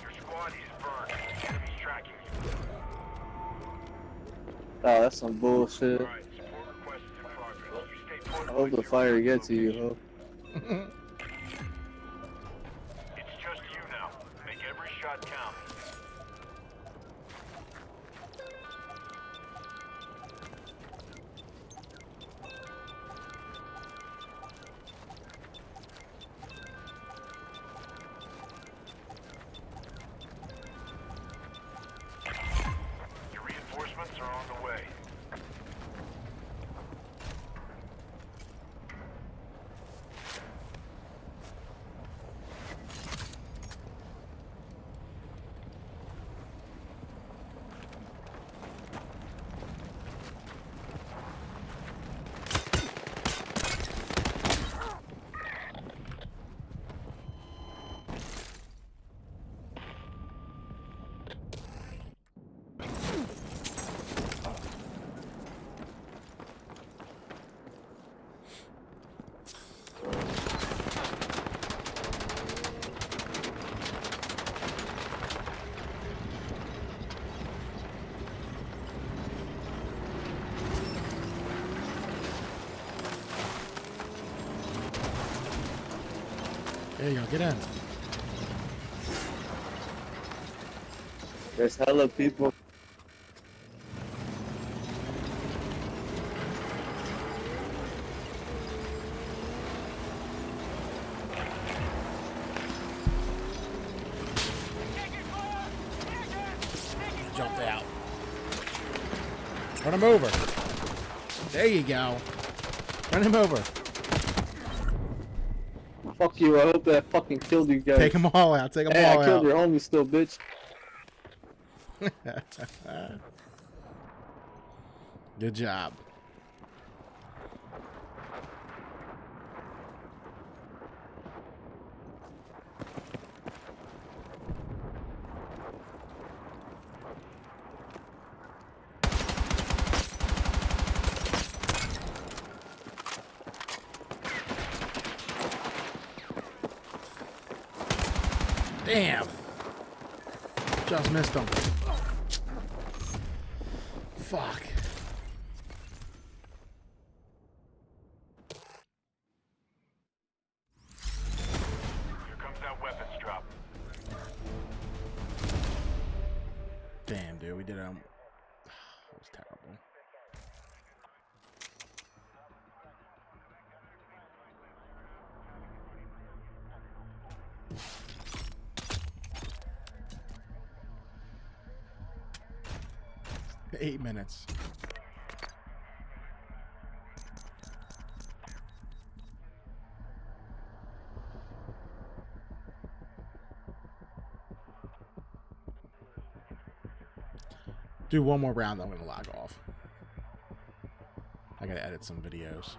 Your squad is burned. Enemy's tracking you. Oh, that's some bullshit. I hope the fire gets to you, ho. It's just you now. Make every shot count. Your reinforcements are on the way. There you go, get in. There's hella people. Jumped out. Run him over. There you go. Run him over. Fuck you, I hope that fucking killed you guys. Take them all out. Take them hey, all I killed out. your homie still, bitch. Good job. Damn. Just missed him. Fuck. Here comes that weapons drop. Damn, dude, we did that was terrible. $8 minutes. Do one more round, then I'm gonna log off. I gotta edit some videos.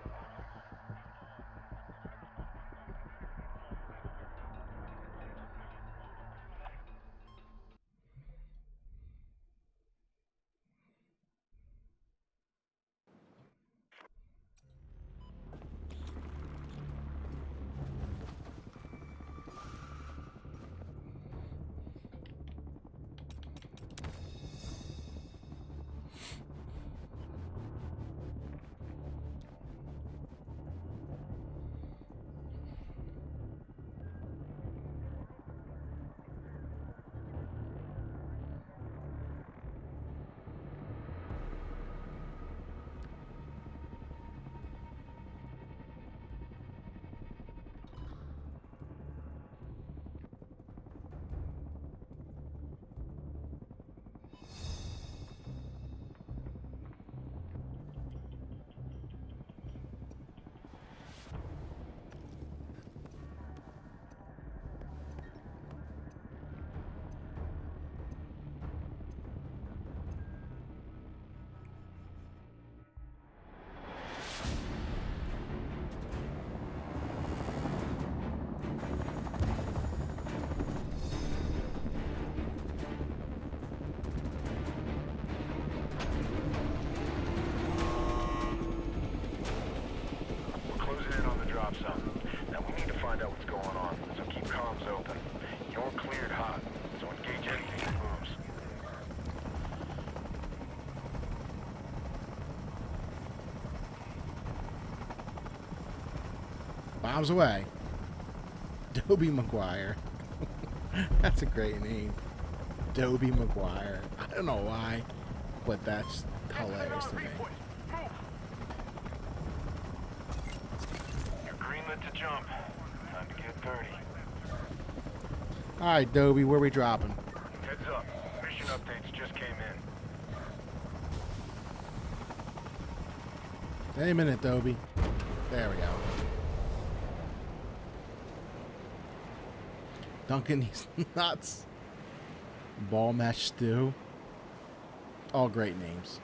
Bombs away. Dobie Maguire. That's a great name. Dobie Maguire. I don't know why, but that's hilarious to me. You're greenlit to jump. Time to get dirty. Alright, Dobie, where we dropping? Heads up. Mission updates just came in. Any minute, Dobie. There we go. Dunkin' these nuts. Ball mash stew. All great names.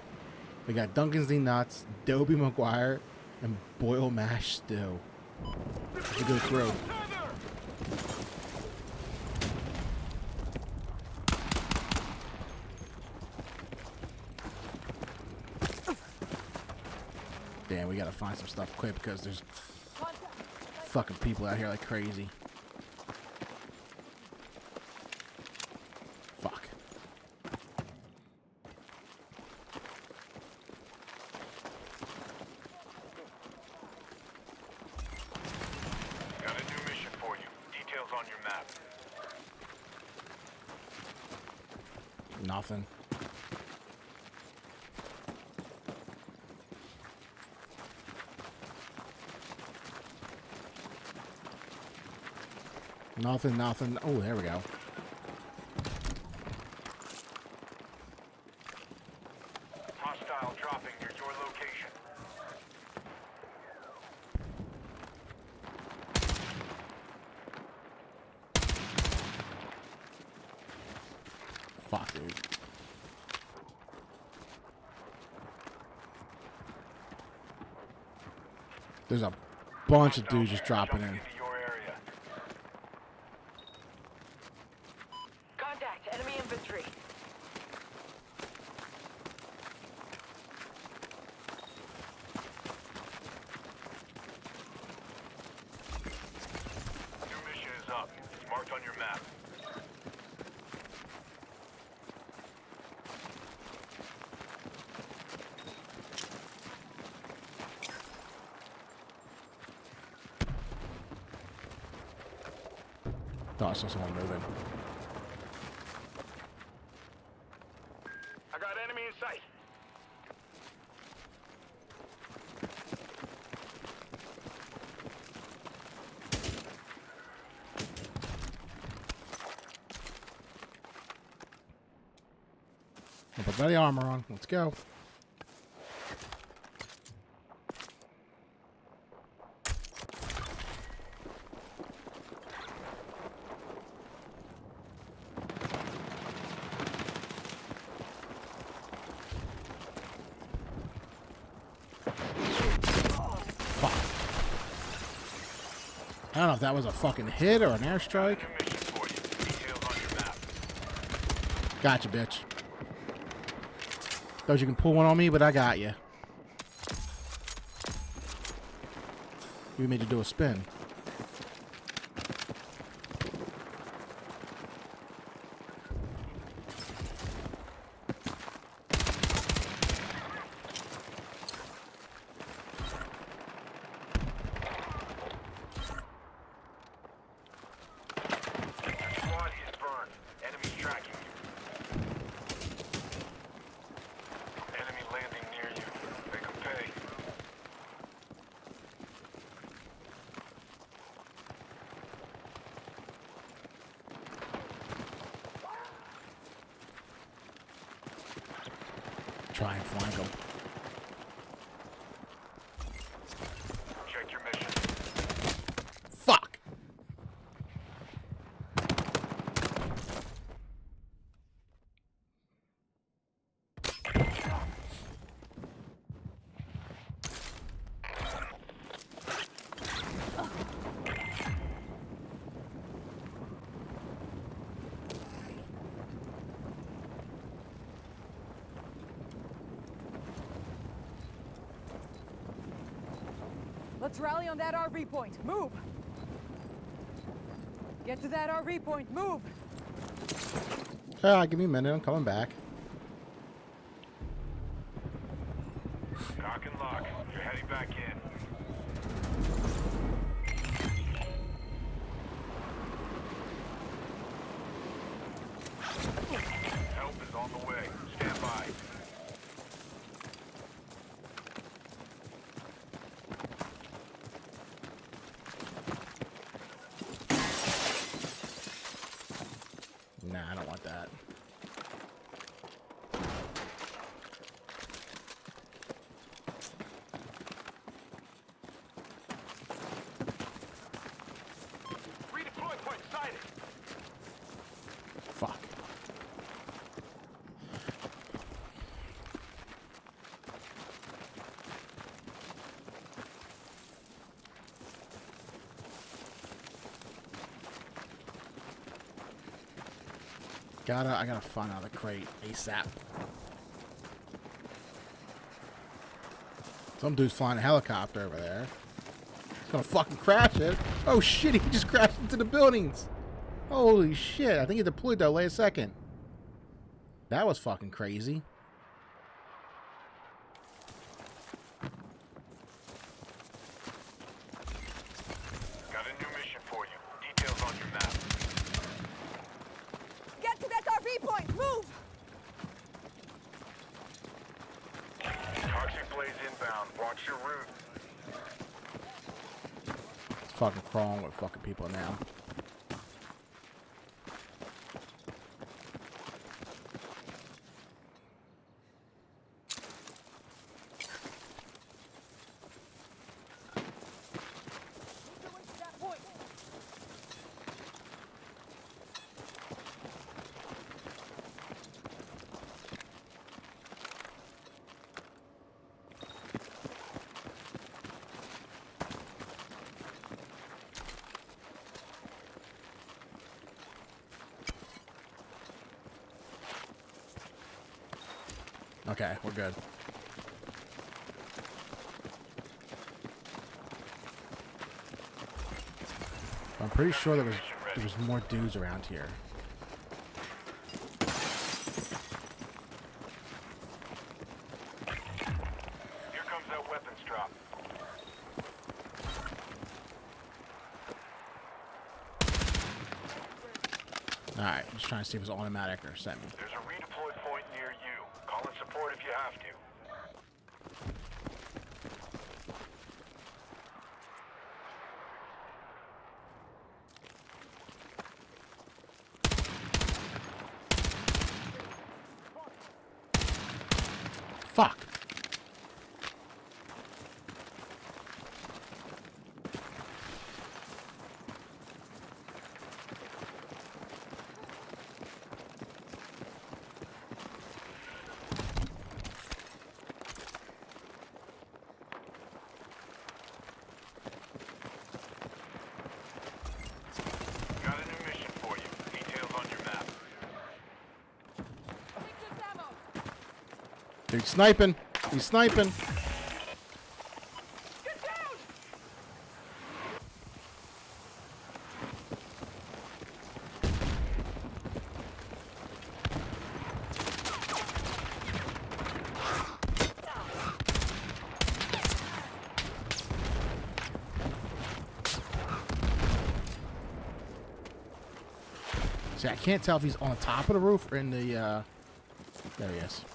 We got Dunkin's the Nuts, Dobie Maguire, and Boil Mash Stew. That's a good crew. Damn, we gotta find some stuff quick because there's fucking people out here like crazy. Fuck. Got a new mission for you. Details on your map. Nothing. Nothing, nothing. Oh, there we go. Hostile dropping near your location. Fuck, dude. There's a bunch of dudes just dropping in. Contact enemy infantry. New mission is up. It's marked on your map. Thought I saw someone moving. I got enemy in sight. I'll put the armor on. Let's go. I don't know if that was a fucking hit or an airstrike. Gotcha, bitch. Thought you can pull one on me, but I got you. You made you do a spin. Squad is burned. Enemy tracking you. Enemy landing near you. They can pay. Try and flank them. Check your mission. Fuck. Let's rally on that RV point. Move! Get to that RV point. Move! Give me a minute. I'm coming back. Cock and lock. You're heading back in. sighted. Fuck. I gotta find another crate ASAP. Some dude's flying a helicopter over there. He's gonna fucking crash it. Oh shit, he just crashed into the buildings. Holy shit, I think he deployed that last second. That was fucking crazy. Got a new mission for you. Details on your map. Get to that RV point! Move! Toxic blaze inbound. Watch your route. It's fucking crawling with fucking people now. Okay, we're good. I'm pretty sure there was more dudes around here. Here comes that weapons drop. Alright, just trying to see if it's automatic or semi. There's a redeploy point near you. Call in support if you have to. Fuck. Got a new mission for you. Details on your map. Dude, sniping. He's sniping. See, I can't tell if he's on the top of the roof or in the, there he is.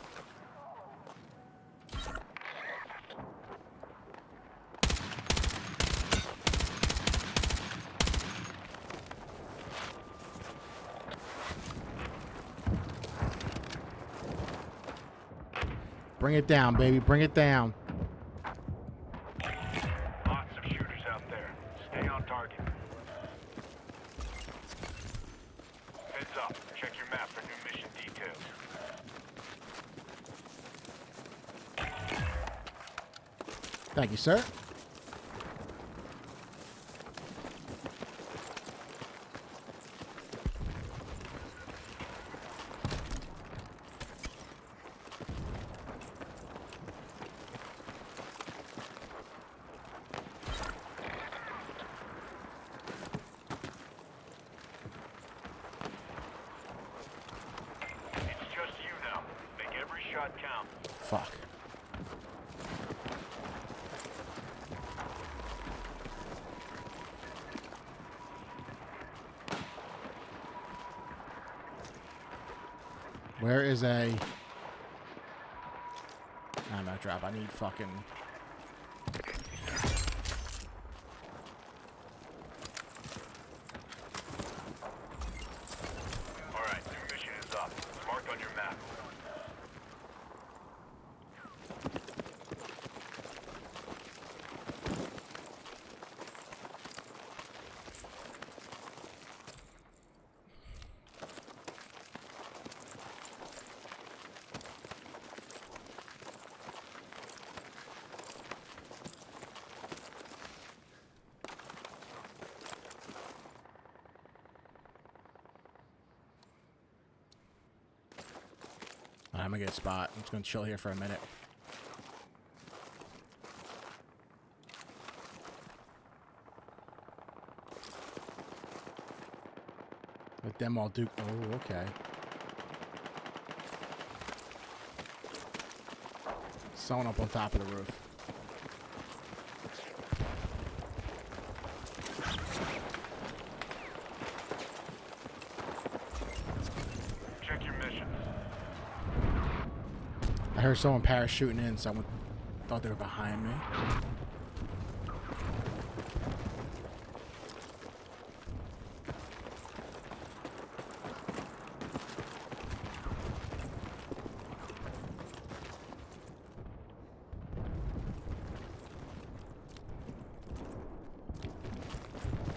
Bring it down, baby. Bring it down. Lots of shooters out there. Stay on target. Heads up. Check your map for new mission details. Thank you, sir. It's just you now. Make every shot count. Fuck. Where is a... I'm not drop. I need fucking... Alright, new mission is up. It's marked on your map. I'm gonna get a spot. I'm just gonna chill here for a minute. Let them all do. Oh, okay. Someone up on top of the roof. Check your mission. I heard someone parachuting in. Someone thought they were behind me.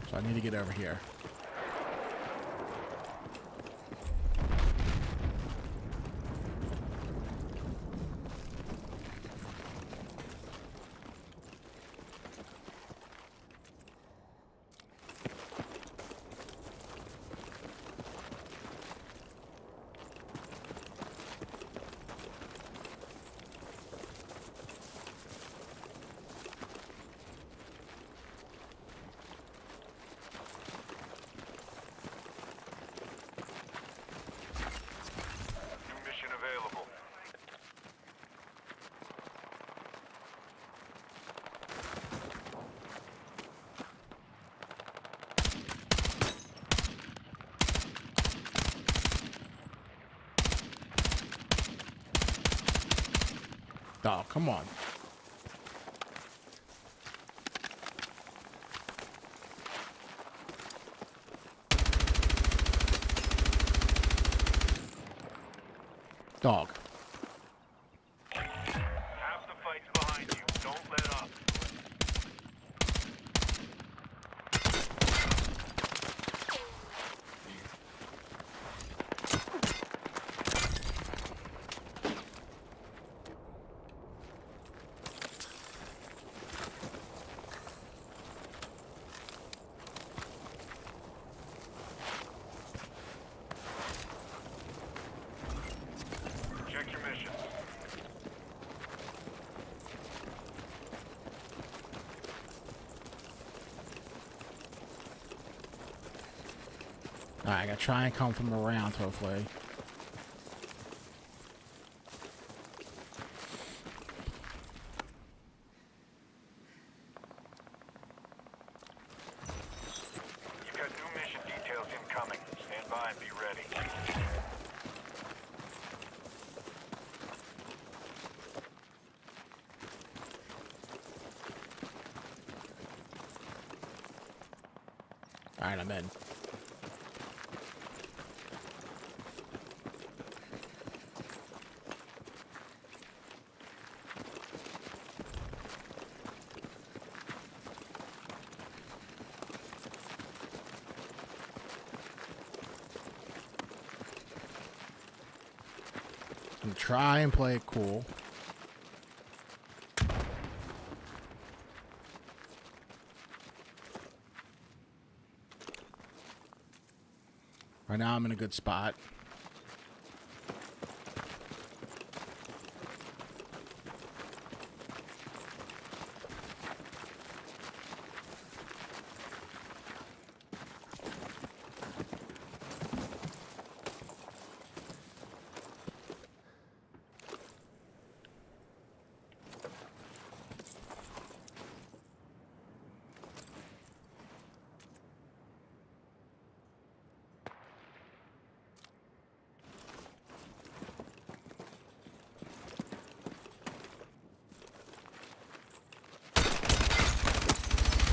So I need to get over here. Oh, come on. Dog. Half the fight's behind you. Don't let up. Check your mission. Alright, I gotta try and come from around, hopefully. You've got new mission details incoming. Stand by and be ready. Alright, I'm in. I'm try and play it cool. Right now I'm in a good spot.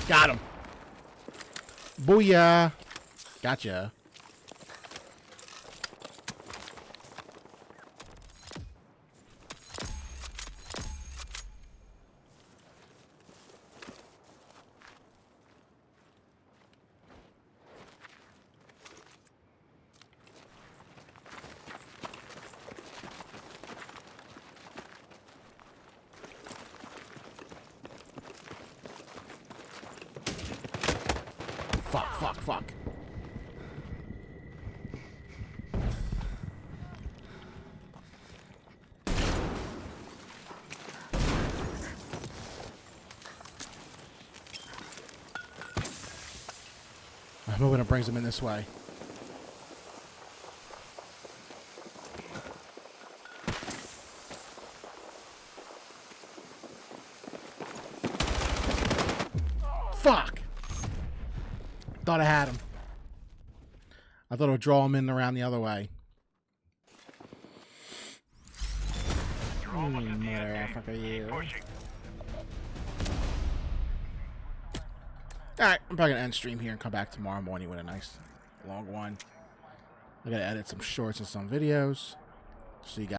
Got him. Booyah. Gotcha. Fuck. I'm hoping it brings them in this way. Fuck! Thought I had him. I thought it would draw him in around the other way. Motherfucker, you. Alright, I'm probably gonna end stream here and come back tomorrow morning with a nice long one. I gotta edit some shorts and some videos. See you guys.